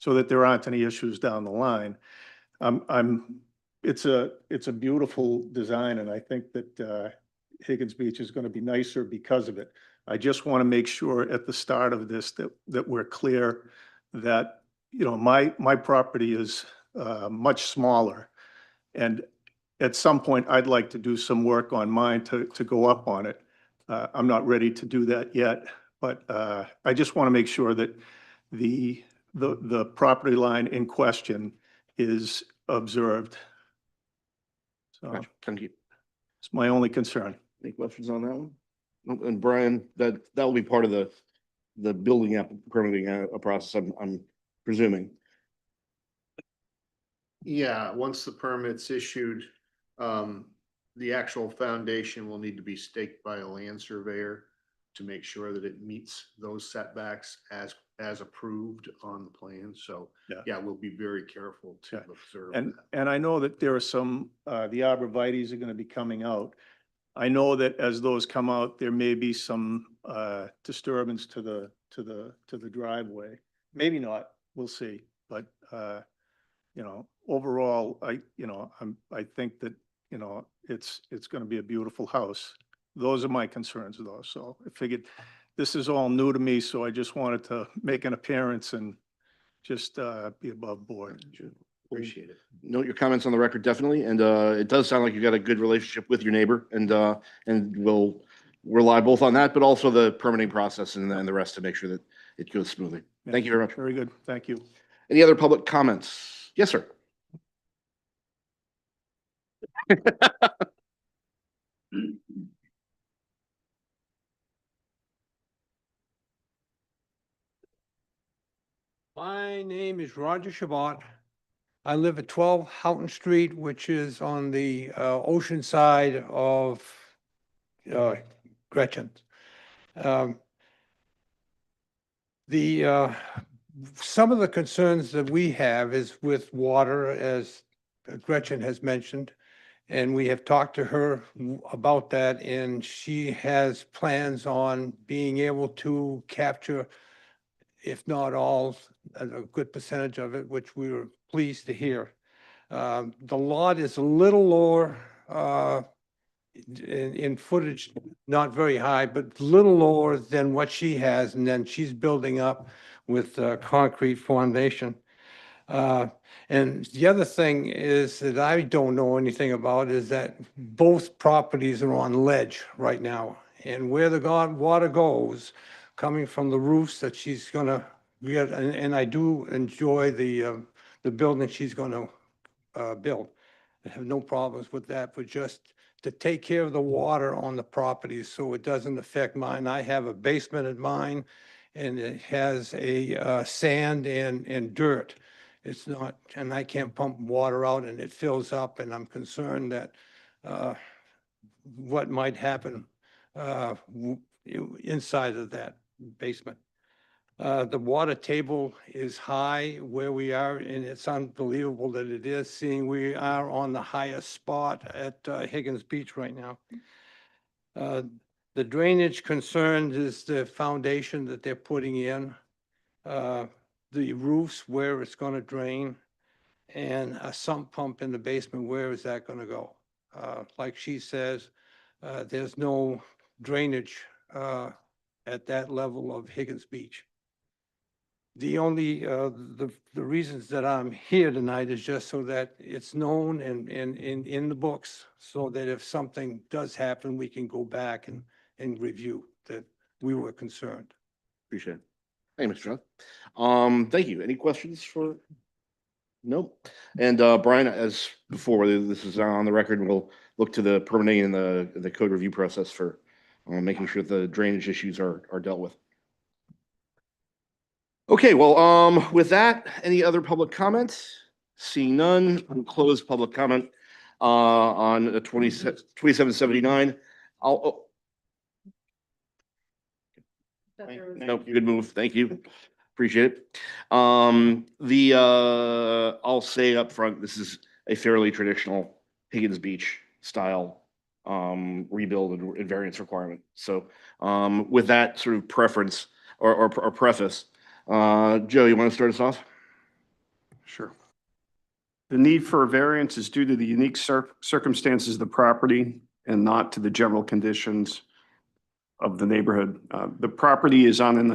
there aren't any issues down the line. It's a beautiful design, and I think that Higgins Beach is going to be nicer because of it. I just want to make sure at the start of this that we're clear that, you know, my property is much smaller, and at some point I'd like to do some work on mine to go up on it. I'm not ready to do that yet, but I just want to make sure that the property line in question is observed. So Gotcha. Thank you. it's my only concern. Any questions on that one? Nope. And Brian, that will be part of the building up permitting process, I'm presuming. Yeah, once the permit's issued, the actual foundation will need to be staked by a land surveyor to make sure that it meets those setbacks as approved on the plan. So, yeah, we'll be very careful to observe that. And I know that there are some, the arborvitaes are going to be coming out. I know that as those come out, there may be some disturbance to the driveway. Maybe not, we'll see. But you know, overall, I think that, you know, it's going to be a beautiful house. Those are my concerns though. So I figured this is all new to me, so I just wanted to make an appearance and just be above board. Appreciate it. Note your comments on the record, definitely. And it does sound like you've got a good relationship with your neighbor, and we'll rely both on that, but also the permitting process and the rest to make sure that it goes smoothly. Yeah, Thank you very much. Very good. Thank you. Any other public comments? Yes, sir. My name is Roger Shabbat. I live at 12 Houghton Street, which is on the ocean side of Gretchen. Some of the concerns that we have is with water, as Gretchen has mentioned, and we have talked to her about that, and she has plans on being able to capture, if not all, a good percentage of it, which we were pleased to hear. The lot is a little lower in footage, not very high, but a little lower than what she has, and then she's building up with concrete foundation. And the other thing is that I don't know anything about is that both properties are on ledge right now. And where the water goes, coming from the roofs that she's gonna get, and I do enjoy the building she's gonna build. I have no problems with that, but just to take care of the water on the property so it doesn't affect mine. I have a basement in mine and it has a sand and dirt. It's not, and I can't pump water out and it fills up and I'm concerned that what might happen inside of that basement. The water table is high where we are, and it's unbelievable that it is, seeing we are on the highest spot at Higgins Beach right now. The drainage concern is the foundation that they're putting in, the roofs where it's going to drain, and a sump pump in the basement, where is that going to go? Like she says, there's no drainage at that level of Higgins Beach. The only, the reasons that I'm here tonight is just so that it's known and in the books, so that if something does happen, we can go back and review that we were concerned. Appreciate it. Thank you, Mr. John. Thank you. Any questions for? Nope. And Brian, as before, this is on the record, we'll look to the permitting and the code review process for making sure the drainage issues are dealt with. Okay, well, with that, any other public comments? Seeing none, we'll close public comment on the 2779. I'll. No, good move. Thank you. Appreciate it. I'll say up front, this is a fairly traditional Higgins Beach style rebuild and variance requirement. So with that sort of preference or preface, Joe, you want to start us off? Sure. The need for a variance is due to the unique circumstances of the property and not to the general conditions of the neighborhood. The property is on an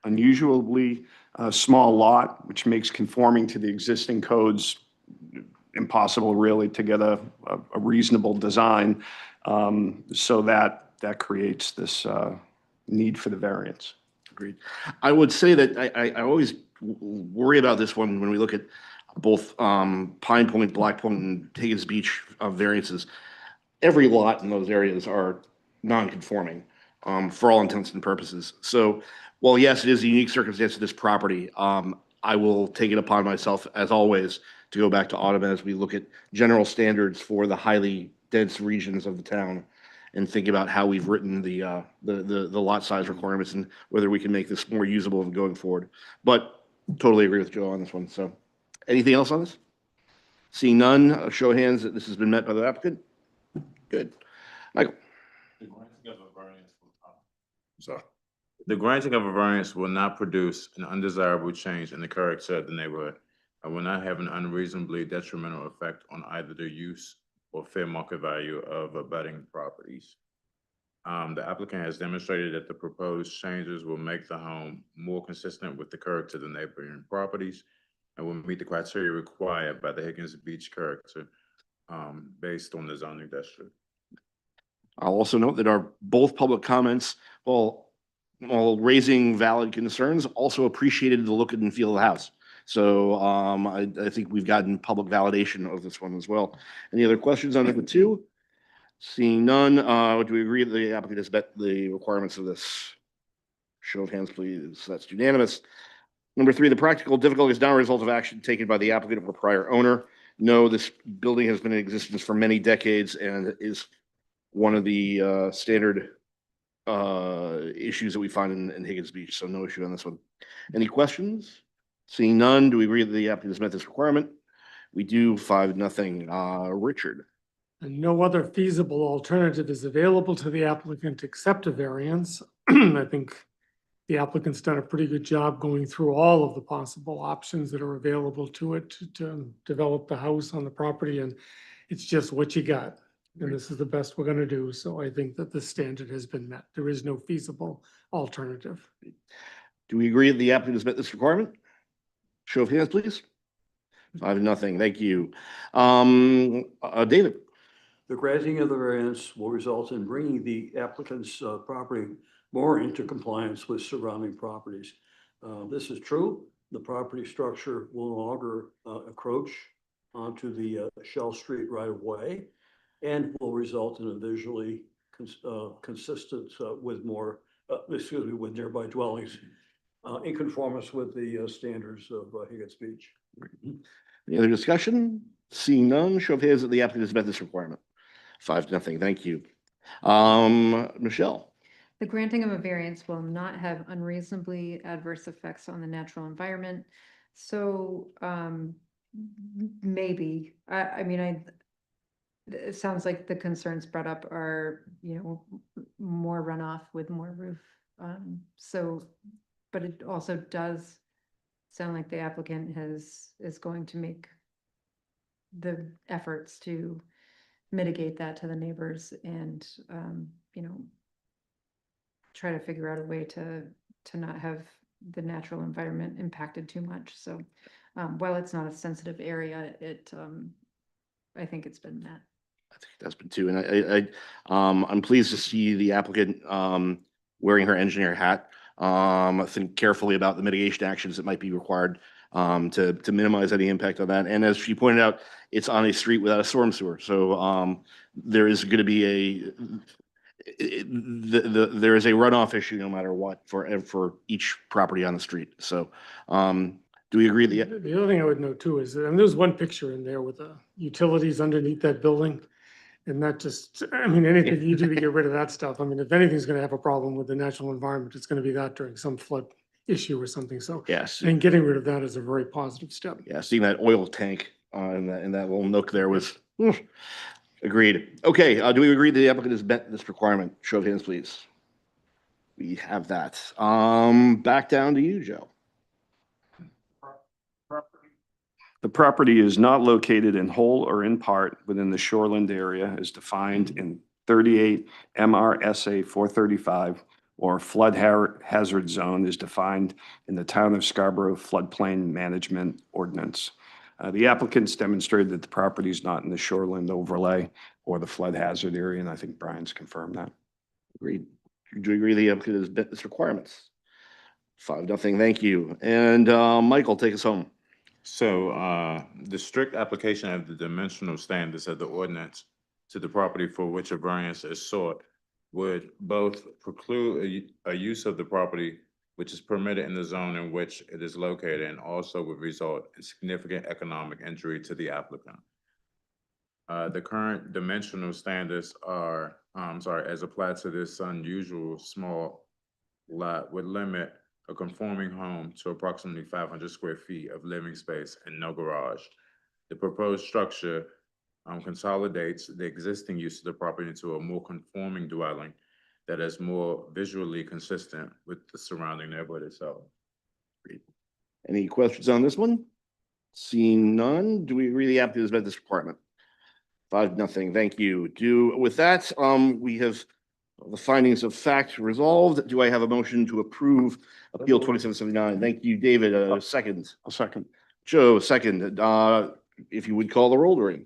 unusually small lot, which makes conforming to the existing codes impossible really to get a reasonable design. So that creates this need for the variance. Agreed. I would say that I always worry about this one when we look at both Pine Point, Black Point, and Higgins Beach variances. Every lot in those areas are non-conforming for all intents and purposes. So, while yes, it is a unique circumstance of this property, I will take it upon myself, as always, to go back to Autumn as we look at general standards for the highly dense regions of the town and think about how we've written the lot size requirements and whether we can make this more usable going forward. But totally agree with Joe on this one. So anything else on this? Seeing none, a show of hands that this has been met by the applicant. Good. Michael. The granting of a variance will not produce an undesirable change in the character of the neighborhood and will not have an unreasonably detrimental effect on either the use or fair market value of abutting properties. The applicant has demonstrated that the proposed changes will make the home more consistent with the character of the neighboring properties and will meet the criteria required by the Higgins Beach character based on the zoning district. I'll also note that our both public comments, while raising valid concerns, also appreciated the look and feel of the house. So I think we've gotten public validation of this one as well. Any other questions on number 2? Seeing none, do we agree that the applicant has met the requirements of this? Show of hands, please. That's unanimous. Number 3, the practical difficulty is not a result of action taken by the applicant or prior owner. No, this building has been in existence for many decades and is one of the standard issues that we find in Higgins Beach. So no issue on this one. Any questions? Seeing none, do we agree that the applicant has met this requirement? We do. 5-0. Richard. And no other feasible alternative is available to the applicant except a variance. I think the applicant's done a pretty good job going through all of the possible options that are available to it to develop the house on the property, and it's just what you got. And this is the best we're gonna do, so I think that the standard has been met. There is no feasible alternative. Do we agree that the applicant has met this requirement? Show of hands, please. 5-0. Thank you. David. The granting of the variance will result in bringing the applicant's property more into compliance with surrounding properties. This is true. The property structure will no longer encroach onto the Shell Street right of way. and will result in a visually consistent with more, excuse me, with nearby dwellings in conformance with the standards of Higgins's Beach. Any other discussion? Seeing none, show of hands that the applicant has met this requirement. 5-0, thank you. Michelle? The granting of a variance will not have unreasonably adverse effects on the natural environment. So, maybe, I mean, it sounds like the concerns brought up are, more runoff with more roof. But it also does sound like the applicant is going to make the efforts to mitigate that to the neighbors and, try to figure out a way to not have the natural environment impacted too much. So, while it's not a sensitive area, I think it's been met. I think that's been too, and I'm pleased to see the applicant wearing her engineer hat. Think carefully about the mitigation actions that might be required to minimize any impact on that. And as she pointed out, it's on a street without a storm sewer, so there is going to be there is a runoff issue no matter what for each property on the street. So, do we agree that? The other thing I would note too is, there's one picture in there with the utilities underneath that building. And that just, I mean, anything you do to get rid of that stuff, I mean, if anything's gonna have a problem with the natural environment, it's gonna be that during some flood issue or something, so. Yes. And getting rid of that is a very positive step. Yeah, seeing that oil tank in that little nook there was agreed. Okay, do we agree that the applicant has met this requirement? Show of hands, please. We have that. Back down to you, Joe. The property is not located in whole or in part within the shoreland area as defined in 38 MRSA 435, or flood hazard zone is defined in the Town of Scarborough Floodplain Management Ordinance. The applicants demonstrated that the property is not in the shoreland overlay or the flood hazard area, and I think Brian's confirmed that. Agreed. Do you agree the applicant has met this requirements? 5-0, thank you. And Michael, take us home. So the strict application of the dimensional standards of the ordinance to the property for which a variance is sought would both preclude a use of the property which is permitted in the zone in which it is located, and also would result in significant economic injury to the applicant. The current dimensional standards are, as applied to this unusual small lot, would limit a conforming home to approximately 500 square feet of living space and no garage. The proposed structure consolidates the existing use of the property into a more conforming dwelling that is more visually consistent with the surrounding neighborhood itself. Any questions on this one? Seeing none, do we agree the applicant has met this requirement? 5-0, thank you. With that, we have the findings of fact resolved. Do I have a motion to approve Appeal 2779? Thank you, David. Second. I'll second. Joe, second. If you would call the roll during.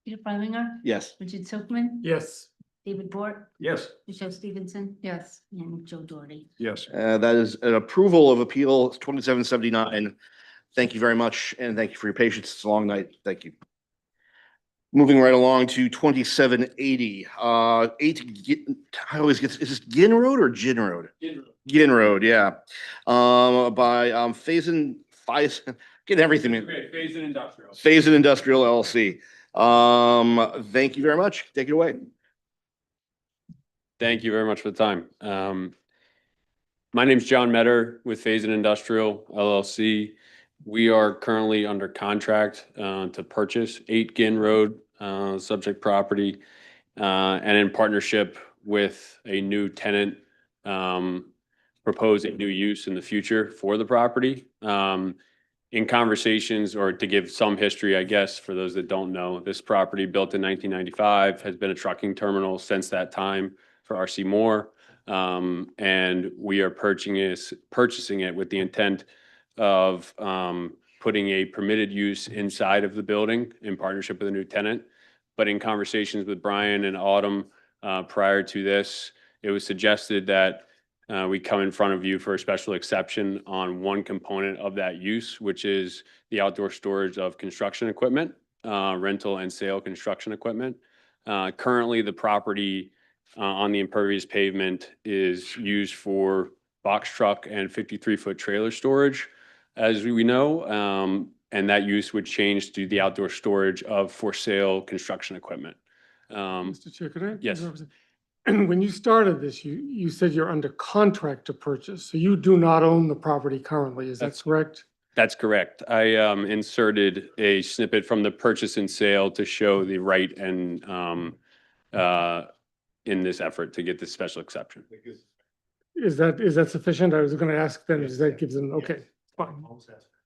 Peter Freilinger. Yes. Richard Silkman. Yes. David Bort. Yes. Michelle Stevenson. Yes. And Joe Doherty. Yes. That is an approval of Appeal 2779. Thank you very much, and thank you for your patience. It's a long night. Thank you. Moving right along to 2780. I always get, is this Gin Road or Gin Road? Gin Road. Gin Road, yeah. By get everything. Okay, Phase and Industrial. Phase and Industrial LLC. Thank you very much. Take it away. Thank you very much for the time. My name's John Metter with Phase and Industrial LLC. We are currently under contract to purchase 8 Ginn Road, subject property, and in partnership with a new tenant, propose a new use in the future for the property. In conversations, or to give some history, I guess, for those that don't know, this property built in 1995 has been a trucking terminal since that time for RC Moore. And we are purchasing it with the intent of putting a permitted use inside of the building in partnership with a new tenant. But in conversations with Brian and Autumn prior to this, it was suggested that we come in front of you for a special exception on one component of that use, which is the outdoor storage of construction equipment. rental and sale construction equipment. Currently, the property on the impervious pavement is used for box truck and 53-foot trailer storage, as we know. And that use would change to the outdoor storage of for sale construction equipment. Mr. Chair, could I? Yes. interrupt? And when you started this, you said you're under contract to purchase, so you do not own the property currently, is that That's- correct? That's correct. I inserted a snippet from the purchase and sale to show the right and in this effort to get this special exception. Is that sufficient? I was gonna ask then, does that gives them, okay, fine.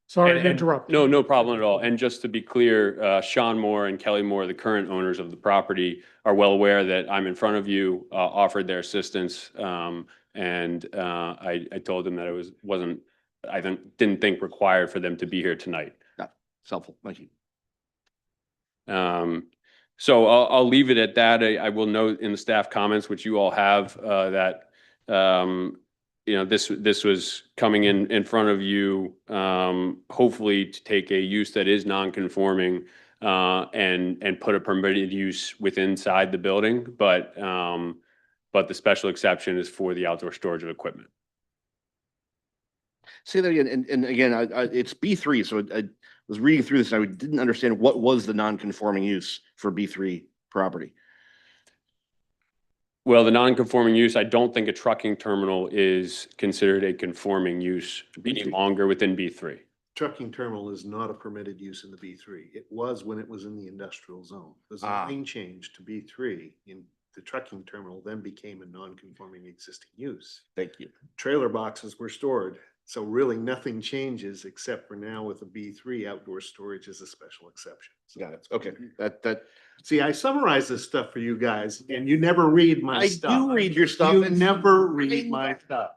Sorry to And- interrupt. No, no problem at all. And just to be clear, Sean Moore and Kelly Moore, the current owners of the property, are well aware that I'm in front of you, offered their assistance. And I told them that it wasn't, I didn't think required for them to be here tonight. Yeah, it's helpful. Thank you. So I'll leave it at that. I will note in the staff comments, which you all have, that this was coming in front of you, hopefully to take a use that is non-conforming and put a permitted use inside the building, but the special exception is for the outdoor storage of equipment. Say that again, and again, it's B3, so I was reading through this, and I didn't understand what was the non-conforming use for B3 property. Well, the non-conforming use, I don't think a trucking terminal is considered a conforming use any longer within B3. Trucking terminal is not a permitted use in the B3. It was when it was in the industrial zone. The Ah. zoning change to B3 in the trucking terminal then became a non-conforming existing use. Thank you. Trailer boxes were stored. So really nothing changes except for now with a B3 outdoor storage is a special exception. So Got it. Okay, that, see, I summarize this stuff for you guys and you never read my I stuff. do read your stuff. You and- never read my stuff.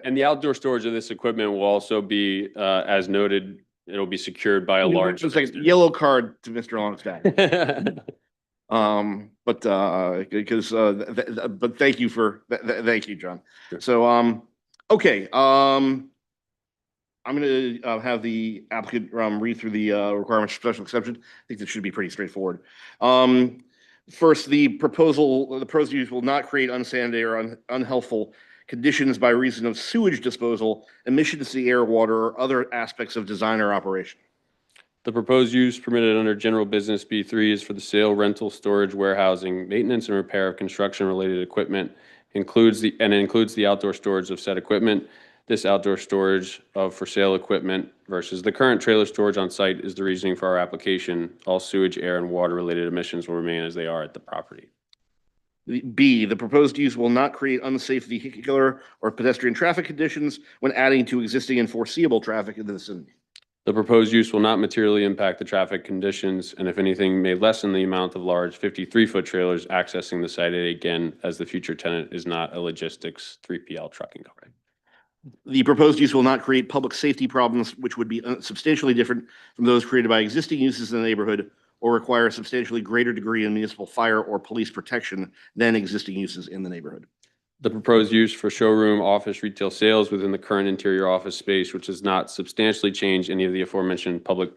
And the outdoor storage of this equipment will also be, as noted, it'll be secured by a large. It's like yellow card to Mr. Longstaff. But thank you thank you, John. Sure. So, okay, I'm gonna have the applicant read through the requirements for special exception. I think that should be pretty straightforward. First, the proposed use will not create unsanitary or unhealthful conditions by reason of sewage disposal, emissions to the air, water, or other aspects of design or operation. The proposed use permitted under general business B3 is for the sale, rental, storage, warehousing, maintenance, and repair of construction-related equipment, includes the outdoor storage of said equipment. This outdoor storage of for sale equipment versus the current trailer storage on site is the reasoning for our application. All sewage, air, and water-related emissions will remain as they are at the property. B, the proposed use will not create unsafe vehicular or pedestrian traffic conditions when adding to existing and foreseeable traffic in the vicinity. The proposed use will not materially impact the traffic conditions, and if anything, may lessen the amount of large 53-foot trailers accessing the site again, as the future tenant is not a logistics 3PL trucking company. The proposed use will not create public safety problems, which would be substantially different from those created by existing uses in the neighborhood or require a substantially greater degree of municipal fire or police protection than existing uses in the neighborhood. The proposed use for showroom, office, retail sales within the current interior office space, which does not substantially change any of the aforementioned public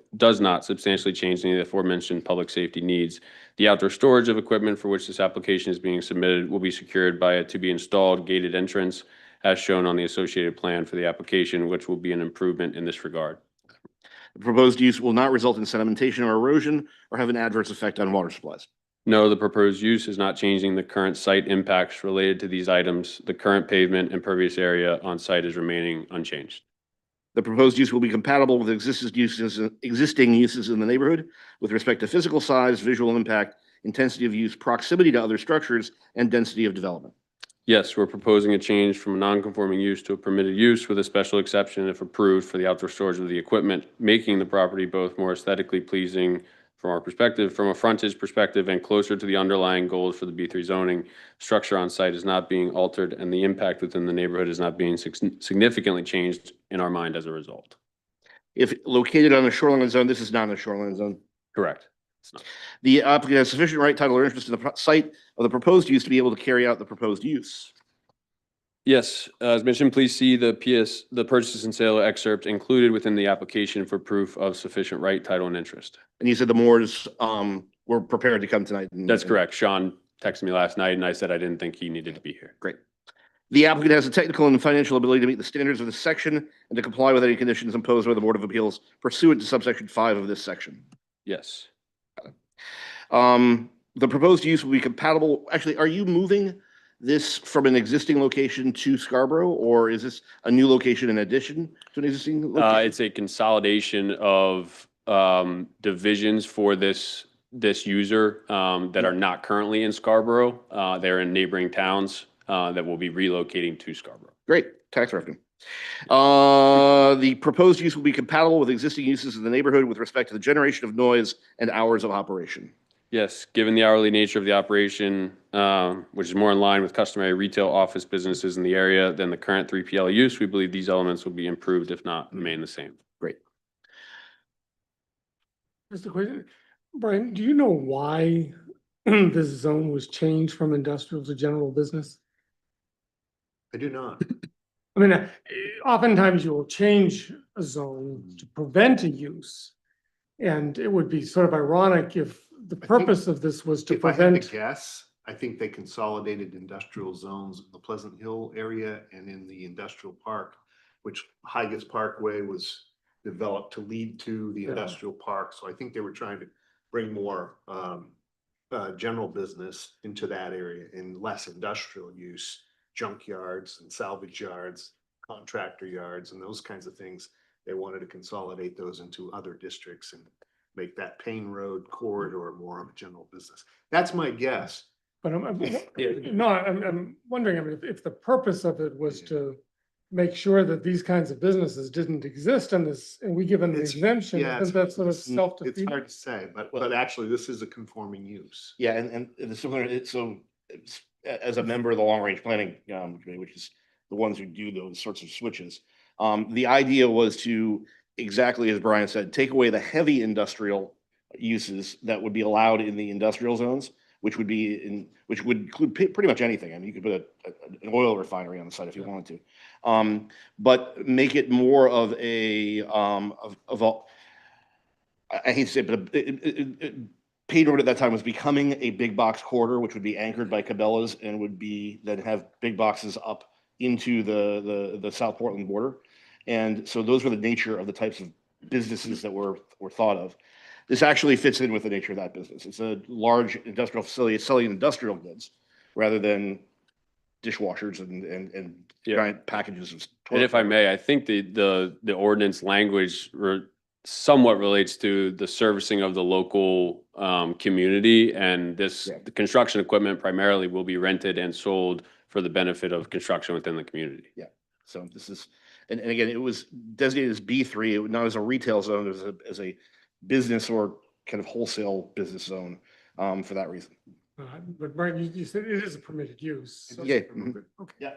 safety needs. The outdoor storage of equipment for which this application is being submitted will be secured by a to-be-installed gated entrance as shown on the associated plan for the application, which will be an improvement in this regard. The proposed use will not result in sedimentation or erosion or have an adverse effect on water supplies. No, the proposed use is not changing the current site impacts related to these items. The current pavement and pervious area on site is remaining unchanged. The proposed use will be compatible with existing uses in the neighborhood with respect to physical size, visual impact, intensity of use, proximity to other structures, and density of development. Yes, we're proposing a change from a non-conforming use to a permitted use with a special exception if approved for the outdoor storage of the equipment, making the property both more aesthetically pleasing from our perspective, from a frontage perspective, and closer to the underlying goals for the B3 zoning. Structure on site is not being altered and the impact within the neighborhood is not being significantly changed in our mind as a result. If located on a shoreline zone, this is not a shoreline zone. Correct. The applicant has sufficient right, title, or interest in the site of the proposed use to be able to carry out the proposed use. Yes, as mentioned, please see the the purchase and sale excerpt included within the application for proof of sufficient right, title, and interest. And you said the Moores, were prepared to come tonight. That's correct. Sean texted me last night and I said I didn't think he needed to be here. Great. The applicant has the technical and financial ability to meet the standards of this section and to comply with any conditions imposed by the Board of Appeals pursuant to subsection 5 of this section. Yes. The proposed use will be compatible. Actually, are you moving this from an existing location to Scarborough, or is this a new location in addition to an existing location? It's a consolidation of divisions for this user that are not currently in Scarborough. They're in neighboring towns that will be relocating to Scarborough. Great, tax revenue. The proposed use will be compatible with existing uses in the neighborhood with respect to the generation of noise and hours of operation. Yes, given the hourly nature of the operation, which is more in line with customary retail office businesses in the area than the current 3PL use, we believe these elements will be improved, if not remain the same. Great. Just a question, Brian, do you know why this zone was changed from industrial to general business? I do not. I mean, oftentimes you will change a zone to prevent a use. And it would be sort of ironic if the purpose of this was to If I had prevent. to guess, I think they consolidated industrial zones in the Pleasant Hill area and in the industrial park, which Higas Parkway was developed to lead to the industrial park. So I think they were trying to bring more general business into that area and less industrial use, junkyards and salvage yards, contractor yards, and those kinds of things. They wanted to consolidate those into other districts and make that Payne Road corridor more of a general business. That's my guess. But I'm wondering, I mean, if the purpose of it was to make sure that these kinds of businesses didn't exist in this, and we give them an exemption, isn't that sort of It's self-defeating? hard to say, but actually this is a conforming use. Yeah, and the similar, so as a member of the long range planning committee, which is the ones who do those sorts of switches, the idea was to, exactly as Brian said, take away the heavy industrial uses that would be allowed in the industrial zones, which would include pretty much anything. I mean, you could put an oil refinery on the site if you wanted to, but make it more of a I hate to say it, but Payne Road at that time was becoming a big box corridor, which would be anchored by Cabela's and would be then have big boxes up into the South Portland border. And so those were the nature of the types of businesses that were thought of. This actually fits in with the nature of that business. It's a large industrial facility selling industrial goods rather than dishwashers and giant packages of And if I may, I think the ordinance language somewhat relates to the servicing of the local community, and the construction equipment primarily will be rented and sold for the benefit of construction within the community. Yeah. So this is, and again, it was designated as B3, not as a retail zone, as a business or kind of wholesale business zone for that reason. But Brian, you said it is a permitted use. So- Yeah. Okay. Yeah,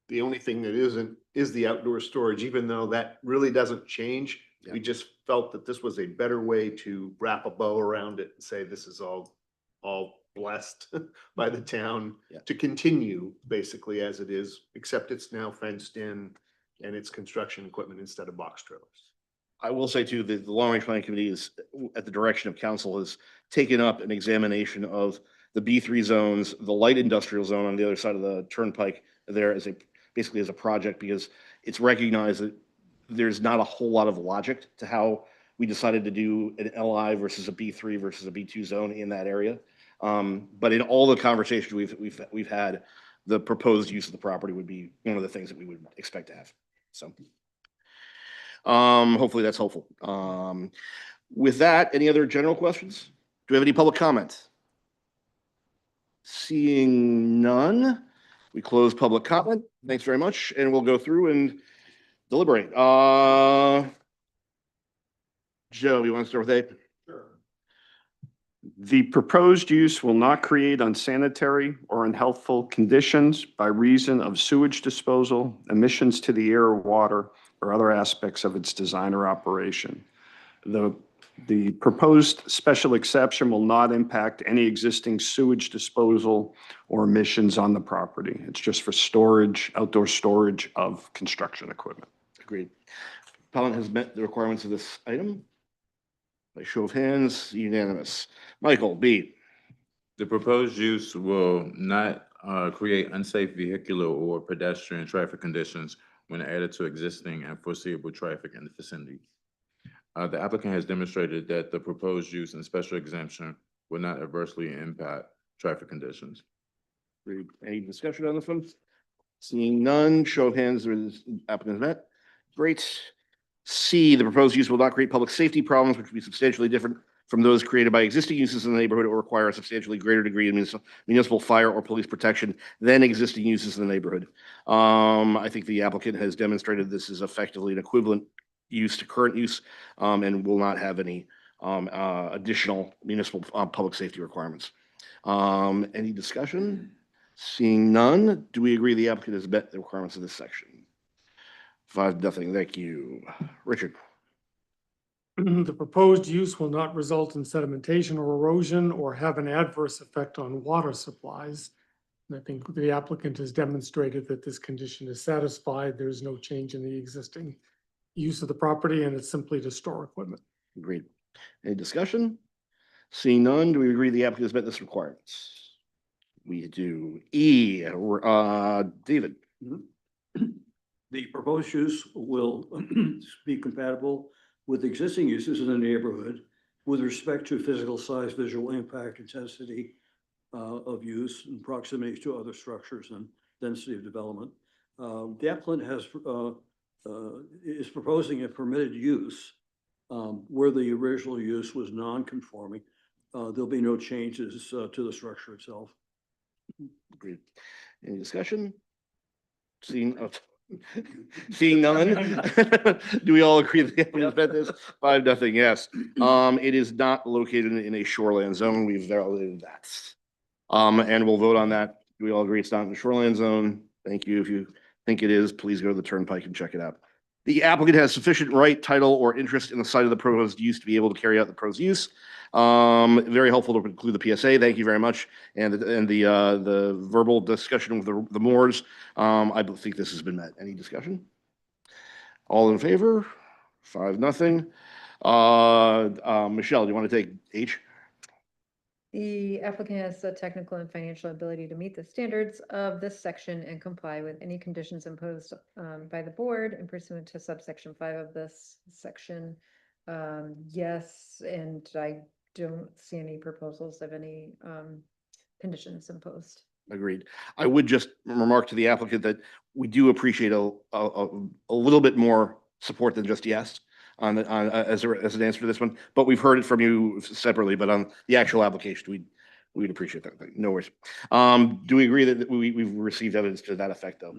the only thing that isn't is the outdoor storage, even though that really doesn't change. Yeah. We just felt that this was a better way to wrap a bow around it and say this is all blessed by the town to continue basically as it is, except it's now fenced in and it's construction equipment instead of box trailers. I will say too, that the Long Range Planning Committee is, at the direction of council, has taken up an examination of the B3 zones, the light industrial zone on the other side of the turnpike there as basically as a project, because it's recognized that there's not a whole lot of logic to how we decided to do an LI versus a B3 versus a B2 zone in that area. But in all the conversations we've had, the proposed use of the property would be one of the things that we would expect to have. So hopefully that's helpful. With that, any other general questions? Do we have any public comment? Seeing none, we close public comment. Thanks very much, and we'll go through and deliberate. Joe, you want to start with A? The proposed use will not create unsanitary or unhealthful conditions by reason of sewage disposal, emissions to the air or water, or other aspects of its design or operation. The The proposed special exception will not impact any existing sewage disposal or emissions on the property. It's just for storage, outdoor storage of construction equipment. Agreed. Appellant has met the requirements of this item. By show of hands, unanimous. Michael, B. The proposed use will not create unsafe vehicular or pedestrian traffic conditions when added to existing and foreseeable traffic in the vicinity. The applicant has demonstrated that the proposed use and special exemption will not adversely impact traffic conditions. Agreed. Any discussion on this one? Seeing none, show of hands, the applicant is met. Great. C, the proposed use will not create public safety problems which will be substantially different from those created by existing uses in the neighborhood or require a substantially greater degree of municipal fire or police protection than existing uses in the neighborhood. I think the applicant has demonstrated this is effectively an equivalent use to current use, and will not have any additional municipal public safety requirements. Any discussion? Seeing none, do we agree the applicant has met the requirements of this section? 5-0, thank you. Richard? The proposed use will not result in sedimentation or erosion or have an adverse effect on water supplies. And I think the applicant has demonstrated that this condition is satisfied. There's no change in the existing use of the property, and it's simply to store equipment. Agreed. Any discussion? Seeing none, do we agree the applicant has met this requirements? We do. E, David? The proposed use will be compatible with existing uses in the neighborhood with respect to physical size, visual impact, intensity of use, and proximity to other structures and density of development. The applicant is proposing a permitted use where the original use was non-conforming. There'll be no changes to the structure itself. Agreed. Any discussion? Seeing none, do we all agree that the applicant has met this? 5-0, yes. It is not located in a shoreland zone. We've validated that. And we'll vote on that. Do we all agree it's not in the shoreland zone? Thank you. If you think it is, please go to the Turnpike and check it out. The applicant has sufficient right, title, or interest in the site of the proposed use to be able to carry out the proposed use. Very helpful to include the PSA. Thank you very much. And the verbal discussion with the Moores. I think this has been met. Any discussion? All in favor? 5-0. Michelle, do you want to take H? The applicant has the technical and financial ability to meet the standards of this section and comply with any conditions imposed by the board and pursuant to subsection 5 of this section. Yes, and I don't see any proposals of any conditions imposed. Agreed. I would just remark to the applicant that we do appreciate a little bit more support than just yes as an answer to this one, but we've heard it from you separately, but on the actual application, we'd appreciate that. No worries. Do we agree that we've received evidence to that effect though?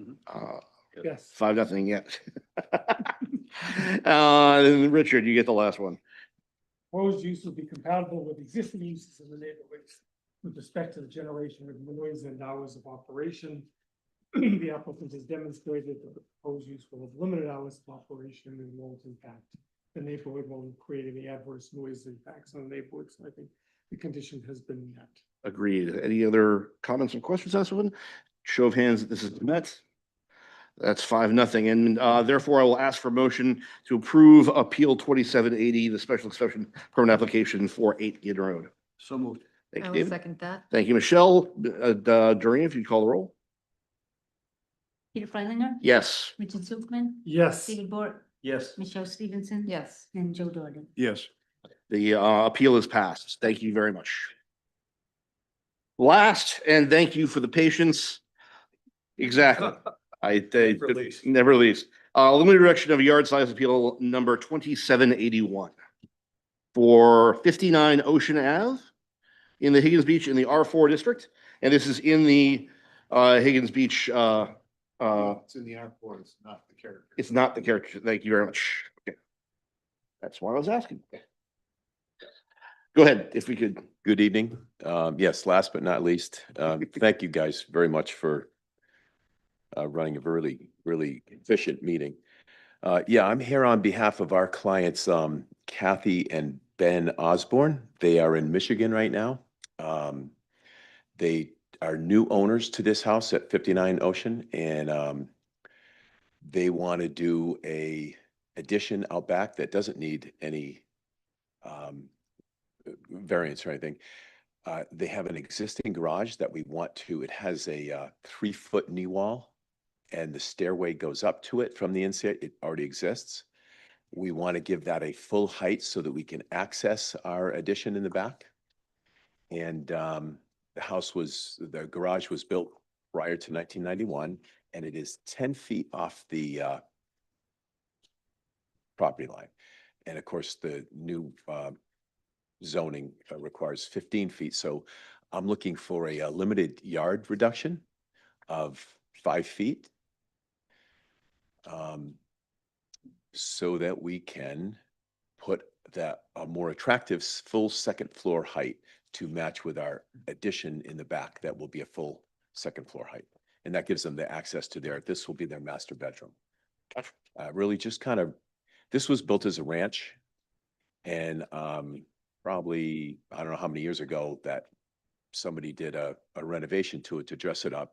Yes. 5-0, yes. Richard, you get the last one. Proposed use will be compatible with existing uses in the neighborhoods with respect to the generation of noise and hours of operation. The applicant has demonstrated that the proposed use will have limited hours of operation and won't impact the neighborhood, won't create any adverse noise impacts on the neighborhood. So I think the condition has been met. Agreed. Any other comments or questions on this one? Show of hands that this is met. That's 5-0. And therefore, I will ask for motion to approve Appeal 2780, the special exception permit application for 8 Ginn Road. So moved. Thank I you, will David. second that. Thank you, Michelle. Doreen, if you call the roll. Peter Freilinger. Yes. Richard Zuckman. Yes. David Bork. Yes. Michelle Stevenson. Yes. And Joe Dorgan. Yes. The appeal is passed. Thank you very much. Last, and thank you for the patience. Exactly. Never least. Limited direction of yard size appeal number 2781 for 59 Ocean Ave in the Higgins Beach in the R4 district. And this is in the Higgins Beach. It's in the R4, it's not the character. It's not the character. Thank you very much. Okay. That's why I was asking. Go ahead, if we could. Good evening. Yes, last but not least, thank you guys very much for running a really efficient meeting. Yeah, I'm here on behalf of our clients, Kathy and Ben Osborne. They are in Michigan right now. They are new owners to this house at 59 Ocean, and they want to do a addition out back that doesn't need any variance or anything. They have an existing garage that we want to, it has a 3-foot knee wall, and the stairway goes up to it from the inside. It already exists. We want to give that a full height so that we can access our addition in the back. And the garage was built prior to 1991, and it is 10 feet off the property line. And of course, the new zoning requires 15 feet. So I'm looking for a limited yard reduction of 5 feet, so that we can put that a more attractive full second floor height to match with our addition in the back. That will be a full second floor height. And that gives them the access to this will be their master bedroom. Really just kind of, this was built as a ranch, and probably, I don't know how many years ago, that somebody did a renovation to it to dress it up.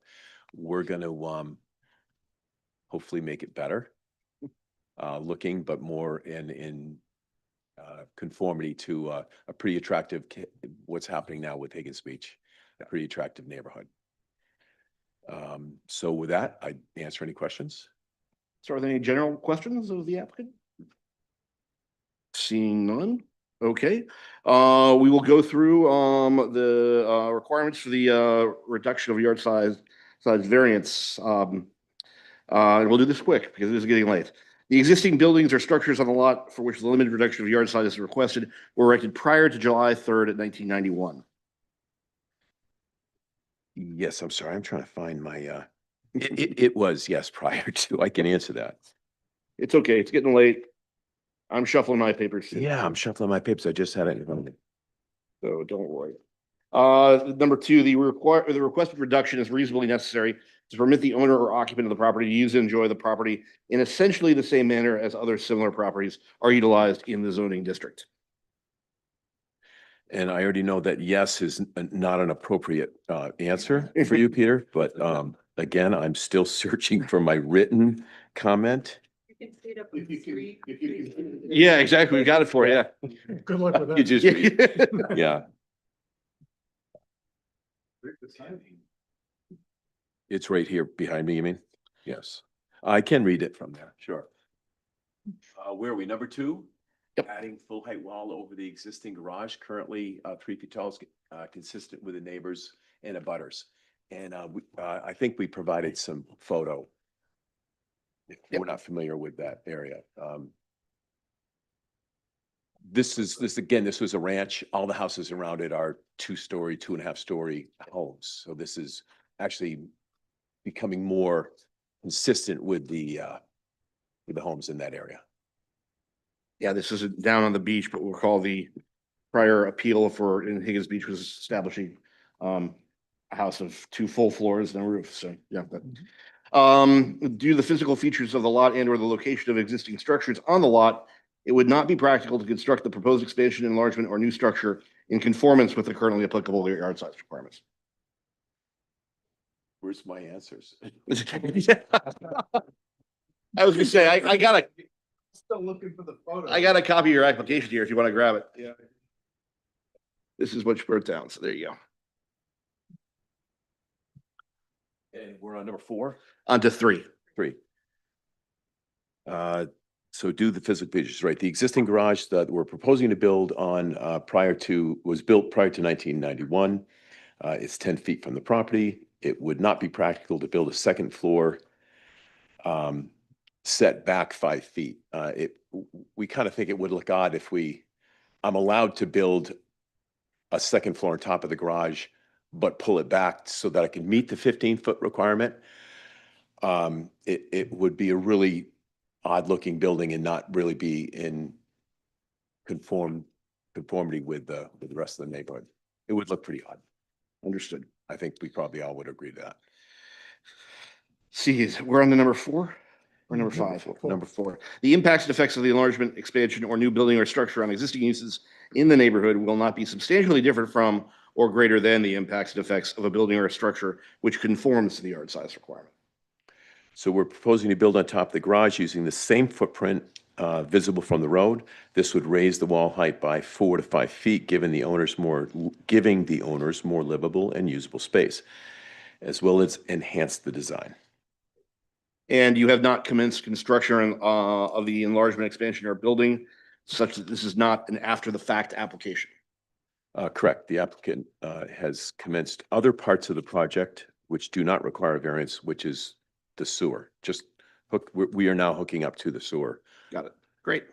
We're going to hopefully make it better looking, but more in conformity to a pretty attractive, what's happening now with Higgins Beach, a pretty attractive neighborhood. So with that, I answer any questions. So are there any general questions of the applicant? Seeing none, okay. We will go through the requirements for the reduction of yard size variance. And we'll do this quick because it is getting late. The existing buildings or structures on the lot for which the limited reduction of yard size is requested were erected prior to July 3rd of 1991. Yes, I'm sorry. I'm trying to find my, it was, yes, prior to, I can answer that. It's okay. It's getting late. I'm shuffling my papers too. Yeah, I'm shuffling my papers. I just had it in front of me. So don't worry. Number two, the requested reduction is reasonably necessary to permit the owner or occupant of the property to use and enjoy the property in essentially the same manner as other similar properties are utilized in the zoning district. And I already know that yes is not an appropriate answer for you, Peter, but again, I'm still searching for my written comment. Yeah, exactly. We got it for you. Good luck with that. You just read. Yeah. It's right here behind me, you mean? Yes. I can read it from there, sure. Where are we, number 2? Yep. Adding full height wall over the existing garage, currently 3 feet tall, is consistent with the neighbors and abutters. And I think we provided some photo. If we're not familiar with that area. This was a ranch. All the houses around it are 2-story, 2.5-story homes. So this is actually becoming more consistent with the homes in that area. Yeah, this isn't down on the beach, but we'll call the prior appeal in Higgins Beach was establishing a house of 2 full floors and a roof. So yeah. Due to the physical features of the lot and or the location of existing structures on the lot, it would not be practical to construct the proposed expansion, enlargement, or new structure in conformance with the currently applicable yard size requirements. Where's my answers? I was gonna say, I got Still looking for the photo. a copy of your application here if you want to grab it. Yeah. This is what you wrote down. So there you go. And we're on number 4. On to 3. 3. So do the physical features, right? The existing garage that we're proposing to build on was built prior to 1991. It's 10 feet from the property. It would not be practical to build a second floor set back 5 feet. We kind of think it would look odd if I'm allowed to build a second floor on top of the garage, but pull it back so that I can meet the 15-foot requirement. It would be a really odd looking building and not really be in conformity with the rest of the neighborhood. It would look pretty odd. Understood. I think we probably all would agree to that. See, we're on to number 4. Or number five, number four. The impacts and effects of the enlargement, expansion, or new building or structure on existing uses in the neighborhood will not be substantially different from or greater than the impacts and effects of a building or a structure which conforms to the yard size requirement. So we're proposing to build on top of the garage using the same footprint visible from the road. This would raise the wall height by 4 to 5 feet, giving the owners more livable and usable space, as well as enhance the design. And you have not commenced construction of the enlargement, expansion, or building such that this is not an after-the-fact application. Correct. The applicant has commenced other parts of the project which do not require variance, which is the sewer. We are now hooking up to the sewer. Got it. Great.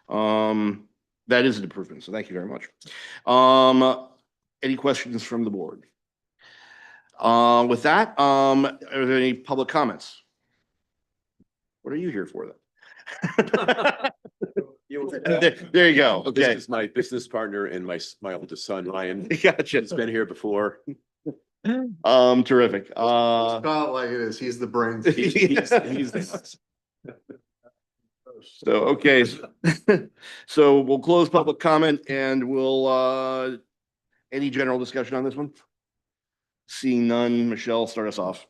That is an improvement, so thank you very much. Any questions from the board? With that, are there any public comments? What are you here for then? There you go. Okay. This is my business partner and my oldest son, Ryan. Gotcha. He's been here before. Terrific. Call it like it is. He's the brains. So, okay. So we'll close public comment and we'll, any general discussion on this one? Seeing none, Michelle, start us off.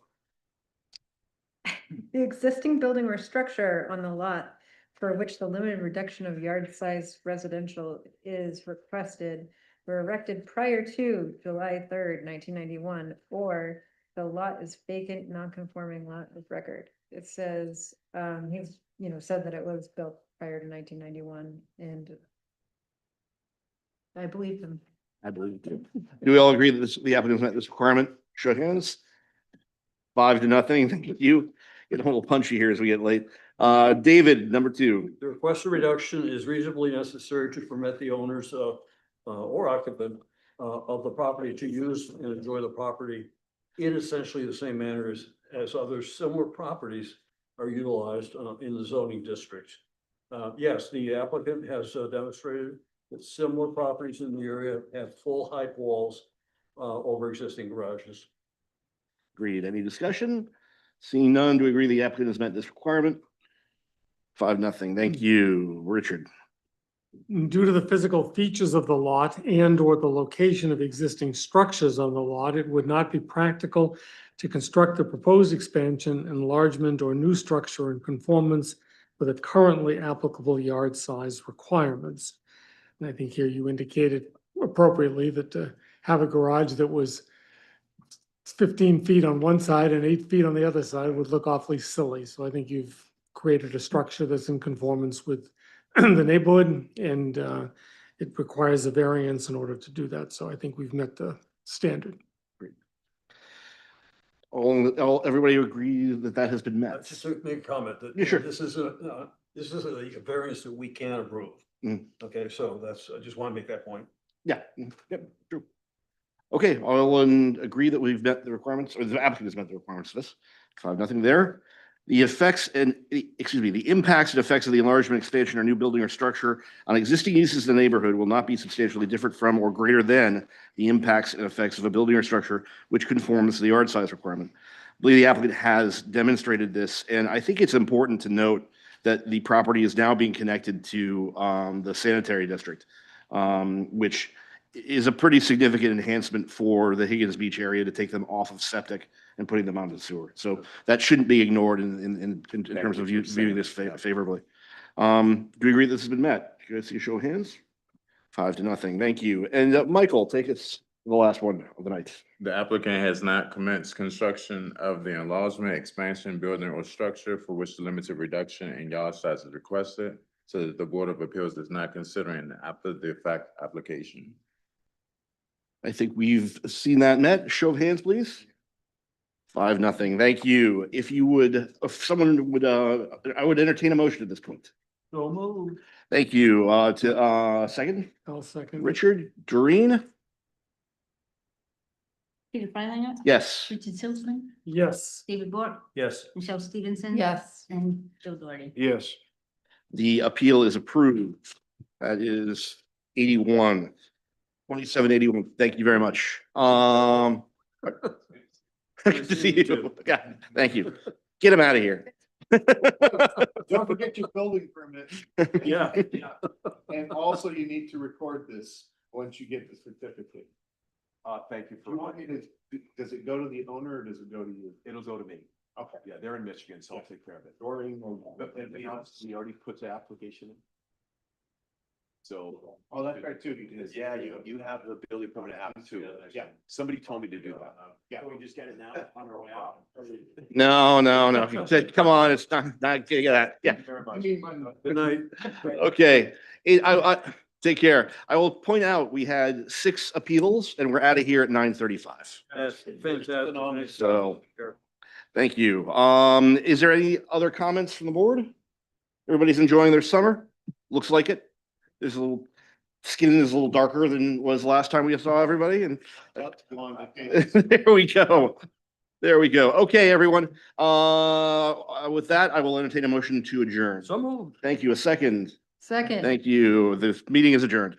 The existing building or structure on the lot for which the limited reduction of yard size residential is requested were erected prior to July 3rd, 1991, or the lot is vacant, non-conforming lot of record. It says, he's, said that it was built prior to 1991, and I believe him. I believe you. Do we all agree that the applicant met this requirement? Show of hands. 5-0. Thank you. Get a little punchy here as we get late. David, number 2. The requested reduction is reasonably necessary to permit the owners or occupant of the property to use and enjoy the property in essentially the same manner as other similar properties are utilized in the zoning district. Yes, the applicant has demonstrated that similar properties in the area have full height walls over existing garages. Agreed. Any discussion? Seeing none, do we agree the applicant has met this requirement? 5-0. Thank you. Richard. Due to the physical features of the lot and or the location of existing structures on the lot, it would not be practical to construct the proposed expansion, enlargement, or new structure in conformance with the currently applicable yard size requirements. And I think here you indicated appropriately that to have a garage that was 15 feet on one side and 8 feet on the other side would look awfully silly. So I think you've created a structure that's in conformance with the neighborhood, and it requires a variance in order to do that. So I think we've met the standard. Great. Everybody agree that that has been met? Just to make a comment that Yeah, sure. this is a variance that we can approve. Okay, so I just want to make that point. Yeah. Yep. True. Okay. I'll agree that we've met the requirements, or the applicant has met the requirements of this. 5-0 there. The impacts and effects of the enlargement, expansion, or new building or structure on existing uses in the neighborhood will not be substantially different from or greater than the impacts and effects of a building or structure which conforms to the yard size requirement. I believe the applicant has demonstrated this, and I think it's important to note that the property is now being connected to the sanitary district, which is a pretty significant enhancement for the Higgins Beach area to take them off of septic and putting them onto the sewer. So that shouldn't be ignored in terms of viewing this favorably. Do we agree this has been met? Can I see a show of hands? 5-0. Thank you. And Michael, take us to the last one of the night. The applicant has not commenced construction of the enlargement, expansion, building, or structure for which the limited reduction in yard size is requested, so that the Board of Appeals is not considering the after the fact application. I think we've seen that met. Show of hands, please. 5-0. Thank you. If someone would, I would entertain a motion at this point. So moved. Thank you. Second? I'll second. Richard, Doreen? Peter Freilinger. Yes. Richard Silsman, Yes. David Bork, Yes. Michelle Stevenson. Yes. And Joe Doherty. Yes. The appeal is approved. That is 81. 2781. Thank you very much. Good to see you. Yeah, thank you. Get him out of here. Don't forget your building permit. Yeah. And also you need to record this once you get the certificate. Thank you Do you want me to, does it go to the owner or does it go to you? It'll go to me. Okay. Yeah, they're in Michigan, so I'll take care of it. Doreen or. But and we already put the application in. So. Oh, that's right too. You did. Yeah, you have the building permit app too. Yeah. Somebody told me to do that. Yeah. Can we just get it now on our way out? No. Come on, it's not getting that. Yeah. Very much. Good night. Okay. Take care. I will point out, we had 6 appeals and we're out of here at 9:35. That's fantastic. So, thank you. Is there any other comments from the board? Everybody's enjoying their summer? Looks like it. There's a little, skin is a little darker than was last time we saw everybody and there we go. There we go. Okay, everyone. With that, I will entertain a motion to adjourn. So moved. Thank you. A second. Second. Thank you. This meeting is adjourned.